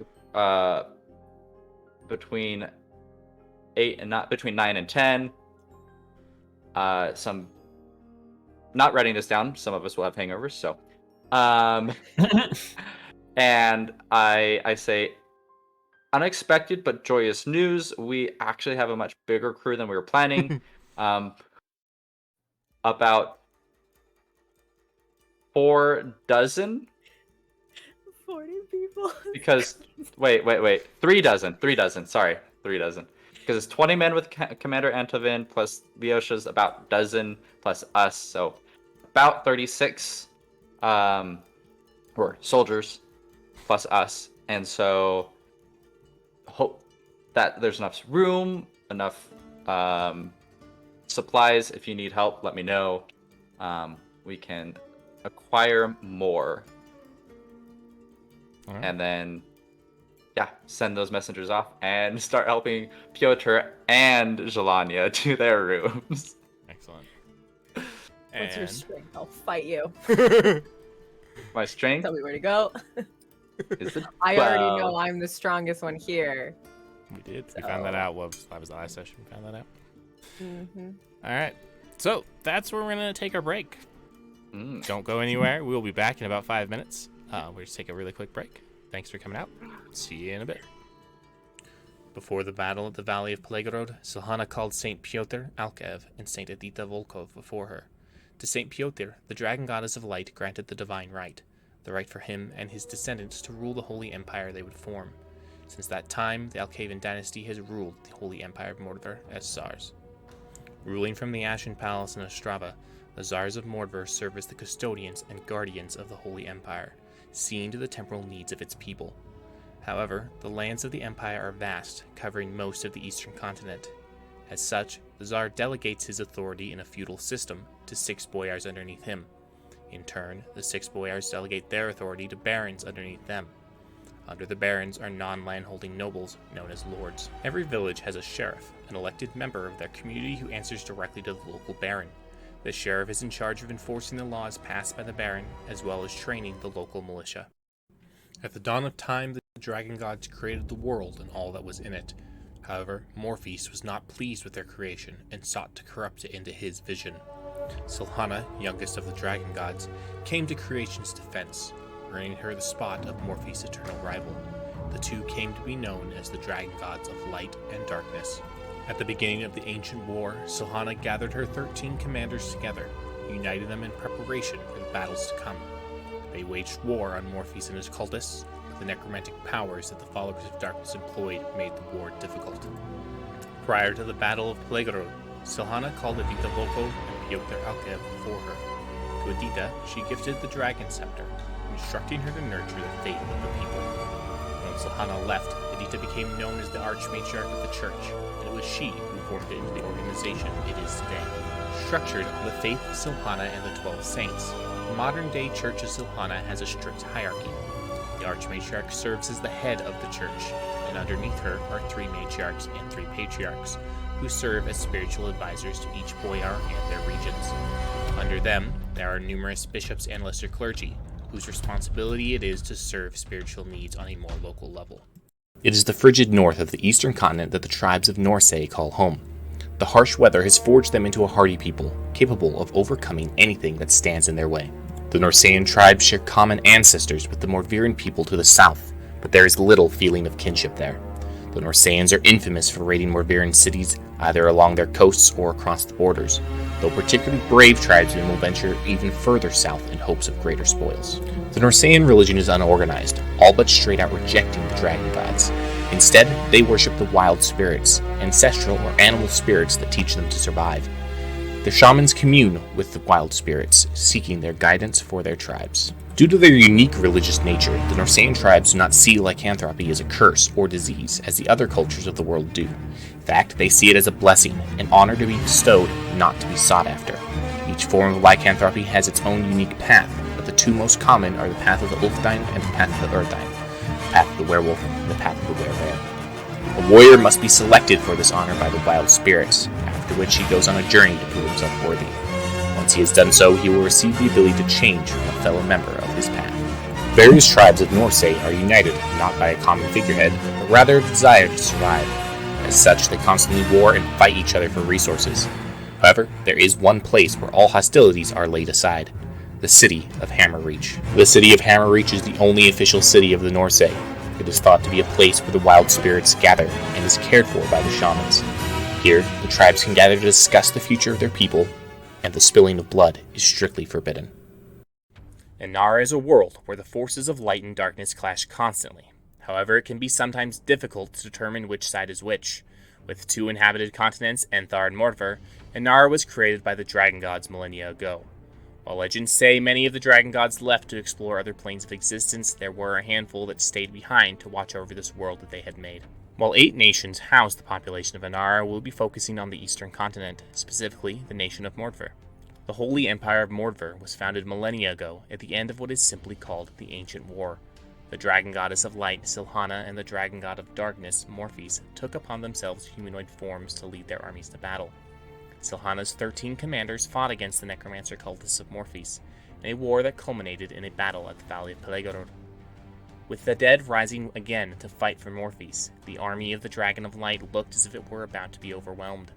between 9 and 10. Not writing this down. Some of us will have hangovers, so. And I say, unexpected but joyous news. We actually have a much bigger crew than we were planning. About 4 dozen. 40 people. Because wait. 3 dozen. Sorry, 3 dozen. Because it's 20 men with Commander Antovin plus Leosha's about dozen plus us, so about 36 or soldiers plus us. And so hope that there's enough room, enough supplies. If you need help, let me know. We can acquire more. All right. And then send those messengers off and start helping Pyotr and Zhelaniye to their rooms. Excellent. What's your strength? I'll fight you. My strength? Tell me where to go. Is it I already know I'm the strongest one here. We did. We found that out. That was the last session. We found that out. Mm-hmm. All right. So that's where we're going to take our break. Don't go anywhere. We'll be back in about 5 minutes. We'll just take a really quick break. Thanks for coming out. See you in a bit. Before the battle at the Valley of Plegorod, Zhelaniye called Saint Pyotr Alkev and Saint Edita Volkov before her. To Saint Pyotr, the dragon goddess of light granted the divine right, the right for him and his descendants to rule the holy empire they would form. Since that time, the Alkevan dynasty has ruled the holy empire of Mordor as Tsars. Ruling from the Ashen Palace in Ostrava, the Tsars of Mordor serve as the custodians and guardians of the holy empire, seeing to the temporal needs of its people. However, the lands of the empire are vast, covering most of the eastern continent. As such, the Tsar delegates his authority in a feudal system to 6 boyars underneath him. In turn, the 6 boyars delegate their authority to barons underneath them. Under the barons are non-landholding nobles known as lords. Every village has a sheriff, an elected member of their community who answers directly to the local baron. The sheriff is in charge of enforcing the laws passed by the baron, as well as training the local militia. At the dawn of time, the dragon gods created the world and all that was in it. However, Morpheus was not pleased with their creation and sought to corrupt it into his vision. Zhelaniye, youngest of the dragon gods, came to creation's defense, earning her the spot of Morpheus' eternal rival. The two came to be known as the dragon gods of light and darkness. At the beginning of the ancient war, Zhelaniye gathered her 13 commanders together, uniting them in preparation for the battles to come. They waged war on Morpheus and his cultists, but the necromantic powers that the followers of darkness employed made the war difficult. Prior to the Battle of Plegorod, Zhelaniye called Edita Volkov and Pyotr Alkev before her. To Edita, she gifted the dragon scepter, instructing her to nurture the faith of the people. When Zhelaniye left, Edita became known as the Archmatriarch of the Church, and it was she who formed it into the organization it is today. Structured on the faith of Zhelaniye and the 12 saints, the modern-day Church of Zhelaniye has a strict hierarchy. The Archmatriarch serves as the head of the church, and underneath her are 3 matriarchs and 3 patriarchs, who serve as spiritual advisors to each boyar and their regions. Under them, there are numerous bishops and lesser clergy, whose responsibility it is to serve spiritual needs on a more local level. It is the frigid north of the eastern continent that the tribes of Norsaen call home. The harsh weather has forged them into a hardy people, capable of overcoming anything that stands in their way. The Norsaen tribes share common ancestors with the Morviran people to the south, but there is little feeling of kinship there. The Norsaens are infamous for raiding Morviran cities either along their coasts or across the borders, though particularly brave tribesmen will venture even further south in hopes of greater spoils. The Norsaen religion is unorganized, all but straight out rejecting the dragon gods. Instead, they worship the wild spirits, ancestral or animal spirits that teach them to survive. The shamans commune with the wild spirits, seeking their guidance for their tribes. Due to their unique religious nature, the Norsaen tribes do not see lycanthropy as a curse or disease as the other cultures of the world do. In fact, they see it as a blessing, an honor to be bestowed, not to be sought after. Each form of lycanthropy has its own unique path, but the two most common are the path of the Ulfdine and the path of the Urdine, the path of the werewolf and the path of the werewolf. A warrior must be selected for this honor by the wild spirits, after which he goes on a journey to prove himself worthy. Once he has done so, he will receive the ability to change from a fellow member of his path. Various tribes of Norsae are united not by a common figurehead, but rather a desire to survive. As such, they constantly war and fight each other for resources. However, there is one place where all hostilities are laid aside: the city of Hammerreach. The city of Hammerreach is the only official city of the Norsae. It is thought to be a place where the wild spirits gather and is cared for by the shamans. Here, the tribes can gather to discuss the future of their people, and the spilling of blood is strictly forbidden. Inara is a world where the forces of light and darkness clash constantly. However, it can be sometimes difficult to determine which side is which. With 2 inhabited continents, Enthar and Mordver, Inara was created by the dragon gods millennia ago. While legends say many of the dragon gods left to explore other planes of existence, there were a handful that stayed behind to watch over this world that they had made. While 8 nations house the population of Inara, we'll be focusing on the eastern continent, specifically the nation of Mordver. The Holy Empire of Mordver was founded millennia ago at the end of what is simply called the Ancient War. The dragon goddess of light, Zhelaniye, and the dragon god of darkness, Morphes, took upon themselves humanoid forms to lead their armies to battle. Zhelaniye's 13 commanders fought against the necromancer cultists of Morphes, in a war that culminated in a battle at the Valley of Pelegorod. With the dead rising again to fight for Morphes, the army of the Dragon of Light looked as if it were about to be overwhelmed.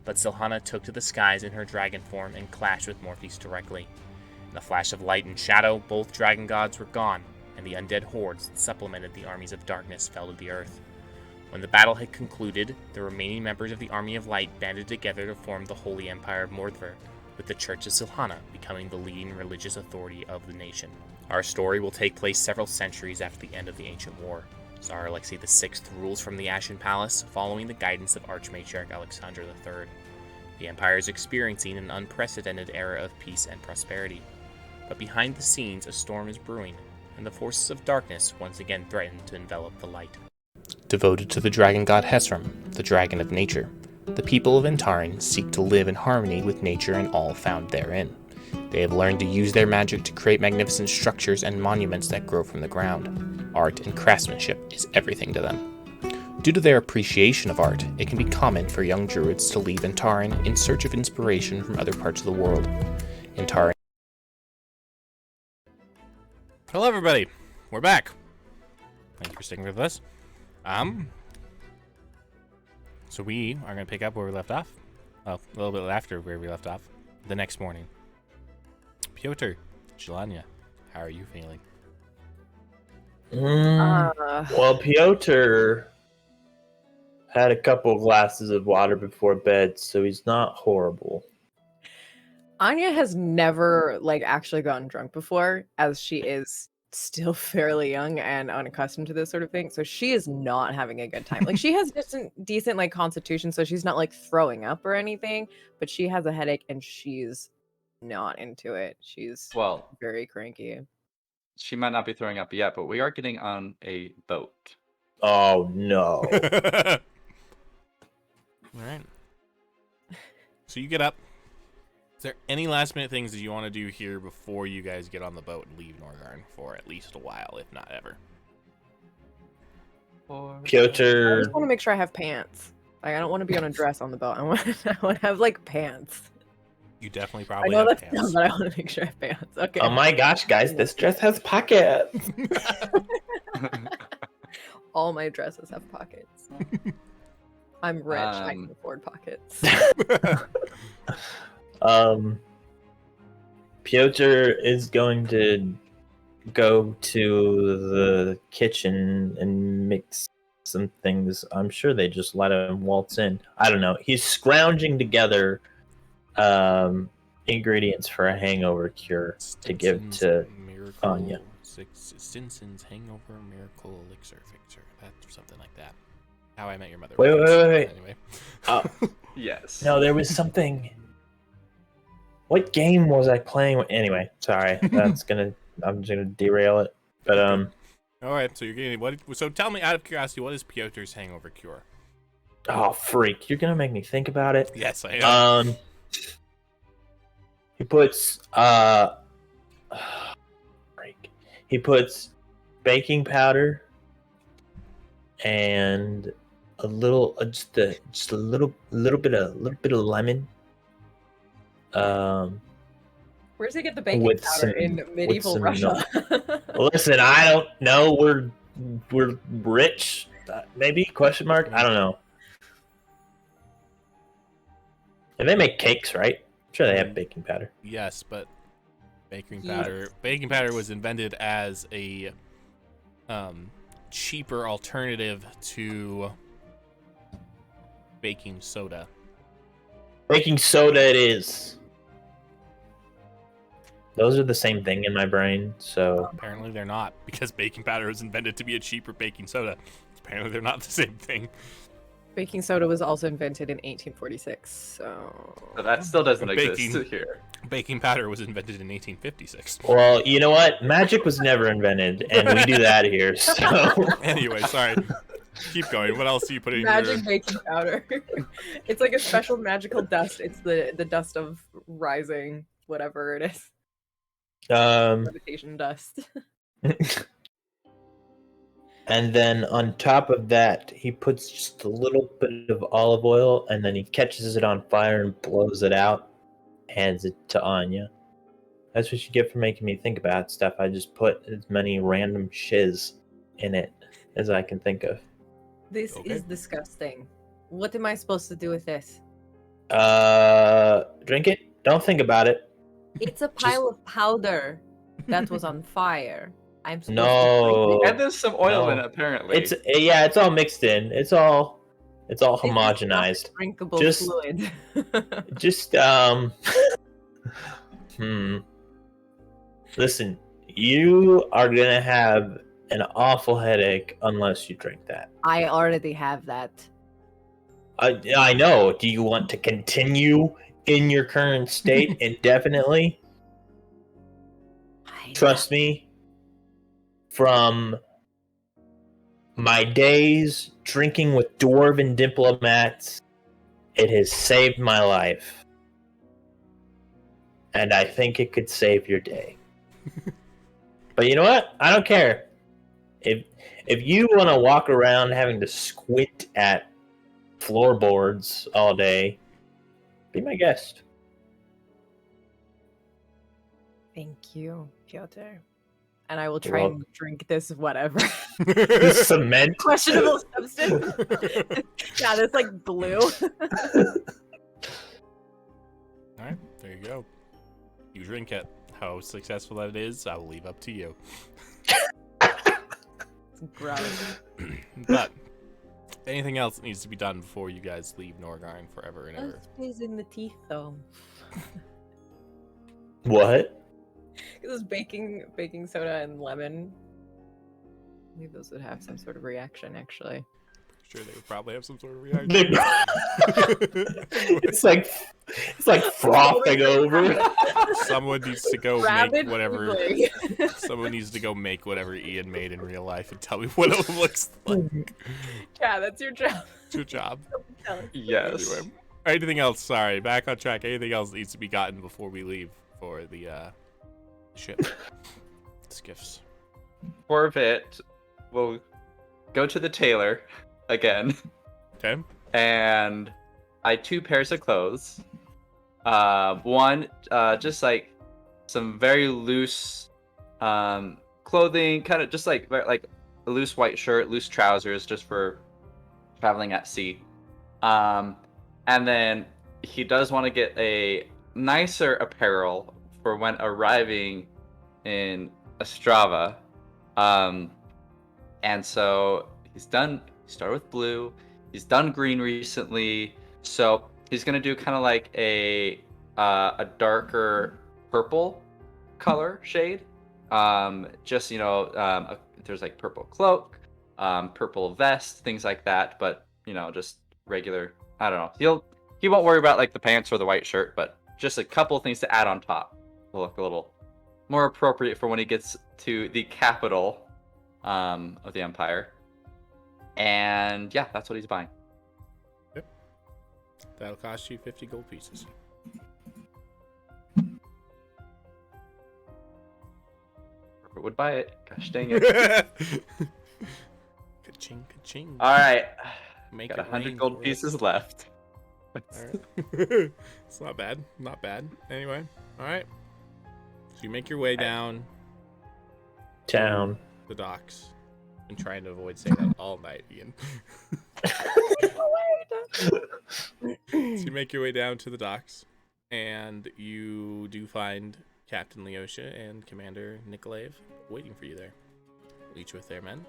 But Zhelaniye took to the skies in her dragon form and clashed with Morphes directly. In a flash of light and shadow, both dragon gods were gone, and the undead hordes that supplemented the armies of darkness fell to the earth. When the battle had concluded, the remaining members of the Army of Light banded together to form the Holy Empire of Mordver, with the Church of Zhelaniye becoming the leading religious authority of the nation. Our story will take place several centuries after the end of the Ancient War. Tsar Alexei VI rules from the Ashen Palace, following the guidance of Archmatriarch Alexander III. The Empire is experiencing an unprecedented era of peace and prosperity. But behind the scenes, a storm is brewing, and the forces of darkness once again threaten to envelop the light. Devoted to the dragon god Hesram, the dragon of nature, the people of Antarin seek to live in harmony with nature and all found therein. They have learned to use their magic to create magnificent structures and monuments that grow from the ground. Art and craftsmanship is everything to them. Due to their appreciation of art, it can be common for young druids to leave Antarin in search of inspiration from other parts of the world. Antarin. Hello, everybody. We're back. Thank you for sticking with us. So we are going to pick up where we left off. Well, a little bit after where we left off. The next morning. Pyotr, Zhelaniye, how are you feeling? Well, Pyotr had a couple glasses of water before bed, so he's not horrible. Anya has never actually gotten drunk before, as she is still fairly young and unaccustomed to this sort of thing. So she is not having a good time. She has just a decent constitution, so she's not throwing up or anything, but she has a headache and she's not into it. She's very cranky. She might not be throwing up yet, but we are getting on a boat. Oh no. All right. So you get up. Is there any last minute things that you want to do here before you guys get on the boat and leave Norgarn for at least a while, if not ever? Pyotr. I just want to make sure I have pants. I don't want to be on a dress on the boat. I want to have pants. You definitely probably I know have that's pants. dumb, but I want to make sure I have pants. Okay. Oh my gosh, guys, this dress has pockets. All my dresses have pockets. I'm rich. I can afford pockets. Pyotr is going to go to the kitchen and mix some things. I'm sure they just let him waltz in. I don't know. He's scrounging together ingredients for a hangover cure to give to Anya. Stinson's hangover miracle elixir fixer. That's something like that. How I Met Your Mother. Wait. Anyway. Yes. No, there was something. What game was I playing? Anyway, sorry. I'm just gonna derail it. But All right. So you're getting what? So tell me, out of curiosity, what is Pyotr's hangover cure? Oh freak! You're gonna make me think about it. Yes, I am. He puts freak. He puts baking powder and a little, just a little bit of lemon. Where's he get the baking with powder some- in medieval some Russia? Listen, I don't know. We're rich, maybe? Question mark. I don't know. And they make cakes, right? I'm sure they have baking powder. Yes, but baking Yes. powder was invented as a cheaper alternative to baking soda. Baking soda, it is. Those are the same thing in my brain. So Apparently they're not, because baking powder was invented to be a cheaper baking soda. Apparently they're not the same thing. Baking soda was also invented in 1846, so... So that still doesn't Baking- exist here. Baking powder was invented in 1856. well, you know what? Magic was never invented, and we do that here. So Anyway, sorry. Keep going. What else do you put in Magic your... baking powder. It's like a special magical dust. It's the dust of rising, whatever it is. Levitation dust. And then on top of that, he puts just a little bit of olive oil, and then he catches it on fire and blows it out, hands it to Anya. That's what you get for making me think about stuff. I just put as many random shiz in it as I can think of. This Okay. is disgusting. What am I supposed to do with this? Drink it. Don't think about it. It's a pile of powder that was on fire. I'm supposed to No. drink it. And there's some oil in No. it, apparently. It's all mixed in. It's all This is not homogenized. drinkable Just- fluid. Just Listen, you are gonna have an awful headache unless you drink that. I already have that. I know. Do you want to continue in your current state indefinitely? Trust me, from my days drinking with dwarven diplomats, it has saved my life. And I think it could save your day. But you know what? I don't care. If you want to walk around having to squint at floorboards all day, be my guest. Thank you, Pyotr. And I will You're try and welcome. drink this whatever. This cement. Questionable substance. Yeah, that's like blue. Alright, there you go. You drink it. How successful that is, I will leave up to you. It's gross. But anything else that needs to be done before you guys leave Norgarn forever and ever? Is in the teeth though. What? This is baking soda and lemon. I believe those would have some sort of reaction, actually. Sure, they would probably have some sort of reaction. it's like frothing over. Someone needs to go Rabid make whatever. oogling. Someone needs to go make whatever Ian made in real life and tell me what it looks like. Yeah, that's your job. It's your job. Yes. Anyway, anything else? Sorry, back on track. Anything else needs to be gotten before we leave for the ship? Skiffs. Cor Vit will go to the tailor again Okay. and buy 2 pairs of clothes. One, just like some very loose clothing, kind of just like a loose white shirt, loose trousers, just for traveling at sea. And then he does want to get a nicer apparel for when arriving in Ostrava. And so he started with blue, he's done green recently, so he's gonna do kind of like a darker purple color shade. There's like purple cloak, purple vest, things like that, but just regular. I don't know. He won't worry about like the pants or the white shirt, but just a couple of things to add on top will look a little more appropriate for when he gets to the capital of the Empire. And yeah, that's what he's buying. Yep. That'll cost you 50 gold pieces. Robert would buy it. Gosh dang it. Ka-ching, ka-ching. All right. Make Got 100 gold pieces left. All right. It's not bad. Not bad. Anyway. All right. So you make your way down Town. the docks. I'm trying to avoid saying that all night, Ian. So you make your way down to the docks, and you do find Captain Leosha and Commander Nikolaev waiting for you there, each with their men.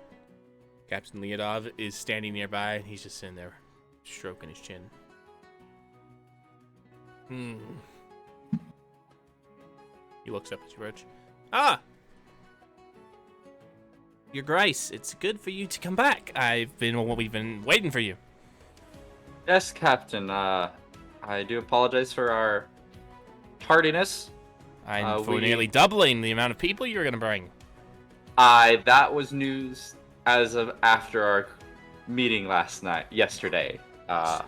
Captain Leodov is standing nearby, and he's just sitting there, stroking his chin. He looks up at you, Roach. Ah! Your Grace, it's good for you to come back. We've been waiting for you. Yes, Captain. I do apologize for our tardiness. And for nearly doubling the amount of people you were going to bring. That was news as of after our meeting yesterday.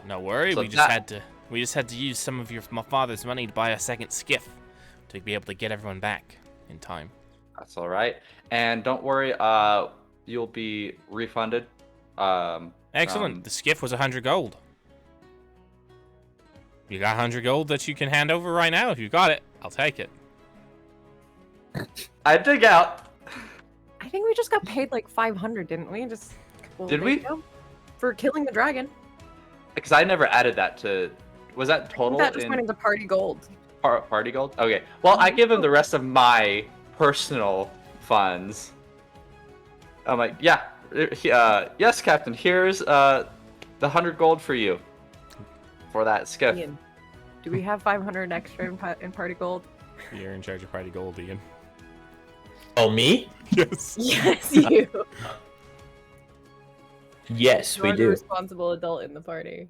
No worry, so we just had to use some of my father's money to buy a second skiff to be able to get everyone back in time. That's all right. And don't worry, you'll be refunded. Excellent. The skiff was 100 gold. You got 100 gold that you can hand over right now. If you got it, I'll take it. I dig out. I think we just got paid like 500, didn't we? Did we? For killing the dragon. Because I never added that to. Was that total? That just went into party gold. Party gold? Okay. Well, I give him the rest of my personal funds. I'm like, yeah. Yes, Captain. Here's the 100 gold for you. For that skiff. Ian, do we have 500 extra in party gold? You're in charge of party gold, Ian. Oh, me? Yes. Yes, you. Yes, we You're the do. responsible adult in the party.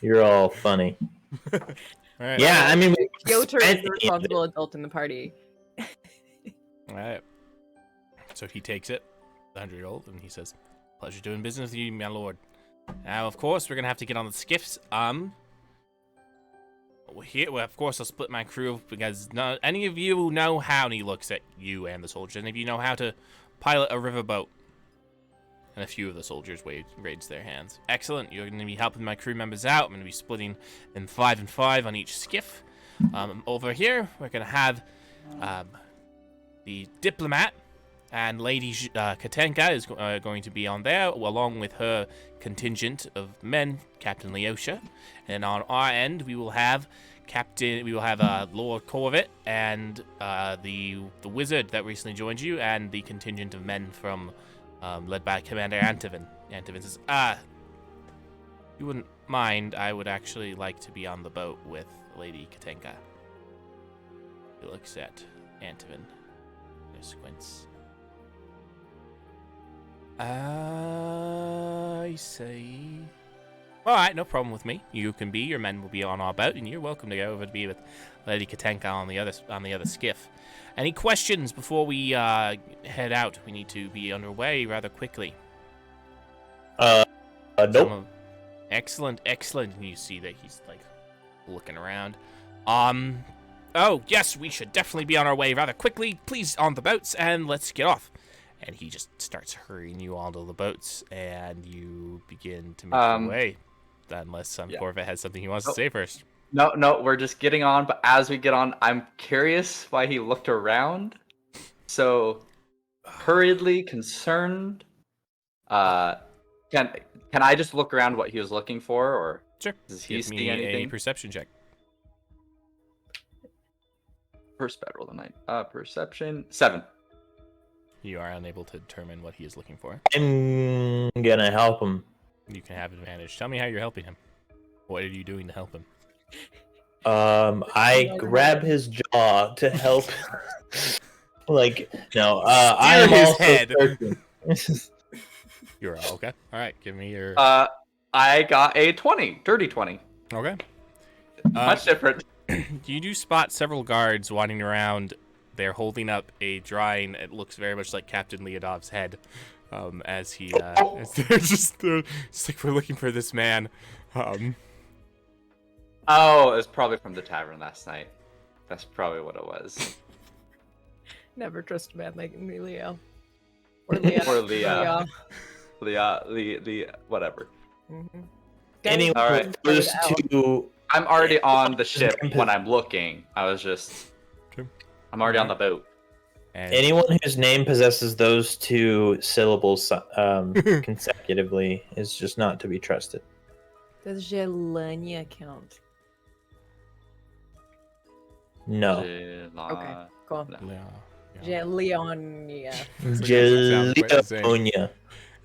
You're all funny. All right. Yeah, I mean, Pyotr is the responsible adult in the party. All right. So he takes it, 100 gold, and he says, "Pleasure doing business with you, my lord. Now, of course, we're gonna have to get on the skiffs. Of course, I'll split my crew because not any of you know how." And he looks at you and the soldiers. Any of you know how to pilot a riverboat? And a few of the soldiers raise their hands. Excellent. You're going to be helping my crew members out. I'm going to be splitting in 5 and 5 on each skiff. Over here, we're going to have the diplomat, and Lady Katenka is going to be on there, along with her contingent of men, Captain Leosha. And on our end, we will have Lord Cor Vit and the wizard that recently joined you, and the contingent of men from led by Commander Antovin. Antovin says, you wouldn't mind, I would actually like to be on the boat with Lady Katenka. He looks at Antovin. He squints. I see. Alright, no problem with me. Your men will be on our boat, and you're welcome to go over to be with Lady Katenka on the other skiff. Any questions before we head out? We need to be underway rather quickly. Nope. Excellent. And you see that he's like looking around. Oh yes, we should definitely be on our way rather quickly. Please on the boats and let's get off. And he just starts hurrying you onto the boats, and you begin to make your way. Unless Cor Vit has something he wants to say first. No, we're just getting on, but as we get on, I'm curious why he looked around so hurriedly, concerned. Can I just look around what he was looking for, or Sure. does he Give see me anything? a perception check. First bad roll tonight. Perception 7. You are unable to determine what he is looking for. I'm gonna help him. You can have advantage. Tell me how you're helping him. What are you doing to help him? I grab his jaw to help. Like, no, I Steer am his also head. searching. You're okay. All right. Give me your. I got a 20, dirty 20. Okay. Much different. You do spot several guards wandering around. They're holding up a drawing. It looks very much like Captain Leodov's head, as he, as they're just like, we're looking for this man. Oh, it was probably from the tavern last night. That's probably what it was. Never trust a man like Leo. Or Leah. Or Leah. Leah, whatever. Mm-hmm. Anyway, All right. those two. I'm already on the ship when I'm looking. I'm already on the boat. And Anyone whose name possesses those two syllables consecutively is just not to be trusted. Does Zhelaniye count? No. Okay, cool. yeah. Zhelaniye. Galina.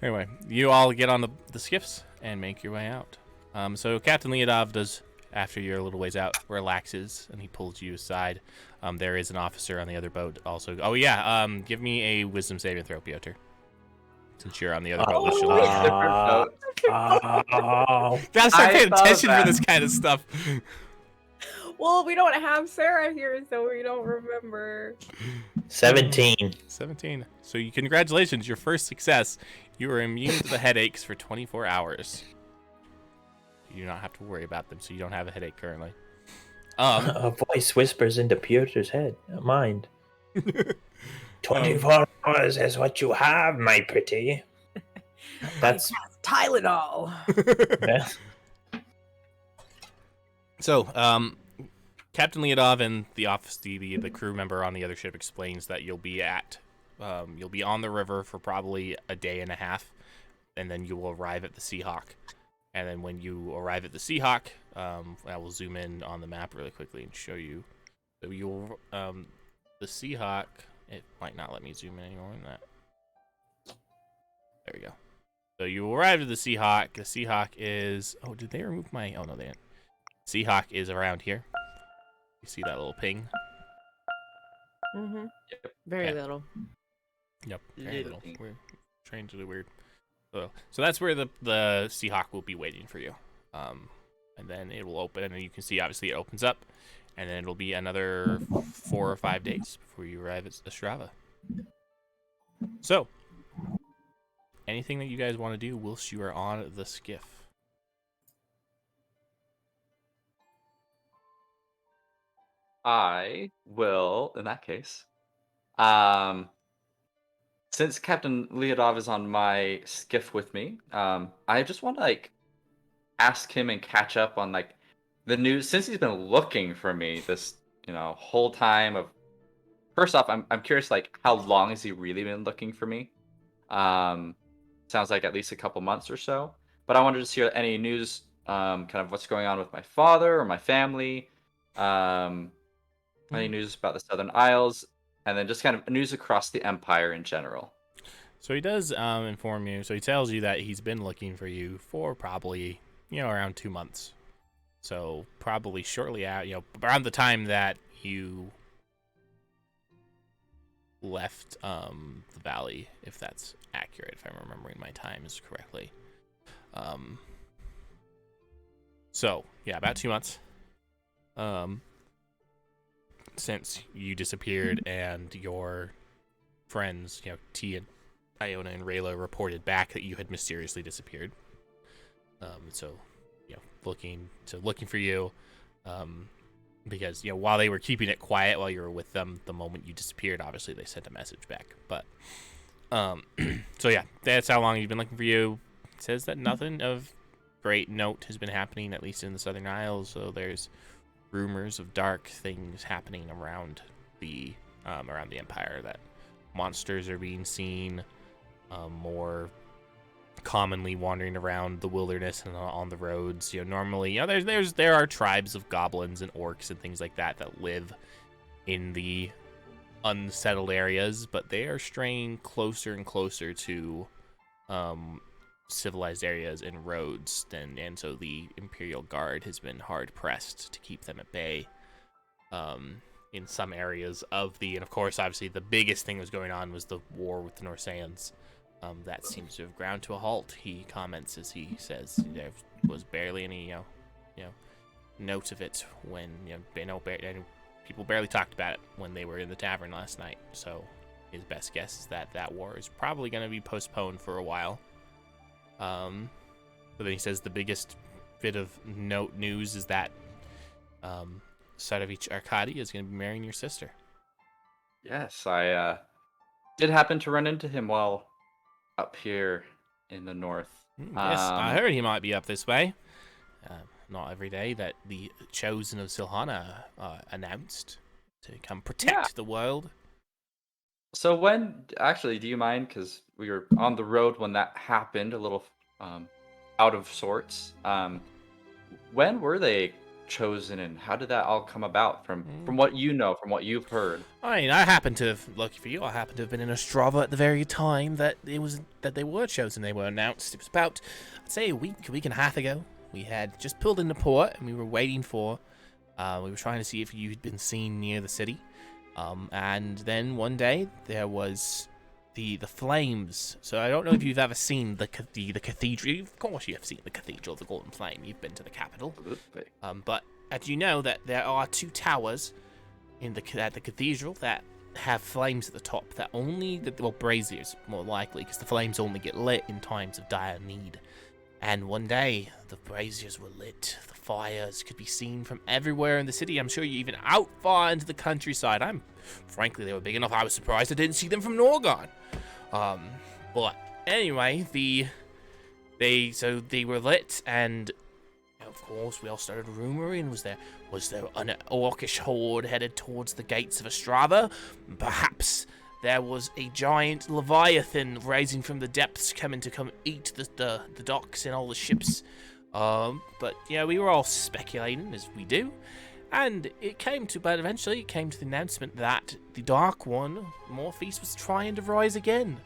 Anyway, you all get on the skiffs and make your way out. So Captain Leodov does, after you're a little ways out, relaxes and he pulls you aside. There is an officer on the other boat also. Oh yeah, give me a wisdom saving throw, Pyotr. Since you're on the other boat with Zhelaniye. Gotta start paying attention for this kind of stuff. Well, we don't have Sarah here, so we don't remember. 17. 17. So congratulations, your first success. You are immune to the headaches for 24 hours. You do not have to worry about them, so you don't have a headache currently. A voice whispers into Pyotr's head, mind. 24 hours is what you have, my pretty. That's Tylenol. yeah. So, Captain Leodov and the crew member on the other ship explains that you'll be on the river for probably a day and a half, and then you will arrive at the Seahawk. And then when you arrive at the Seahawk, I will zoom in on the map really quickly and show you. So you'll the Seahawk. It might not let me zoom in anymore than that. There we go. So you arrive at the Seahawk. The Seahawk is. Oh, did they remove my? Oh no, they didn't. Seahawk is around here. You see that little ping? Mm-hmm. Very little. Yep. Very little. We're trying to do weird. So that's where the Seahawk will be waiting for you. And then it will open, and then you can see obviously it opens up, and then it'll be another 4 or 5 days before you arrive at Ostrava. So, anything that you guys want to do whilst you are on the skiff? I will, in that case, since Captain Leodov is on my skiff with me, I just want to ask him and catch up on the news since he's been looking for me this whole time. First off, I'm curious how long has he really been looking for me? Sounds like at least a couple months or so. But I wanted to hear any news, kind of what's going on with my father or my family. Any news about the Southern Isles, and then just kind of news across the Empire in general. So he does inform you. So he tells you that he's been looking for you for probably, around 2 months. So probably shortly out, around the time that you left the valley, if that's accurate, if I'm remembering my times correctly. So yeah, about 2 months. Since you disappeared and your friends, T and Iona and Rayla reported back that you had mysteriously disappeared. So, looking for you, because while they were keeping it quiet while you were with them, the moment you disappeared, obviously they sent a message back. But, so yeah, that's how long he's been looking for you. It says that nothing of great note has been happening, at least in the Southern Isles. So there's rumors of dark things happening around the Empire, that monsters are being seen, more commonly wandering around the wilderness and on the roads. Normally, there are tribes of goblins and orcs and things like that live in the unsettled areas, but they are straying closer and closer to civilized areas and roads, and so the Imperial Guard has been hard pressed to keep them at bay in some areas and of course, obviously, the biggest thing that was going on was the war with the Norsaens. That seems to have ground to a halt, he comments as he says. There was barely any note of it when people barely talked about it when they were in the tavern last night. So his best guess is that war is probably going to be postponed for a while. But then he says the biggest bit of news is that Saravich Arkady is going to be marrying your sister. Yes, I did happen to run into him while up here in the north. Yes, I heard he might be up this way. Not every day that the chosen of Zhelaniye announced to come protect the world. So do you mind? Because we were on the road when that happened, a little out of sorts. When were they chosen, and how did that all come about? From what you know, from what you've heard. I mean, I happen to have, lucky for you, I happen to have been in Ostrava at the very time that they were chosen. They were announced. It was about, I'd say, a week and a half ago. We had just pulled into port, and we were waiting for. We were trying to see if you'd been seen near the city. And then one day there was the flames. So I don't know if you've ever seen the cathedral. Of course you have seen the Cathedral of the Golden Flame. You've been to the capital. But do you know that there are 2 towers at the cathedral that have flames at the top that braziers more likely, because the flames only get lit in times of dire need. And one day the braziers were lit. The fires could be seen from everywhere in the city. I'm sure you even out far into the countryside. Frankly, they were big enough. I was surprised I didn't see them from Norgarn. But anyway, they were lit, and of course we all started rumoring, was there an orcish horde headed towards the gates of Ostrava? Perhaps there was a giant leviathan rising from the depths coming to come eat the docks and all the ships. But we were all speculating, as we do. And but eventually it came to the announcement that the Dark One, Morpheus, was trying to rise again.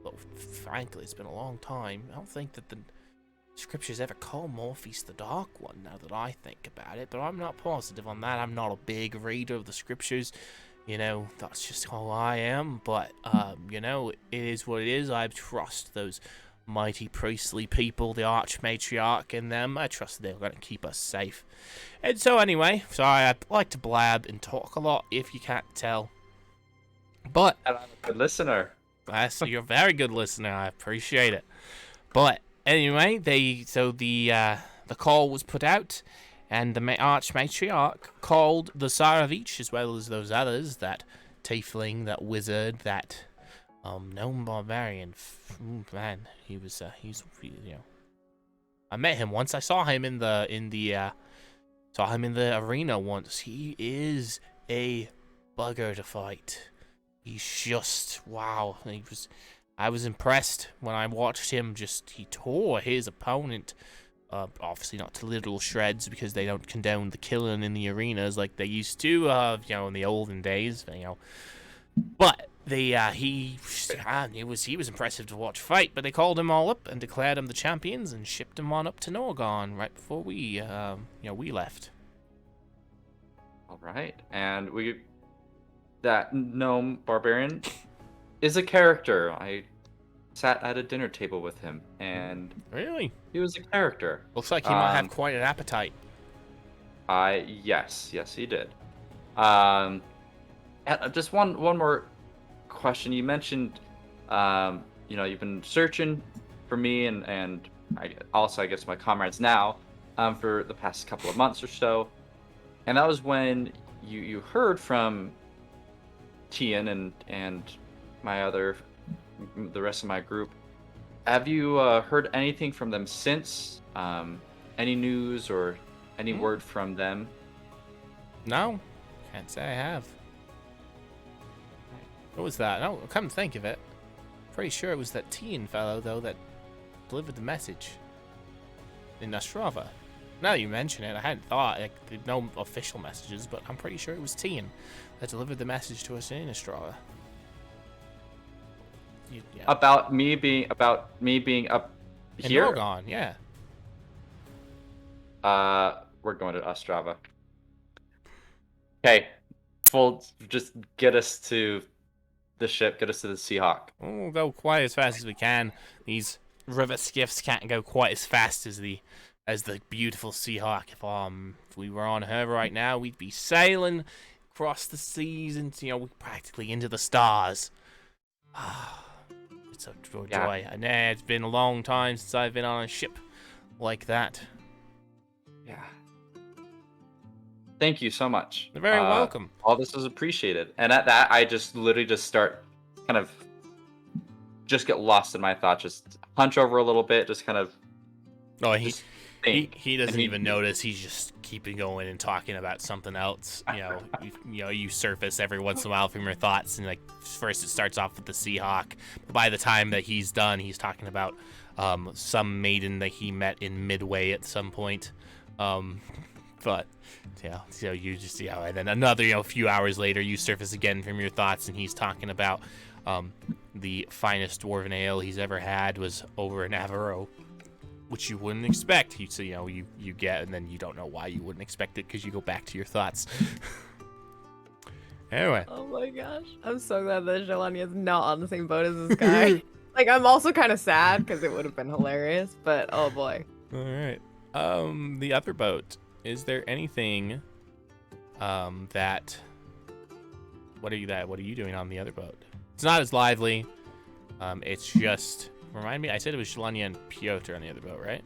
Well, frankly, it's been a long time. I don't think that the scriptures ever call Morpheus the Dark One, now that I think about it, but I'm not positive on that. I'm not a big reader of the scriptures. That's just how I am. But, it is what it is. I trust those mighty priestly people, the Archmatriarch and them. I trust they're going to keep us safe. And so anyway, sorry, I like to blab and talk a lot, if you can't tell. But I'm a good listener. You're a very good listener. I appreciate it. But anyway, the call was put out, and the Archmatriarch called the Saravich, as well as those others, that tiefling, that wizard, that gnome barbarian. Man, he's I met him once. I saw him in the arena once. He is a bugger to fight. He's just wow. I was impressed when I watched him. He tore his opponent. Obviously not to literal shreds, because they don't condone the killing in the arenas like they used to, in the olden days. But he was impressive to watch fight. But they called him all up and declared him the champions and shipped him on up to Norgarn right before we left. All right, and that gnome barbarian is a character. I sat at a dinner table with him, and really, he was a character. Looks like he might have quite an appetite. Yes, he did. And just one more question. You mentioned, you've been searching for me and I guess my comrades now, for the past couple of months or so, and that was when you heard from Tian and the rest of my group. Have you heard anything from them since? Any news or any word from them? No, can't say I have. What was that? No, come to think of it, Pretty sure it was that Tien fellow, though, that delivered the message in Ostrava. Now that you mention it, I hadn't thought, like, no official messages, but I'm pretty sure it was Tien that delivered the message to us in Ostrava. Yeah. About me being up In here? Norgarn, yeah. We're going to Ostrava. Okay. Just get us to the ship, get us to the Seahawk. We'll go quite as fast as we can. These river skiffs can't go quite as fast as the beautiful Seahawk. If we were on her right now, we'd be sailing across the seas and practically into the stars. It's a joy. Yeah. And it's been a long time since I've been on a ship like that. Yeah. Thank you so much. You're very welcome. All this is appreciated. And at that, I just literally start kind of just get lost in my thoughts, just hunch over a little bit, just kind of. Oh, he doesn't even notice. He's just keeping going and talking about something else. You surface every once in a while from your thoughts, and like first it starts off with the Seahawk. By the time that he's done, he's talking about some maiden that he met in Midway at some point. But so you just and then another few hours later, you surface again from your thoughts, and he's talking about the finest dwarven ale he's ever had was over in Avaro. Which you wouldn't expect. You get, and then you don't know why you wouldn't expect it because you go back to your thoughts. Anyway. Oh my gosh. I'm so glad that Zhelaniye is not on the same boat as this guy. Like, I'm also kind of sad because it would have been hilarious, but oh boy. All right. The other boat. Is there anything that... What are you doing on the other boat? It's not as lively. It's just... Remind me, I said it was Zhelaniye and Pyotr on the other boat, right?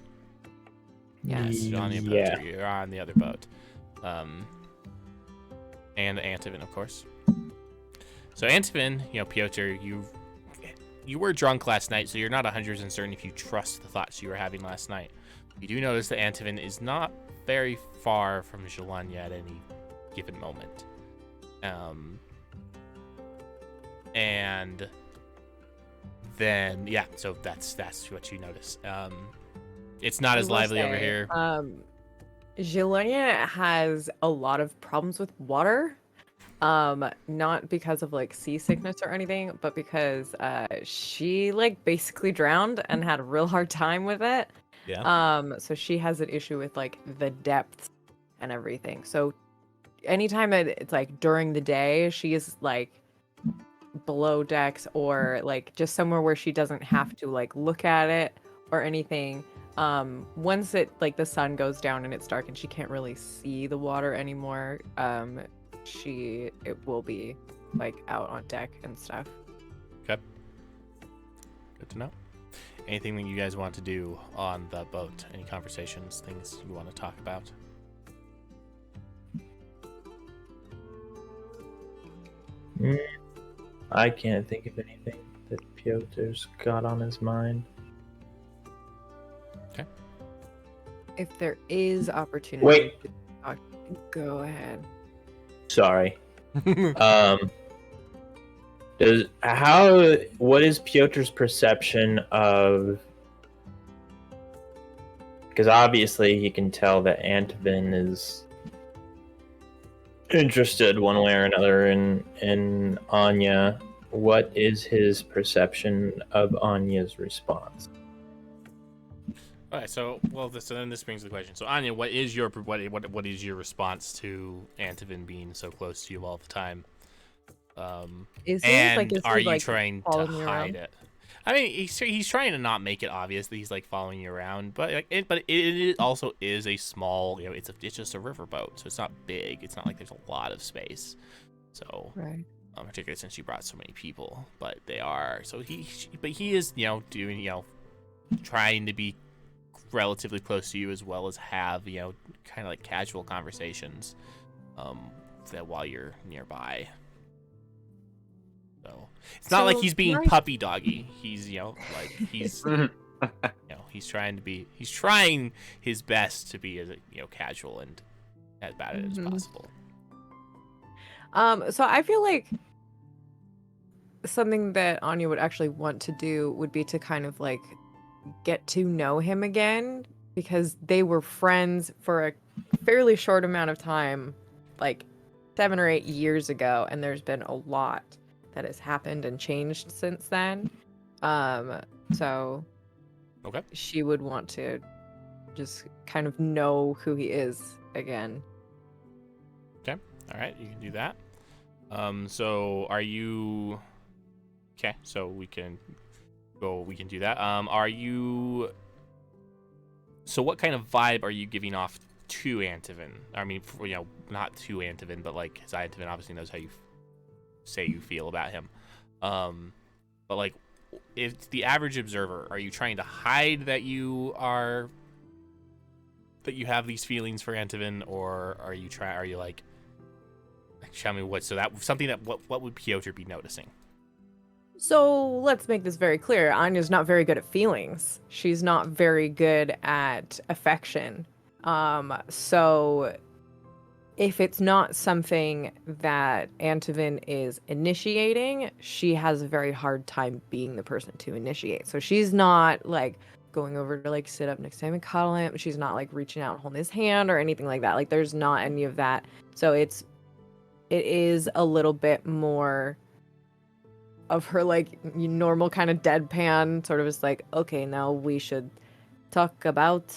Yes. Zhelaniye and Pyotr, you're on the other boat. And Antovin, of course. So Antovin, Pyotr, you were drunk last night, so you're not 100% certain if you trust the thoughts you were having last night. You do notice that Antovin is not very far from Zhelaniye at any given moment. And then so that's what you notice. It's not as lively over here. Zhelaniye has a lot of problems with water, not because of like seasickness or anything, but because she like basically drowned and had a real hard time with it. So she has an issue with like the depths and everything. So anytime it's like during the day, she is like below decks or like just somewhere where she doesn't have to like look at it or anything. Once it like the sun goes down and it's dark and she can't really see the water anymore, it will be like out on deck and stuff. Okay, good to know. Anything that you guys want to do on the boat? Any conversations, things you want to talk about? I can't think of anything that Pyotr's got on his mind. Okay. If there is opportunity Wait. to talk, go ahead. Sorry. What is Pyotr's perception of... Because obviously he can tell that Antovin is interested one way or another in Anya. What is his perception of Anya's response? All right, so then this brings the question. So Anya, what is your response to Antovin being so close to you all the time? Is are you like, trying to hide it? I mean, he's trying to not make it obvious that he's like following you around, but it also is a small, it's just a riverboat, so it's not big. It's not like there's a lot of space. So, right. Particularly since you brought so many people, but they are. So he is, doing, trying to be relatively close to you as well as have, kind of like casual conversations, that while you're nearby. So it's not like he's being puppy doggy. He's, he's, he's trying his best to be as, casual and as bad as possible. So I feel like something that Anya would actually want to do would be to kind of like get to know him again, because they were friends for a fairly short amount of time, like 7 or 8 years ago, and there's been a lot that has happened and changed since then. So Okay. she would want to just kind of know who he is again. Okay. All right, you can do that. So are you... Okay, so we can do that. Are you... So what kind of vibe are you giving off to Antovin? I mean, not to Antovin, but like, because Antovin obviously knows how you say you feel about him. But like, if the average observer, are you trying to hide that you have these feelings for Antovin, or are you like, tell me what would Pyotr be noticing? So let's make this very clear. Anya's not very good at feelings. She's not very good at affection. So if it's not something that Antovin is initiating, she has a very hard time being the person to initiate. So she's not like going over to like sit up next to him and cuddle him. She's not like reaching out and holding his hand or anything like that. Like there's not any of that. So it is a little bit more of her like normal kind of deadpan sort of is like, okay, now we should talk about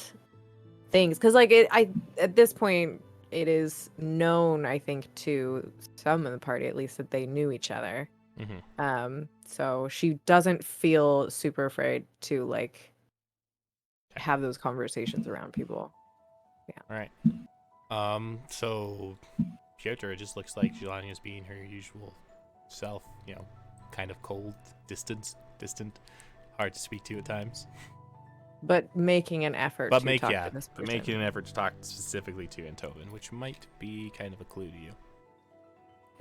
things, because like at this point it is known, I think, to some of the party at least, that they knew each other. So she doesn't feel super afraid to like have those conversations around people. All right. So Pyotr, it just looks like Zhelaniye is being her usual self, kind of cold, distant, hard to speak to at times. But making an effort to talk to this person. Making an effort to talk specifically to Antovin, which might be kind of a clue to you.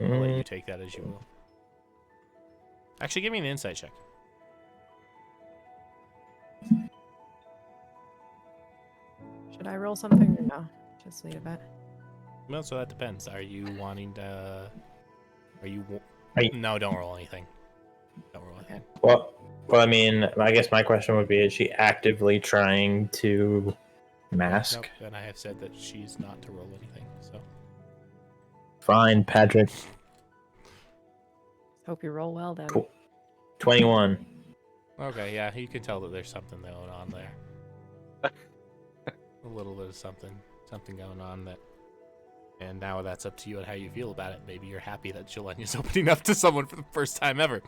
I'll let you take that as you will. Actually, give me an insight check. Should I roll something or no? Just leave it. Well, so that depends. Are you wanting to... No, don't roll anything. Don't roll anything. Well, I mean, I guess my question would be, is she actively trying to mask? Nope, and I have said that she's not to roll anything, so... Fine, Patrick. Hope you roll well then. Cool. 21. Okay, yeah, you can tell that there's something going on there. A little bit of something going on that... And now that's up to you and how you feel about it. Maybe you're happy that Zhelaniye's opening up to someone for the first time ever.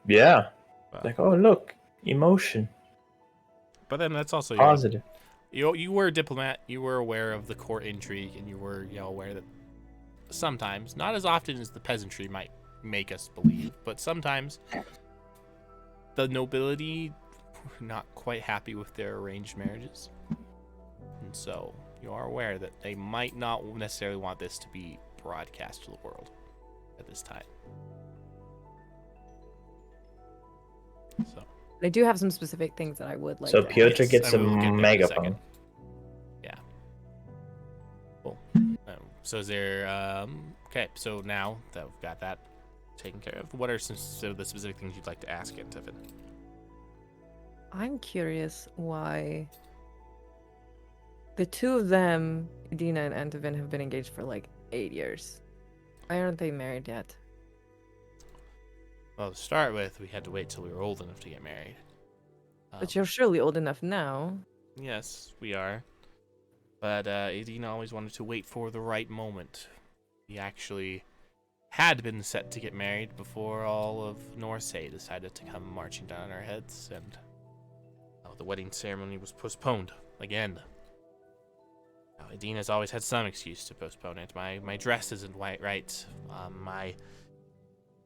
Yeah. Wow. Like, oh, look, emotion. But then that's also positive. You were a diplomat. You were aware of the court intrigue, and you were aware that sometimes, not as often as the peasantry might make us believe, but sometimes the nobility were not quite happy with their arranged marriages, and so you are aware that they might not necessarily want this to be broadcast to the world at this time. So I do have some specific things that I would like. So to Pyotr add. gets a and we'll get there in a megaphone. second. Yeah. Cool. So is there? Okay. So now that we've got that taken care of, what are some of the specific things you'd like to ask Antovin? I'm curious why the two of them, Dina and Antovin, have been engaged for like 8 years. Why aren't they married yet? Well, to start with, we had to wait till we were old enough to get married. But you're surely old enough now. Yes, we are. But Dina always wanted to wait for the right moment. We actually had been set to get married before all of Norsaen decided to come marching down on our heads, and the wedding ceremony was postponed again. Adina's always had some excuse to postpone it. My dress isn't right. My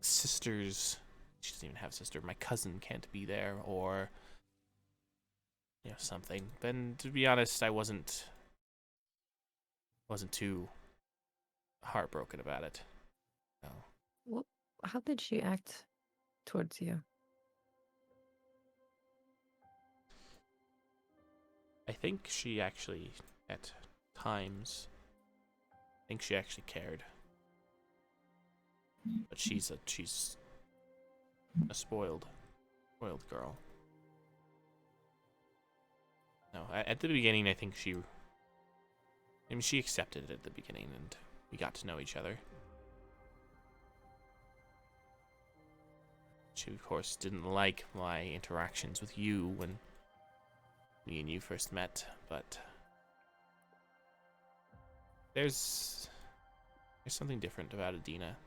sister's... She doesn't even have a sister. My cousin can't be there, or... something. Then, to be honest, I wasn't too heartbroken about it. No. Well, how did she act towards you? I think she actually, at times, cared. But she's a spoiled girl. No, at the beginning, I think she accepted it at the beginning, and we got to know each other. She, of course, didn't like my interactions with you when me and you first met, but there's something different about Adina.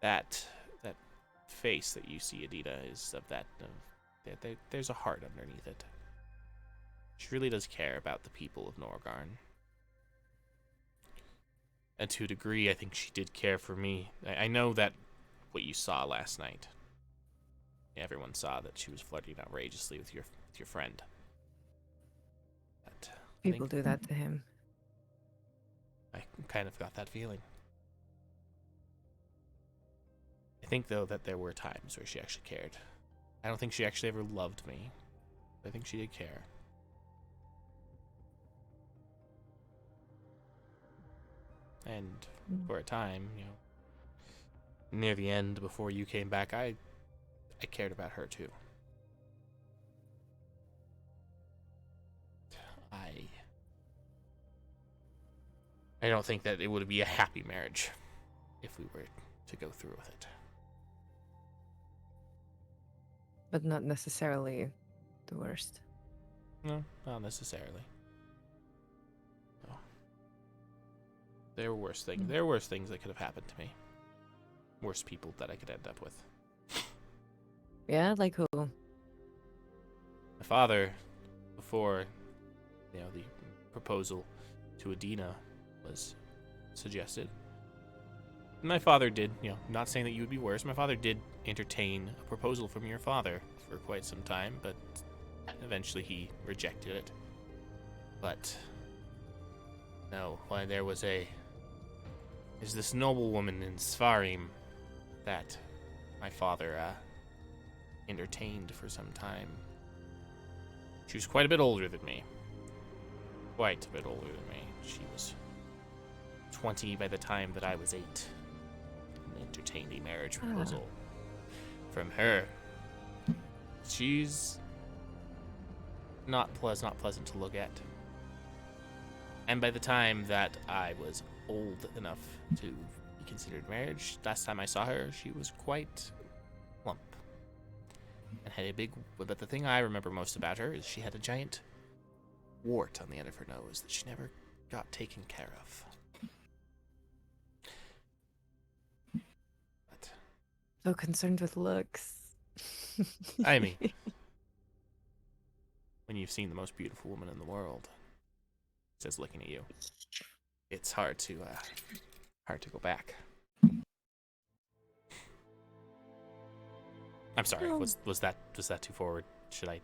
That face that you see, Adina, is there's a heart underneath it. She really does care about the people of Norgarn. And to a degree, I think she did care for me. I know that what you saw last night. Everyone saw that she was flirting outrageously with your friend. But People do that to him. I kind of got that feeling. I think, though, that there were times where she actually cared. I don't think she actually ever loved me. I think she did care. And for a time, near the end, before you came back, I cared about her too. I don't think that it would be a happy marriage if we were to go through with it. But not necessarily the worst. No, not necessarily. No. There were worse things. There were worse things that could have happened to me. Worse people that I could end up with. Yeah, like who? My father, before, the proposal to Adina was suggested. My father did, not saying that you would be worse, my father did entertain a proposal from your father for quite some time, but eventually he rejected it. But, no, there's this noble woman in Svarim that my father, entertained for some time. She was quite a bit older than me. Quite a bit older than me. She was 20 by the time that I was 8. And entertained a marriage proposal from her. She's not pleasant to look at. And by the time that I was old enough to be considered marriage, last time I saw her, she was quite plump. And had a big... But the thing I remember most about her is she had a giant wart on the end of her nose that she never got taken care of. But, So concerned with looks. I mean, when you've seen the most beautiful woman in the world, just looking at you, it's hard to go back. I'm sorry. Was that too forward? Should I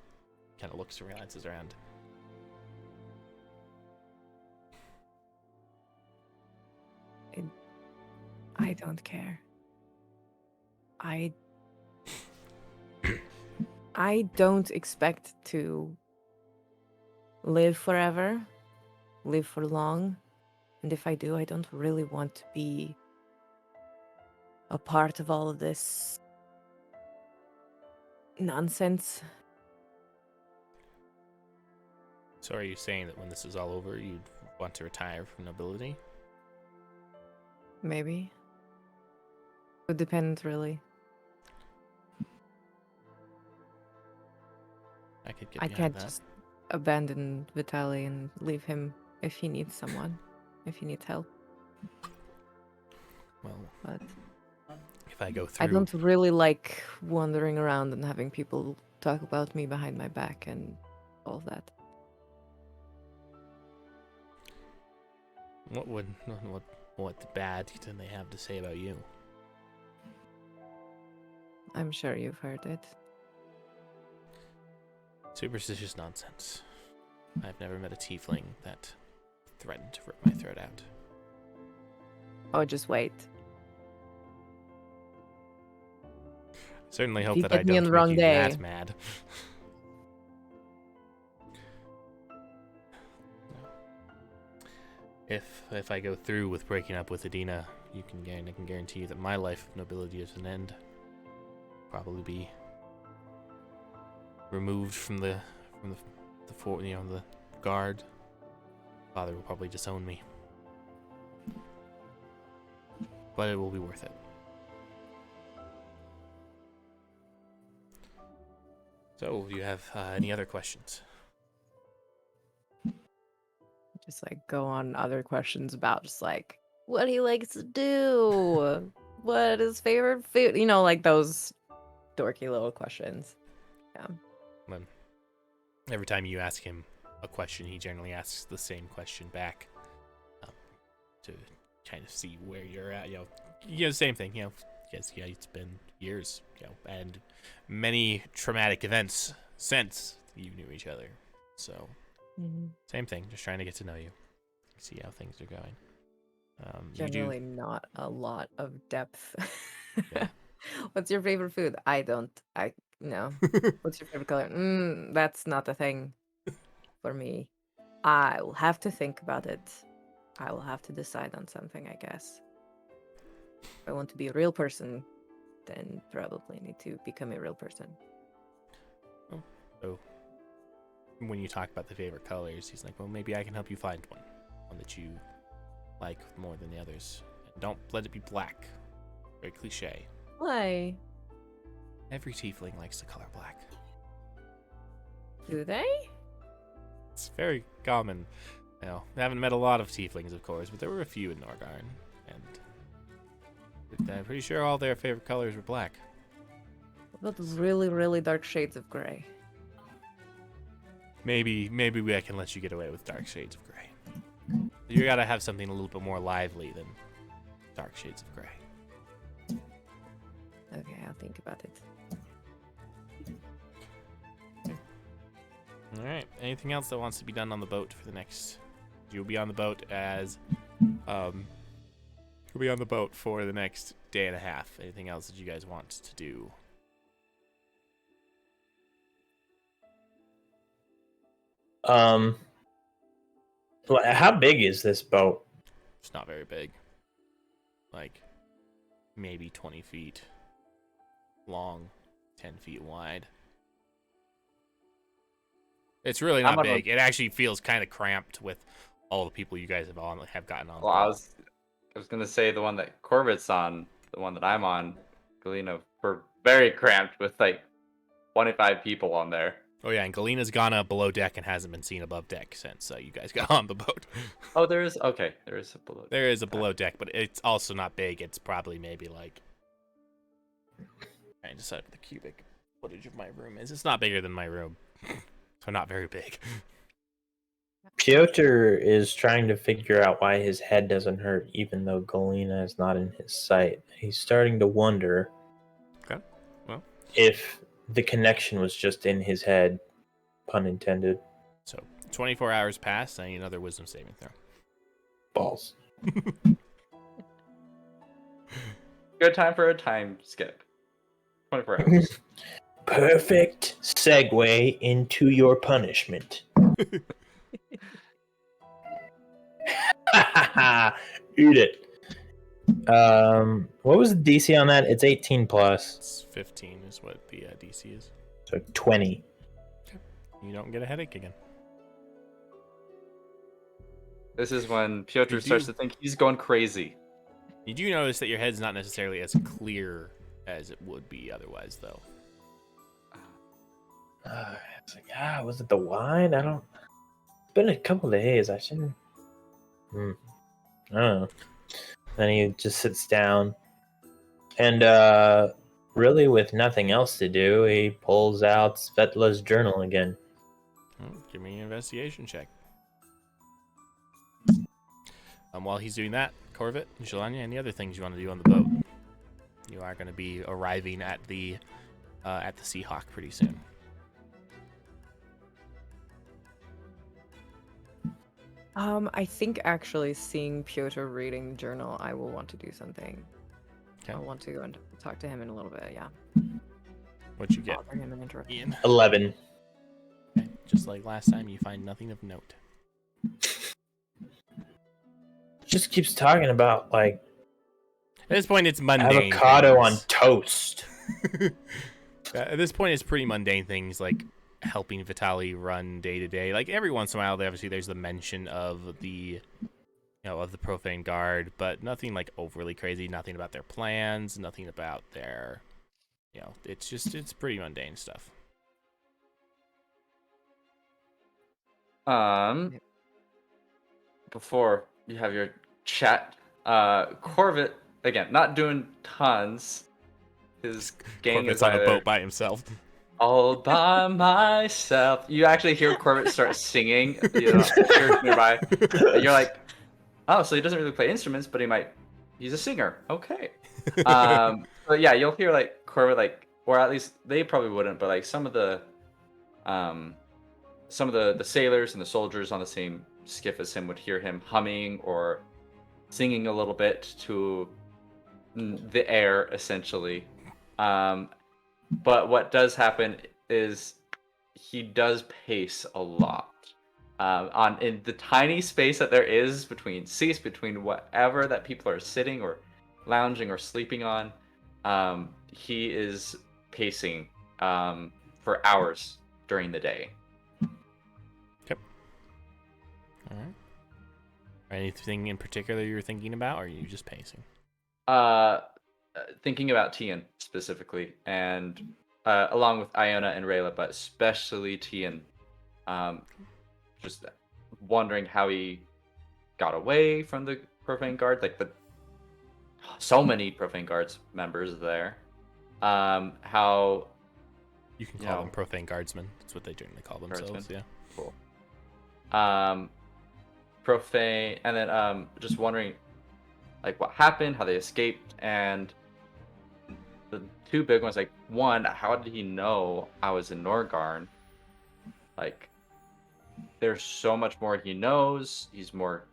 kind of look some glances around? I don't care. I don't expect to live forever, live for long, and if I do, I don't really want to be a part of all of this nonsense. So are you saying that when this is all over, you'd want to retire from nobility? Maybe. Would depend, really. I could get I behind can't that. just abandon Vitaly and leave him if he needs someone, if he needs help. Well, But if I go through... I don't really like wandering around and having people talk about me behind my back and all of that. What bad did they have to say about you? I'm sure you've heard it. Superstitious nonsense. I've never met a tiefling that threatened to rip my throat out. Oh, just wait. Certainly hope you that get I me on don't the wrong make you day. that mad. If I go through with breaking up with Adina, I can guarantee you that my life of nobility is an end. probably be removed from the fort, the guard. Father will probably disown me, but it will be worth it. So, do you have any other questions? Just like go on other questions about just like what he likes to do, what his favorite food, like those dorky little questions. Yeah. Then every time you ask him a question, he generally asks the same question back, to kind of see where you're at. Same thing. Yes, it's been years, and many traumatic events since you knew each other. So, same thing. Just trying to get to know you, see how things are going. Generally, not a lot of depth. Yeah. What's your favorite food? No. What's your favorite color? That's not a thing for me. I will have to think about it. I will have to decide on something, I guess. If I want to be a real person, then probably need to become a real person. So, when you talk about the favorite colors, he's like, well, maybe I can help you find one that you like more than the others. And don't let it be black. Very cliche. Why? Every tiefling likes the color black. Do they? It's very common. I haven't met a lot of tieflings, of course, but there were a few in Norgarn, and I'm pretty sure all their favorite colors were black. What about really, really dark shades of gray? Maybe I can let you get away with dark shades of gray. You gotta have something a little bit more lively than dark shades of gray. Okay, I'll think about it. All right. Anything else that wants to be done on the boat for the next? You'll be on the boat you'll be on the boat for the next day and a half. Anything else that you guys want to do? How big is this boat? It's not very big. Like maybe 20 feet long, 10 feet wide. It's really not big. It actually feels kind of cramped with all the people you guys have gotten on. Well, I was gonna say the one that Cor Vit's on, the one that I'm on, Galina, we're very cramped with like 25 people on there. Oh yeah, and Galina's gone up below deck and hasn't been seen above deck since you guys got on the boat. Oh, there is a below deck. There is a below deck, but it's also not big. It's probably maybe like, I decided what the cubic footage of my room is. It's not bigger than my room. So not very big. Pyotr is trying to figure out why his head doesn't hurt, even though Galina is not in his sight. He's starting to wonder if the connection was just in his head, pun intended. So 24 hours pass. I need another wisdom saving throw. Balls. Good time for a time skip. 24 hours. Perfect segue into your punishment. Eat it. What was the DC on that? It's 18 plus. It's 15 is what the DC is. So 20. You don't get a headache again. This is when Pyotr starts to think he's going crazy. You do notice that your head's not necessarily as clear as it would be otherwise, though. It's like, was it the wine? It's been a couple days. I shouldn't. I don't know. Then he just sits down, and really, with nothing else to do, he pulls out Svetla's journal again. Give me an investigation check. While he's doing that, Cor Vit, Zhelaniye, any other things you want to do on the boat? You are going to be arriving at the Seahawk pretty soon. I think actually seeing Pyotr reading the journal, I will want to do something. Okay. I'll want to go and talk to him in a little bit, yeah. What'd you get, Bother him and interrupt him. Ian? 11. Okay. Just like last time, you find nothing of note. Just keeps talking about, like, at this point, it's mundane avocado things. on toast. At this point, it's pretty mundane things like helping Vitaly run day to day. Like every once in a while, obviously, there's the mention of the of the Profane Guard, but nothing like overly crazy. Nothing about their plans. Nothing about their, it's pretty mundane stuff. Before you have your chat, Cor Vit, again, not doing tons. His gang Corvit's is on a either boat by himself. all by myself. You actually hear Cor Vit start singing, church nearby. And you're like, oh, so he doesn't really play instruments, but he's a singer. Okay. But yeah, you'll hear like Cor Vit, like, or at least they probably wouldn't, but like some of the sailors and the soldiers on the same skiff as him would hear him humming or singing a little bit to the air, essentially. But what does happen is he does pace a lot. In the tiny space that there is between seats, between whatever that people are sitting or lounging or sleeping on, he is pacing for hours during the day. Yep. All right. Anything in particular you're thinking about, or are you just pacing? Thinking about Tian specifically, and along with Iona and Rayla, but especially Tian. Just wondering how he got away from the Profane Guard, like so many Profane Guards members there. How you can call them Profane Guardsmen. That's what they generally call themselves. Guardsmen. Yeah. Cool. Profane, and then just wondering like what happened, how they escaped, and the two big ones. Like one, how did he know I was in Norgarn? Like, there's so much more he knows. He's more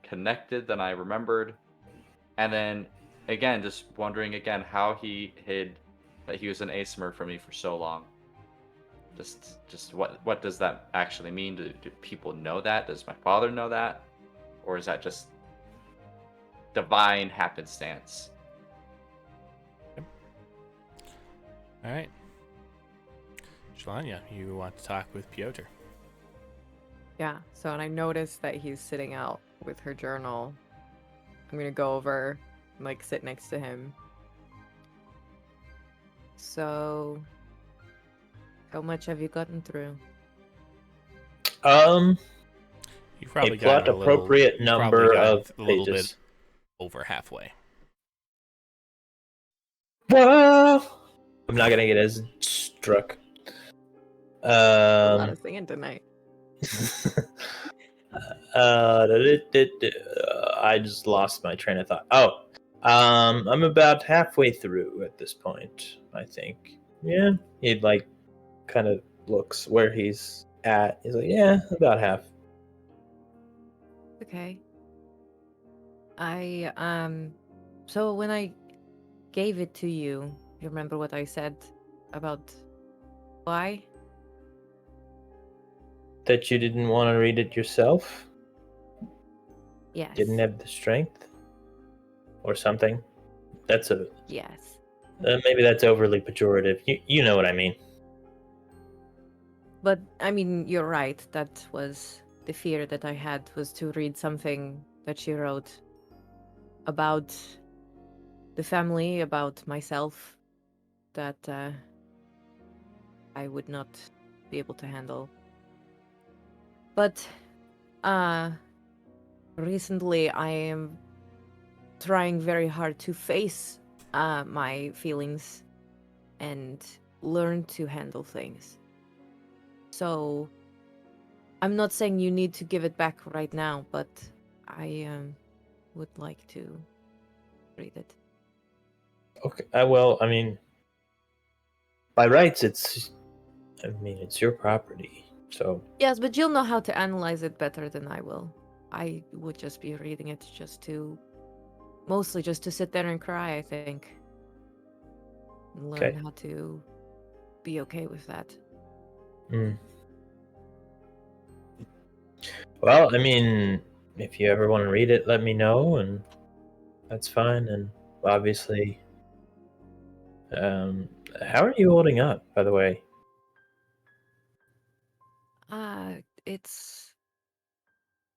connected than I remembered. And then again, just wondering again how he hid that he was an Aesmer from me for so long. Just what does that actually mean? Do people know that? Does my father know that? Or is that just divine happenstance? Yep. All right. Zhelaniye, you want to talk with Pyotr? Yeah, so and I noticed that he's sitting out with her journal. I'm gonna go over and like sit next to him. So, how much have you gotten through? You probably a plot got appropriate number of a little pages. bit over halfway. Well, I'm not gonna get as struck. A lot of singing tonight. I just lost my train of thought. Oh, I'm about halfway through at this point, I think. Yeah, he like kind of looks where he's at. He's like, yeah, about half. Okay. So when I gave it to you, you remember what I said about why? That you didn't want to read it yourself? Yes. Didn't have the strength? Or something? That's Yes. maybe that's overly pejorative. You know what I mean. But I mean, you're right. That was the fear that I had, was to read something that she wrote about the family, about myself, that I would not be able to handle. But recently I am trying very hard to face my feelings and learn to handle things. So I'm not saying you need to give it back right now, but I would like to read it. Okay. Well, I mean, by rights, it's your property. So Yes, but you'll know how to analyze it better than I will. I would just be reading it mostly just to sit there and cry, I think. And learn how to be okay with that. Well, I mean, if you ever want to read it, let me know, and that's fine. And obviously, How are you holding up, by the way? It's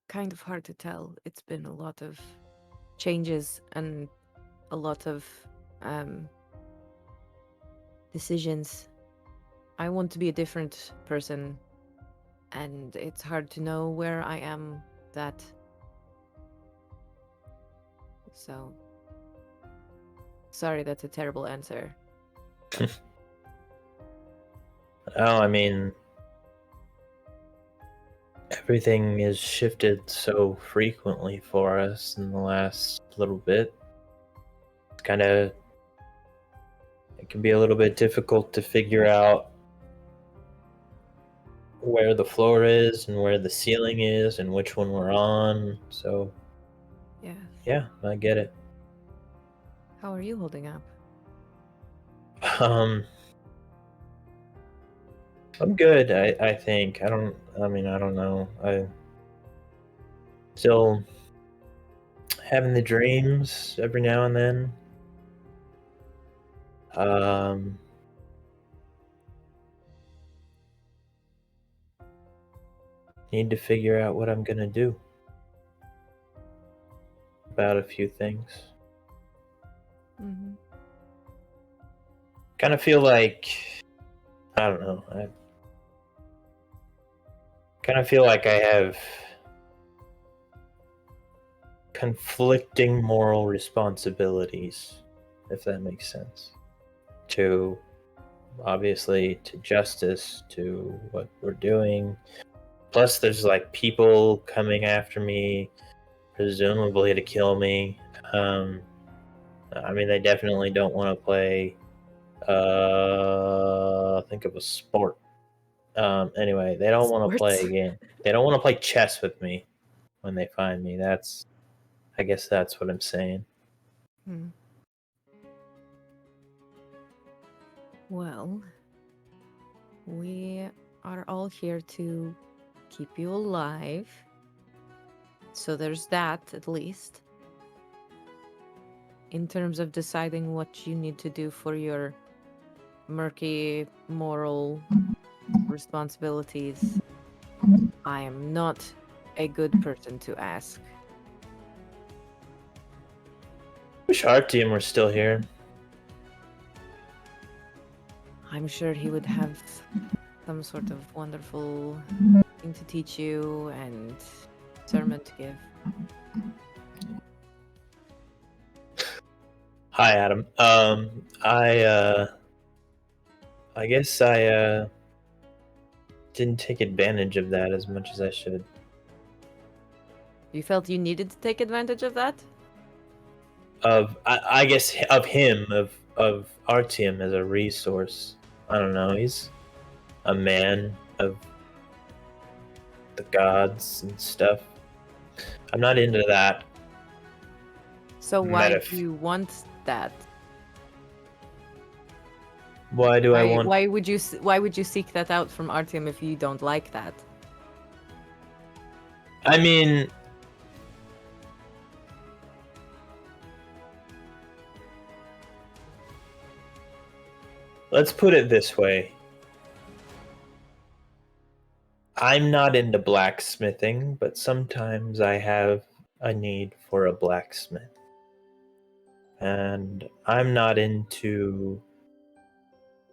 kind of hard to tell. It's been a lot of changes and a lot of decisions. I want to be a different person, and it's hard to know where I am that. So, sorry, that's a terrible answer. Oh, I mean, everything has shifted so frequently for us in the last little bit. It's it can be a little bit difficult to figure out where the floor is and where the ceiling is and which one we're on. So, yeah, I get it. How are you holding up? I'm good, I think. I don't know. I still having the dreams every now and then. Need to figure out what I'm gonna do about a few things. Mm-hmm. Kind of feel like, I don't know. I kind of feel like I have conflicting moral responsibilities, if that makes sense. Obviously, to justice, to what we're doing. Plus, there's like people coming after me, presumably to kill me. I mean, they definitely don't want to play. Think of a sport. Anyway, they don't want to play a game. They don't want to play chess with me when they find me. I guess that's what I'm saying. Well, we are all here to keep you alive. So there's that, at least. In terms of deciding what you need to do for your murky moral responsibilities, I am not a good person to ask. Wish our team were still here. I'm sure he would have some sort of wonderful thing to teach you and sermon to give. Hi, Adam. I guess I didn't take advantage of that as much as I should. You felt you needed to take advantage of that? I guess of him, of Artyom as a resource. I don't know. He's a man of the gods and stuff. I'm not into that. So why do you want that? Why do I want? Why would you seek that out from Artyom if you don't like that? I mean, let's put it this way. I'm not into blacksmithing, but sometimes I have a need for a blacksmith. And I'm not into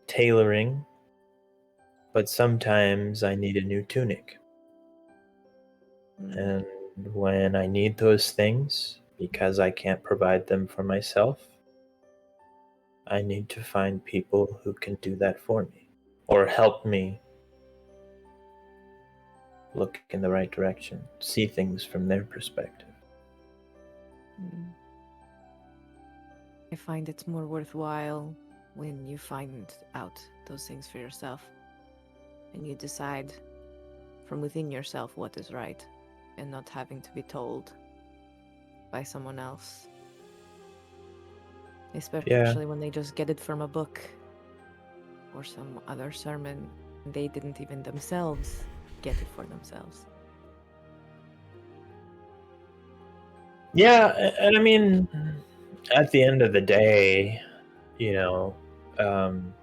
tailoring, but sometimes I need a new tunic. And when I need those things, because I can't provide them for myself, I need to find people who can do that for me, or help me look in the right direction, see things from their perspective. I find it's more worthwhile when you find out those things for yourself and you decide from within yourself what is right and not having to be told by someone else. Especially when they just get it from a book or some other sermon. They didn't even themselves get it for themselves. Yeah, and I mean, at the end of the day, you know, Hang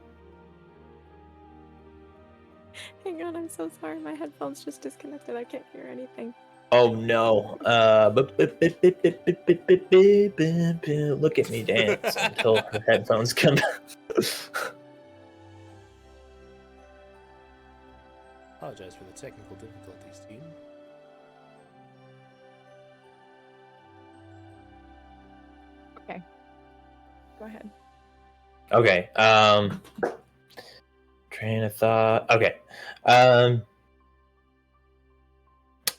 on, I'm so sorry. My headphones just disconnected. I can't hear anything. Oh no. Look at me dance until her headphones come out. Apologize for the technical difficulties, team. Okay. Go ahead. Okay. Train of thought. Okay.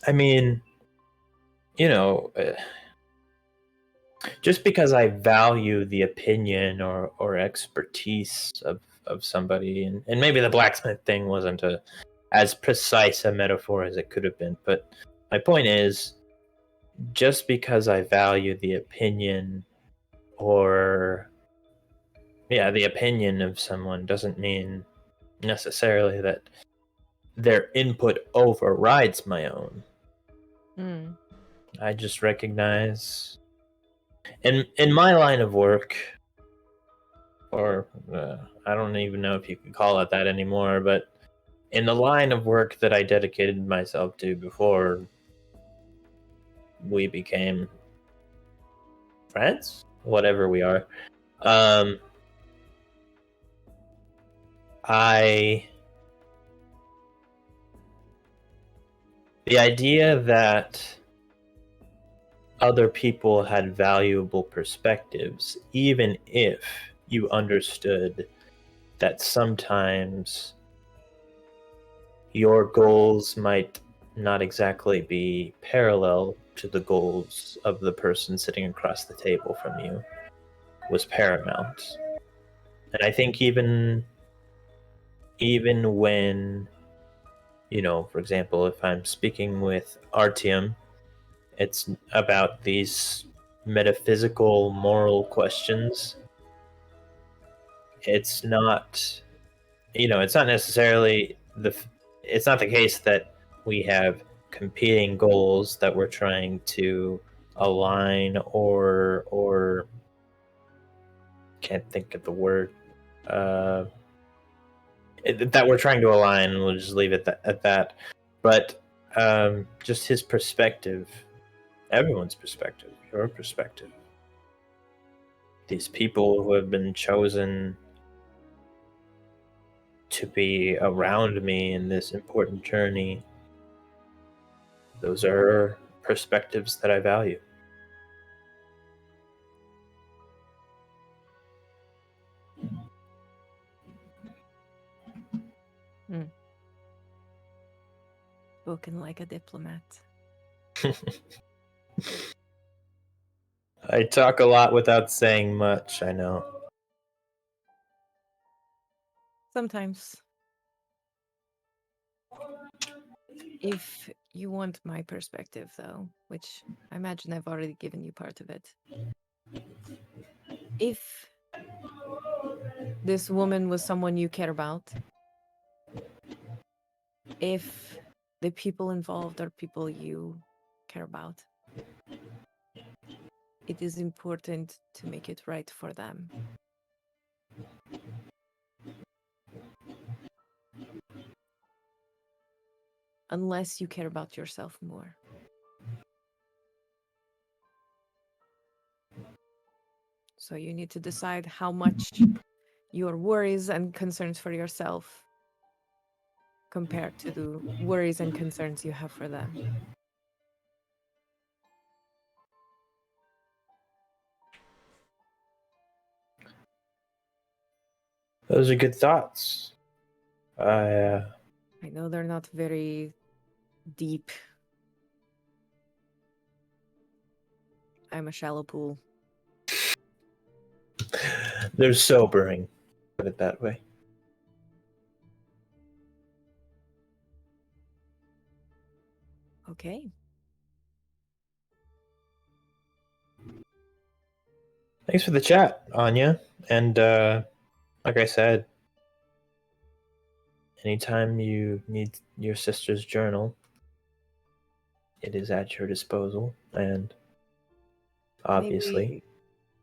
I mean, just because I value the opinion or expertise of somebody, and maybe the blacksmith thing wasn't as precise a metaphor as it could have been, but my point is, just because I value the opinion the opinion of someone doesn't mean necessarily that their input overrides my own. I just recognize in my line of work, or I don't even know if you can call it that anymore, but in the line of work that I dedicated myself to before we became friends, whatever we are, the idea that other people had valuable perspectives, even if you understood that sometimes your goals might not exactly be parallel to the goals of the person sitting across the table from you, was paramount. And I think even when, for example, if I'm speaking with Artyom, it's about these metaphysical, moral questions. It's not, it's not necessarily it's not the case that we have competing goals that we're trying to align or can't think of the word, that we're trying to align, and we'll just leave it at that. But just his perspective, everyone's perspective, your perspective, these people who have been chosen to be around me in this important journey, those are perspectives that I value. Spoken like a diplomat. I talk a lot without saying much, I know. Sometimes. If you want my perspective, though, which I imagine I've already given you part of it. If this woman was someone you care about, if the people involved are people you care about, it is important to make it right for them. Unless you care about yourself more. So you need to decide how much your worries and concerns for yourself compared to the worries and concerns you have for them. Those are good thoughts. I know they're not very deep. I'm a shallow pool. They're sobering, put it that way. Okay. Thanks for the chat, Anya. And like I said, anytime you need your sister's journal, it is at your disposal. And obviously,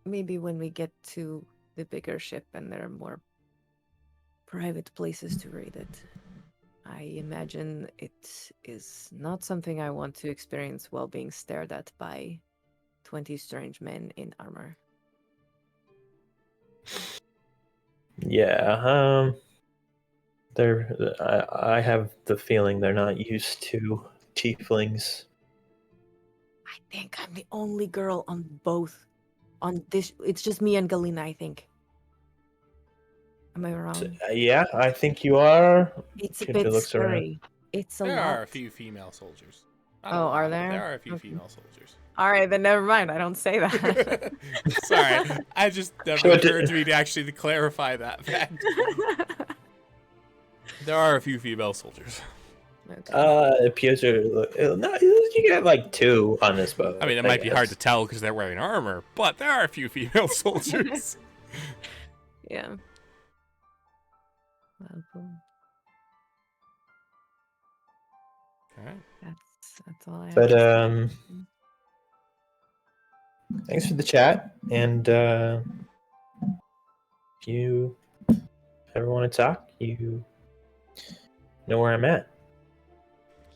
Maybe when we get to the bigger ship and there are more private places to read it. I imagine it is not something I want to experience while being stared at by 20 strange men in armor. Yeah, I have the feeling they're not used to tieflings. I think I'm the only girl on both. On this, it's just me and Galina, I think. Am I wrong? Yeah, I think you are. It's a Kidra bit looks around. scary. It's a There lot. are a few female soldiers. Not a Oh, lot, are but there? There are a few Okay. female soldiers. All right, then never mind. I don't say that. Sorry, I just never occurred to me to actually clarify that fact. There are a few female soldiers. Okay. Pyotr, no, you get like 2 on this boat. I mean, it might be hard to tell because they're wearing armor, but there are a few female soldiers. Yeah. Well, cool. All right. That's all I have. But to say. thanks for the chat, and if you ever want to talk, you know where I'm at.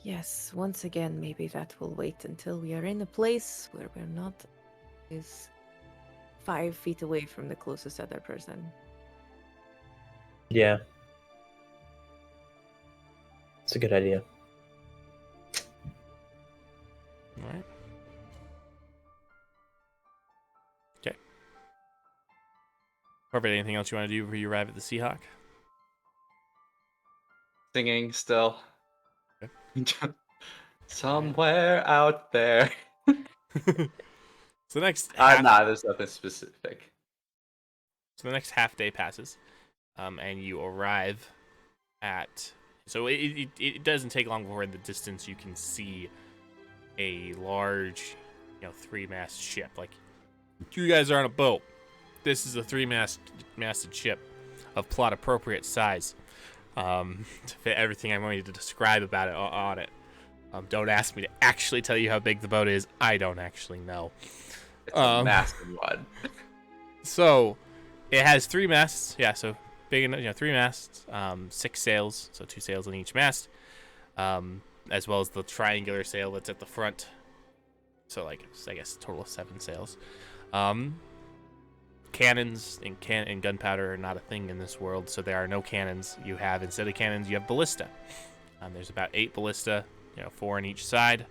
Yes, once again, maybe that will wait until we are in a place where we're not is 5 feet away from the closest other person. Yeah, it's a good idea. All right. Okay. Corbett, anything else you want to do before you arrive at the Seahawk? Singing still. Okay. Somewhere out there. So the next there's nothing specific. So the next half day passes, and you arrive at. So it doesn't take long before in the distance you can see a large, 3-mast ship. Like, you guys are on a boat. This is a 3-masted ship of plot appropriate size, to fit everything I'm going to describe about it on it. Don't ask me to actually tell you how big the boat is. I don't actually know. It's a massive one. So it has 3 masts. Yeah, so big enough, 3 masts, 6 sails, so 2 sails on each mast, as well as the triangular sail that's at the front. So I guess a total of 7 sails. Cannons and gunpowder are not a thing in this world, so there are no cannons. Instead of cannons, you have ballista. There's about 8 ballista, 4 on each side.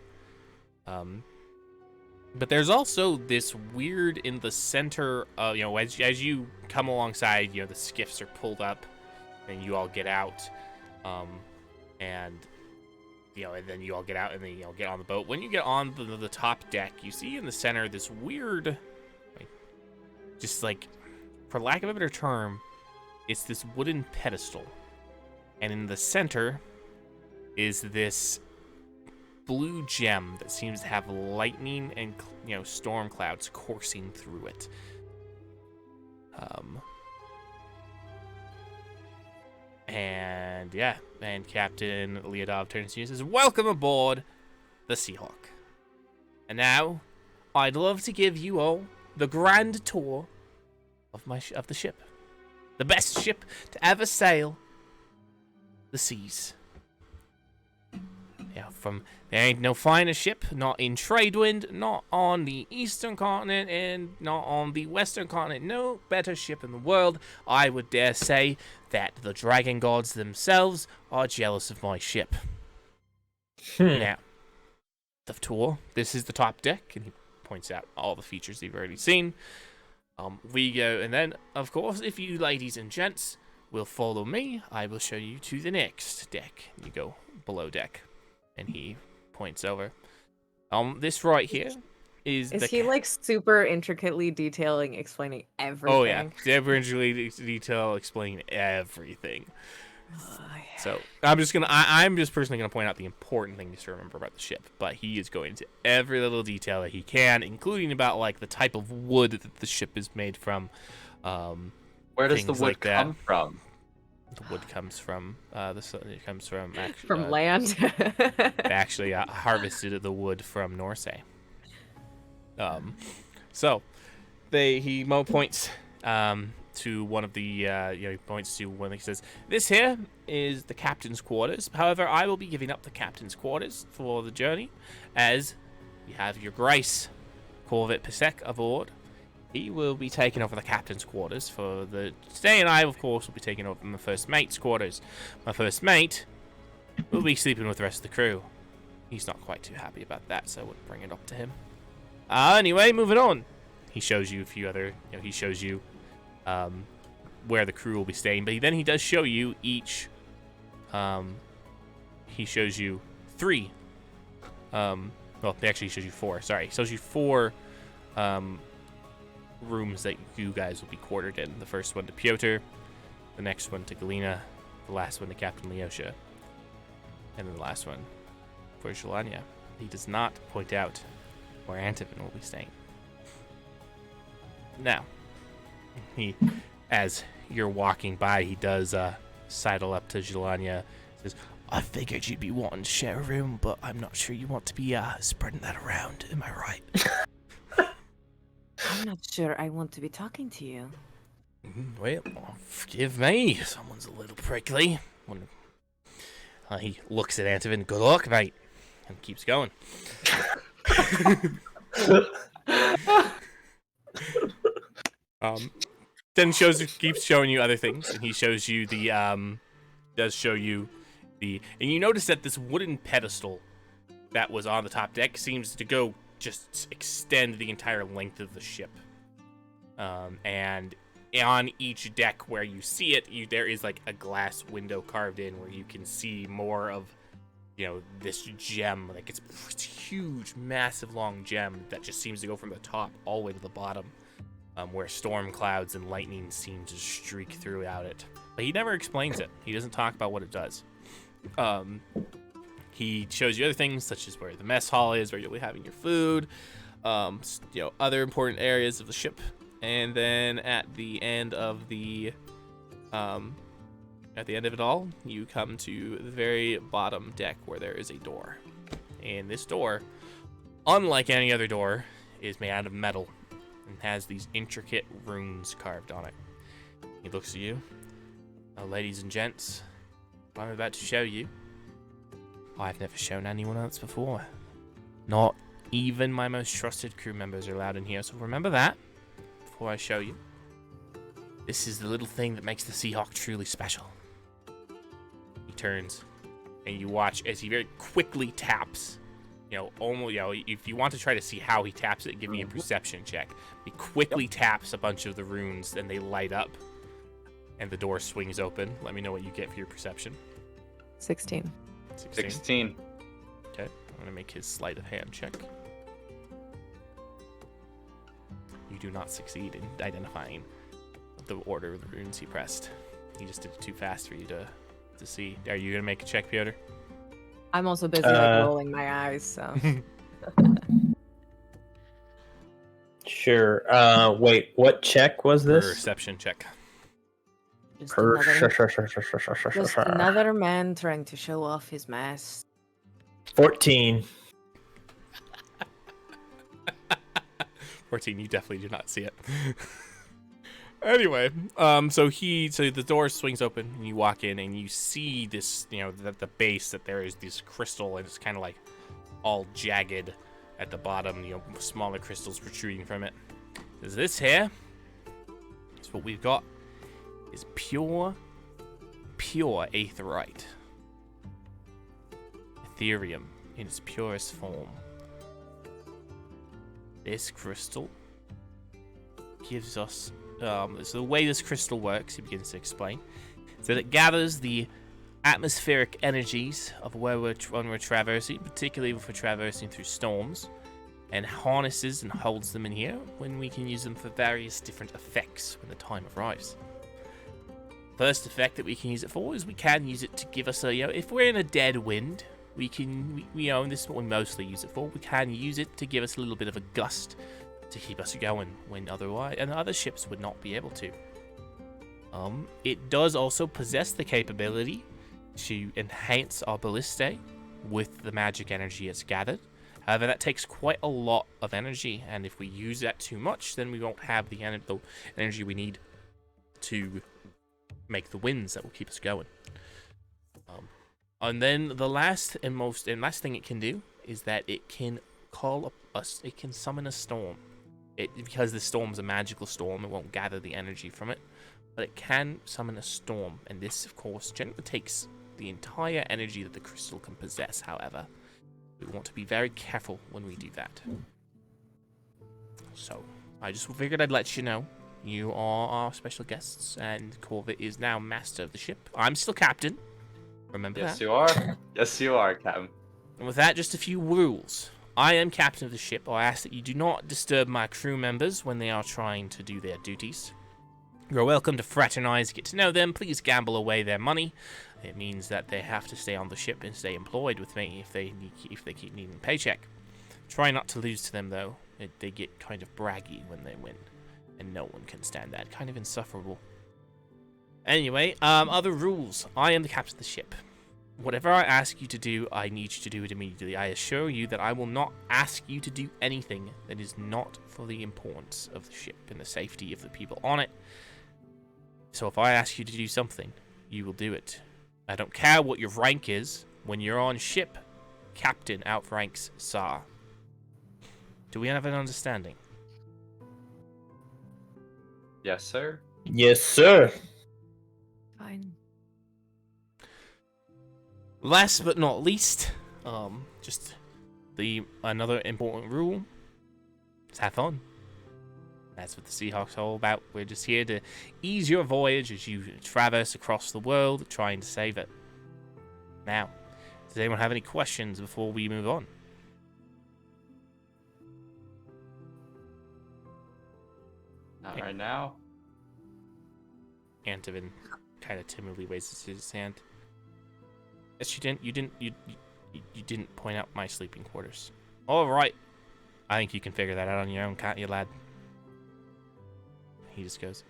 But there's also this weird in the center, as you come alongside, the skiffs are pulled up, and you all get out, and then you all get out, and then get on the boat. When you get on the top deck, you see in the center this weird, for lack of a better term, it's this wooden pedestal, and in the center is this blue gem that seems to have lightning and storm clouds coursing through it. And Captain Leodov turns to you and says, "Welcome aboard the Seahawk. And now, I'd love to give you all the grand tour of the ship, the best ship to ever sail the seas. There ain't no finer ship, not in Tradewind, not on the Eastern Continent, and not on the Western Continent. No better ship in the world. I would dare say that the dragon gods themselves are jealous of my ship." Now, the tour. This is the top deck, and he points out all the features you've already seen. We go, and then, of course, if you ladies and gents will follow me, I will show you to the next deck. You go below deck. And he points over. This right here is he super intricately explaining everything? Oh yeah, super intricately explaining everything. So I'm just personally gonna point out the important things to remember about the ship. But he is going into every little detail that he can, including about the type of wood that the ship is made from. Where does the wood come from? The wood comes from it comes from from land. They actually harvested the wood from Norsaen. So he points to one of the, he points to one. He says, "This here is the captain's quarters. However, I will be giving up the captain's quarters for the journey, as you have your grace, Cor Vit aboard. He will be taking over the captain's quarters for the stay, and I, of course, will be taking over my first mate's quarters. My first mate will be sleeping with the rest of the crew. He's not quite too happy about that, so I wouldn't bring it up to him. Anyway, moving on. He shows you a few other, he shows you where the crew will be staying, but then he does show you each, he shows you 3, well, actually he shows you 4, sorry. He shows you 4, rooms that you guys will be quartered in. The first one to Pyotr, the next one to Galina, the last one to Captain Lyosha, and then the last one for Zhelaniye. He does not point out where Antovin will be staying. Now, as you're walking by, he does sidle up to Zhelaniye. Says, "I figured you'd be wanting to share a room, but I'm not sure you want to be spreading that around. Am I right?" I'm not sure I want to be talking to you. Well, forgive me. Someone's a little prickly. He looks at Antovin. "Good luck, mate," and keeps going. Then keeps showing you other things, and he shows you and you notice that this wooden pedestal that was on the top deck seems to go just extend the entire length of the ship. And on each deck where you see it, there is like a glass window carved in where you can see more of, this gem. Like it's a huge, massive, long gem that just seems to go from the top all the way to the bottom, where storm clouds and lightning seem to streak throughout it. But he never explains it. He doesn't talk about what it does. He shows you other things, such as where the mess hall is, where you'll be having your food, other important areas of the ship. And then at the end of it all, you come to the very bottom deck where there is a door. And this door, unlike any other door, is made out of metal and has these intricate runes carved on it. He looks at you. "Ladies and gents, what I'm about to show you, I've never shown anyone else before. Not even my most trusted crew members are allowed in here, so remember that before I show you. This is the little thing that makes the Seahawk truly special." He turns, and you watch as he very quickly taps. If you want to try to see how he taps it, give me a perception check. He quickly taps a bunch of the runes, and they light up, and the door swings open. Let me know what you get for your perception. 16. 16. Okay, I'm going to make his sleight of hand check. You do not succeed in identifying the order of the runes he pressed. He just did it too fast for you to see. Are you going to make a check, Pyotr? I'm also busy rolling my eyes, so. Sure. Wait, what check was this? Perception check. Just another man trying to show off his mass. 14. 14, you definitely do not see it. Anyway, so the door swings open, and you walk in, and you see this, at the base that there is this crystal, and it's kind of like all jagged at the bottom, smaller crystals protruding from it. This here is what we've got, is pure aetherite. Ethereum in its purest form. This crystal gives us, so the way this crystal works, he begins to explain, is that it gathers the atmospheric energies of when we're traversing, particularly if we're traversing through storms, and harnesses and holds them in here when we can use them for various different effects when the time arrives. First effect that we can use it for is we can use it to give us if we're in a dead wind, and this is what we mostly use it for, we can use it to give us a little bit of a gust to keep us going when other ships would not be able to. It does also possess the capability to enhance our ballistae with the magic energy it's gathered. However, that takes quite a lot of energy, and if we use that too much, then we won't have the energy we need to make the winds that will keep us going. And then the last thing it can do is that it can it can summon a storm. Because this storm's a magical storm, it won't gather the energy from it, but it can summon a storm, and this, of course, generally takes the entire energy that the crystal can possess. However, we want to be very careful when we do that. So, I just figured I'd let you know. You are our special guests, and Cor Vit is now master of the ship. I'm still captain. Remember that? Yes, you are. Yes, you are, Captain. And with that, just a few rules. I am captain of the ship. I ask that you do not disturb my crew members when they are trying to do their duties. You're welcome to fraternize, get to know them. Please gamble away their money. It means that they have to stay on the ship and stay employed with me if they keep needing a paycheck. Try not to lose to them, though. They get kind of braggy when they win, and no one can stand that. Kind of insufferable. Anyway, other rules. I am the captain of the ship. Whatever I ask you to do, I need you to do it immediately. I assure you that I will not ask you to do anything that is not for the importance of the ship and the safety of the people on it. So if I ask you to do something, you will do it. I don't care what your rank is. When you're on ship, captain outranks Tsar. Do we have an understanding? Yes, sir. Yes, sir. Fine. Last but not least, just another important rule is have fun. That's what the Seahawks are all about. We're just here to ease your voyage as you traverse across the world trying to save it. Now, does anyone have any questions before we move on? Not right now. Antovin kind of timidly raises his hand. Yes, you didn't point out my sleeping quarters. All right. I think you can figure that out on your own, can't you, lad? He just goes,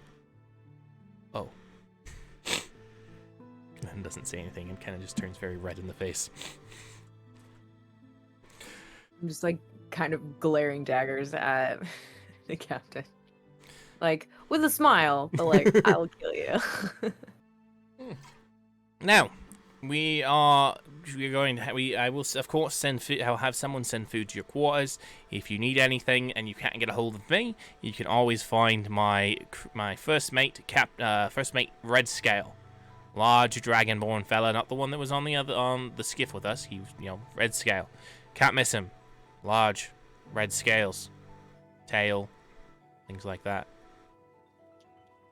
oh. And doesn't say anything and kind of just turns very red in the face. I'm just like kind of glaring daggers at the captain. Like, with a smile, but like, I'll kill you. Now, I will of course send food. I'll have someone send food to your quarters. If you need anything and you can't get a hold of me, you can always find my first mate, Red Scale, large dragonborn fella, not the one that was on the skiff with us. He was, Red Scale. Can't miss him. Large, red scales, tail, things like that.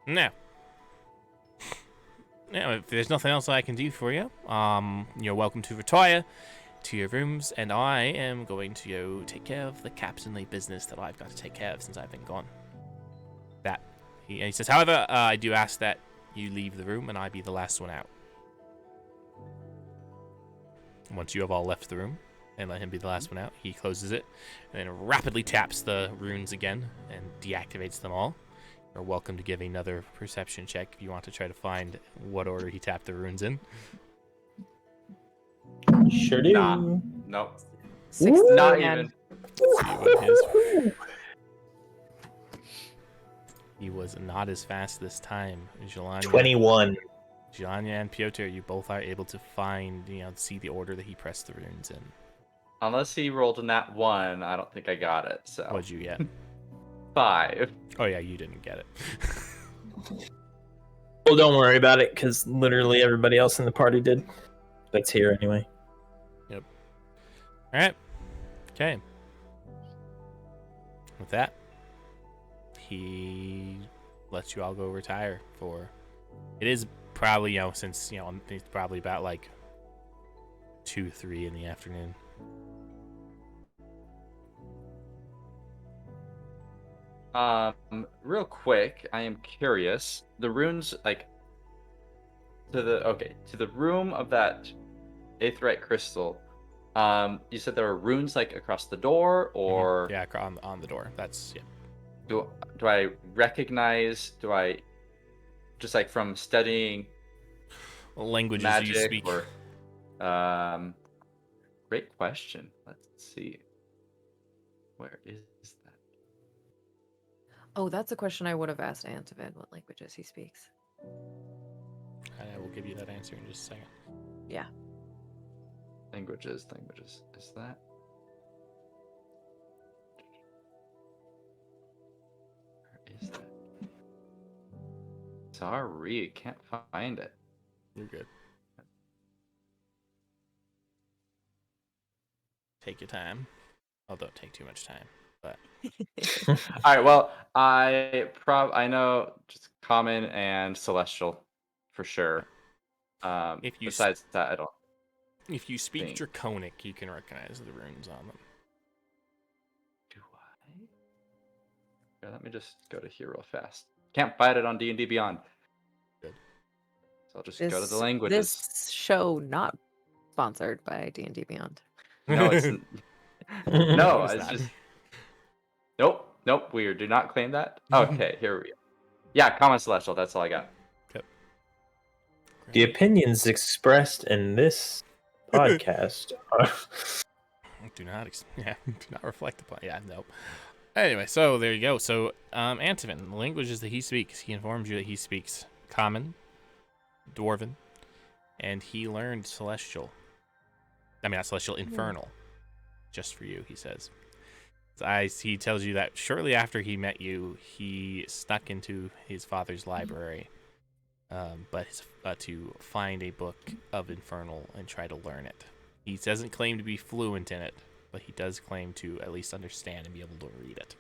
Now, if there's nothing else I can do for you, you're welcome to retire to your rooms, and I am going to go take care of the captainly business that I've got to take care of since I've been gone. He says, however, I do ask that you leave the room and I be the last one out. Once you have all left the room and let him be the last one out, he closes it and then rapidly taps the runes again and deactivates them all. You're welcome to give another perception check if you want to try to find what order he tapped the runes in. Sure do. Nah. Nope. 16 Not again. even. He was not as fast this time. Zhelaniye, 21. Zhelaniye and Pyotr, you both are able to find, see the order that he pressed the runes in. Unless he rolled a nat 1, I don't think I got it. So. What'd you get? 5. Oh yeah, you didn't get it. Well, don't worry about it, because literally everybody else in the party did. That's here anyway. Yep. Alright. Okay. With that, he lets you all go retire for... It is probably, since, it's probably about, 2, 3 in the afternoon. Real quick, I am curious. The runes, to the room of that aetheryte crystal. You said there were runes across the door, or yeah, on the door. That's yeah. Do I recognize? Do I just from studying languages magic you speak? Or, great question. Let's see. Where is that? Oh, that's a question I would have asked Antovin, what languages he speaks. I will give you that answer in just a second. Yeah. Languages. Is that? Where is that? Sorry, can't find it. You're good. Take your time. Oh, don't take too much time. But All right. Well, I know just common and celestial, for sure. If you Besides that, I don't. if you speak think. Draconic, you can recognize the runes on them. Do I? Yeah, let me just go to here real fast. Can't find it on D&D Beyond. Good. So I'll just go to the languages. This show not sponsored by D&D Beyond. No, it's no, it's it's not. just nope. We do not claim that. Okay, here we go. Yeah, common celestial. That's all I got. Yep. The opinions expressed in this podcast are... Do not reflect upon. Yeah, nope. Anyway, so there you go. So, Antovin, the languages that he speaks, he informs you that he speaks Common, Dwarven, and he learned Celestial. I mean, not Celestial, Infernal. Just for you, he says. He tells you that shortly after he met you, he snuck into his father's library, to find a book of Infernal and try to learn it. He doesn't claim to be fluent in it, but he does claim to at least understand and be able to read it.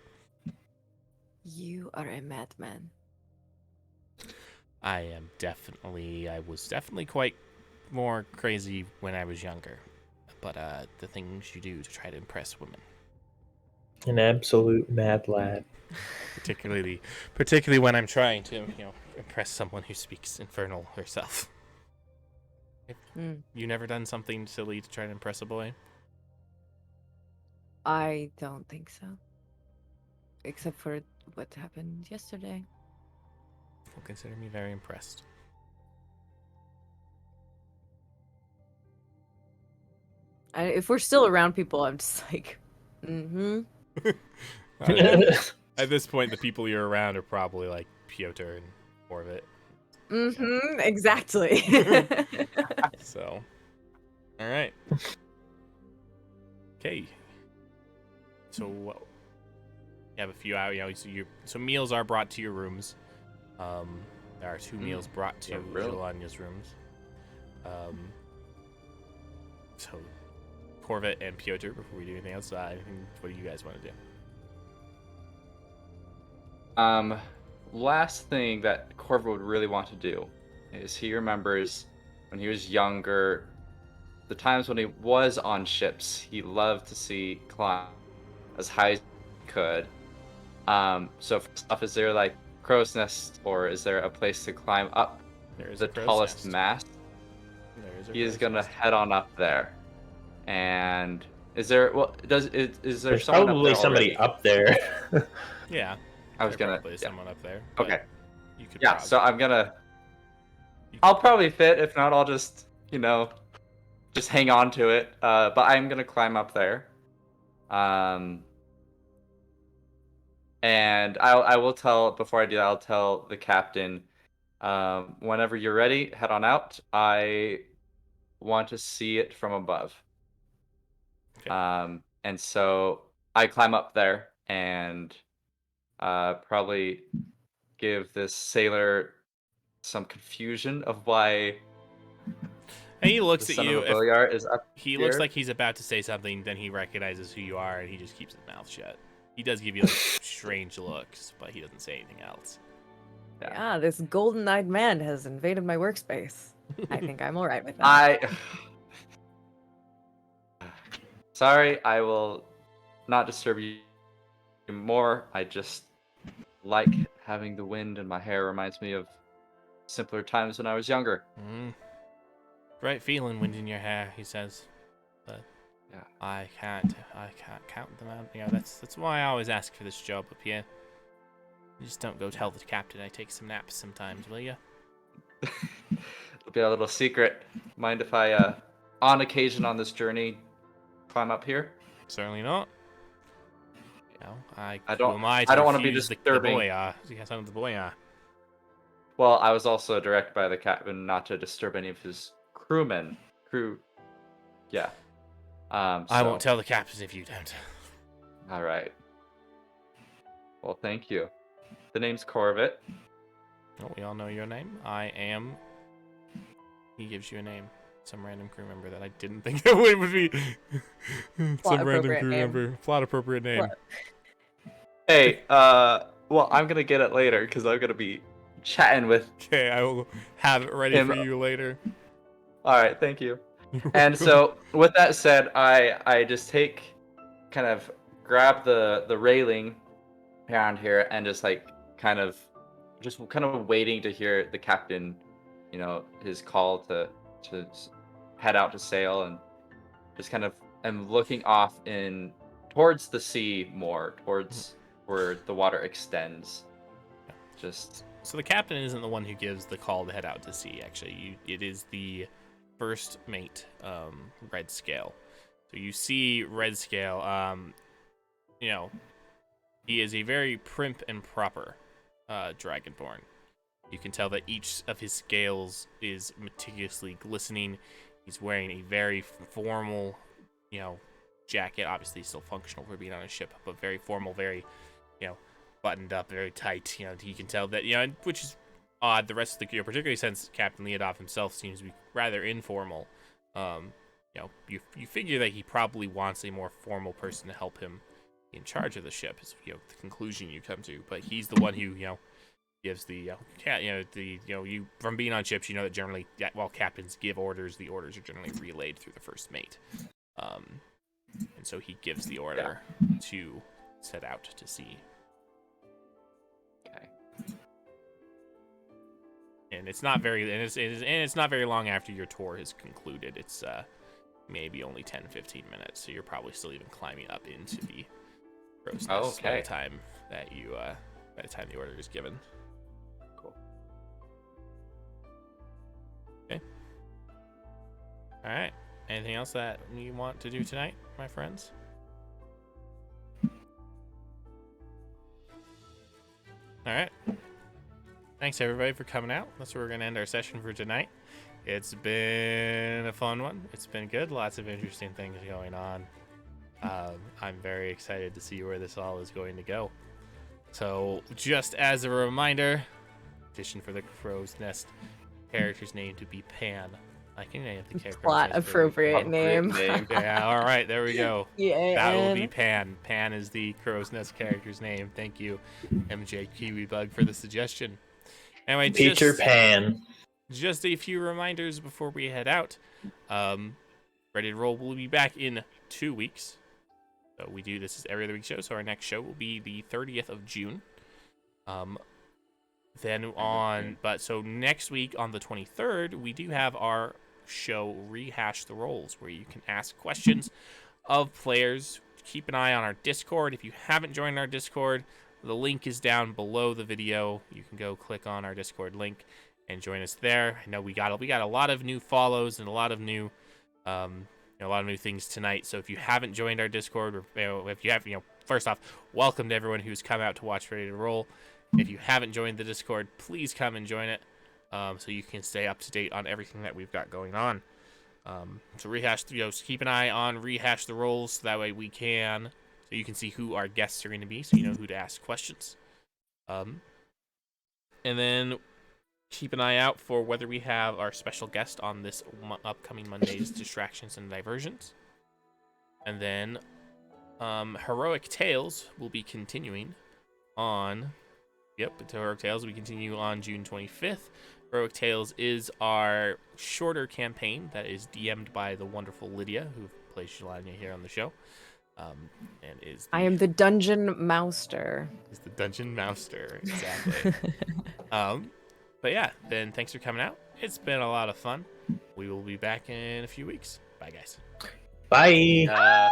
You are a madman. I was definitely quite more crazy when I was younger. But the things you do to try to impress women. An absolute mad lad. Particularly when I'm trying to, impress someone who speaks Infernal herself. You never done something silly to try to impress a boy? I don't think so. Except for what happened yesterday. Well, consider me very impressed. If we're still around people, I'm just like, At this point, the people you're around are probably like Pyotr and Cor Vit. Exactly. So, all right. Okay. So, you have a few hours. So meals are brought to your rooms. There are 2 meals brought to Zhelaniye's rooms. So, Cor Vit and Pyotr, before we do anything else, what do you guys want to do? Last thing that Cor Vit would really want to do is he remembers when he was younger, the times when he was on ships, he loved to climb as high as he could. So first off, is there like crow's nest, or is there a place to climb up the tallest mast? He is gonna head on up there. And is there is there There's probably somebody up there. Yeah. I was gonna someone up there. Okay. You could so I'll probably fit. If not, I'll just just hang on to it. But I'm gonna climb up there. And I will tell, before I do that, I'll tell the captain, whenever you're ready, head on out. I want to see it from above. Okay. And so I climb up there and probably give this sailor some confusion of why. And he looks at you. Boyar is up he here. Looks like he's about to say something, then he recognizes who you are, and he just keeps his mouth shut. He does give you like strange looks, but he doesn't say anything else. Yeah, this golden-eyed man has invaded my workspace. I think I'm all right with that. Sorry, I will not disturb you more. I just like having the wind in my hair. Reminds me of simpler times when I was younger. Right feeling, wind in your hair, he says. But yeah, I can't count them out. That's why I always ask for this job up here. You just don't go tell the captain I take some naps sometimes, will you? It'll be a little secret. Mind if I, on occasion on this journey, climb up here? Certainly not. Yeah, I don't want to be disturbing. The Boyar. Well, I was also directed by the captain not to disturb any of his crewmen. Yeah. I won't tell the captain if you don't. All right. Well, thank you. The name's Cor Vit. Well, we all know your name. I am. He gives you a name. Some random crew member that I didn't think it would be. Some random crew member. Plot appropriate name. What? Hey, well, I'm gonna get it later because I'm gonna be chatting with. Okay, I will have it ready for you later. All right, thank you. And so, with that said, I just grab the railing around here and just kind of waiting to hear the captain, his call to head out to sail, and just kind of am looking off towards the sea more, towards where the water extends. So the captain isn't the one who gives the call to head out to sea. Actually, it is the first mate, Red Scale. So you see Red Scale. He is a very prim and proper dragonborn. You can tell that each of his scales is meticulously glistening. He's wearing a very formal, jacket. Obviously, still functional for being on a ship, but very formal, very, buttoned up, very tight. You can tell that, which is odd. The rest of the crew, particularly since Captain Leodov himself seems to be rather informal. You figure that he probably wants a more formal person to help him in charge of the ship. Is the conclusion you come to. But he's the one who gives the you from being on ships, that generally while captains give orders, the orders are generally relayed through the first mate. And so he gives the order to set out to sea. Okay. And it's not very long after your tour has concluded. It's maybe only 10-15 minutes, so you're probably still even climbing up into the crow's nest by the time that by the time the order is given. Cool. Okay. All right. Anything else that you want to do tonight, my friends? All right. Thanks, everybody, for coming out. That's where we're going to end our session for tonight. It's been a fun one. It's been good. Lots of interesting things going on. I'm very excited to see where this all is going to go. So, just as a reminder, petition for the Crow's Nest character's name to be Pan. I can name the character. Plot appropriate name. Yeah, all right, there we go. Yeah. That will be Pan. Pan is the Crow's Nest character's name. Thank you, MJ Kiwibug, for the suggestion. Anyway, Peter Pan. Just a few reminders before we head out. Ready to Roll will be back in 2 weeks. So this is every other week show, so our next show will be the 30th of June. So next week on the 23rd, we do have our show Rehash the Roles, where you can ask questions of players. Keep an eye on our Discord. If you haven't joined our Discord, the link is down below the video. You can go click on our Discord link and join us there. I know we got a lot of new follows and a lot of new things tonight. So if you haven't joined our Discord, or if you have, first off, welcome to everyone who's come out to watch Ready to Roll. If you haven't joined the Discord, please come and join it, so you can stay up to date on everything that we've got going on. So keep an eye on Rehash the Roles, so that way so you can see who our guests are going to be, so you know who to ask questions. And then keep an eye out for whether we have our special guest on this upcoming Monday's Distractions and Diversions. And then Heroic Tales will be continuing on... Heroic Tales will continue on June 25th. Heroic Tales is our shorter campaign that is DM'd by the wonderful Lydia, who plays Zhelaniye here on the show. I am the Dungeon Mouster. Is the Dungeon Mouster, exactly. But yeah, then thanks for coming out. It's been a lot of fun. We will be back in a few weeks. Bye, guys. Bye.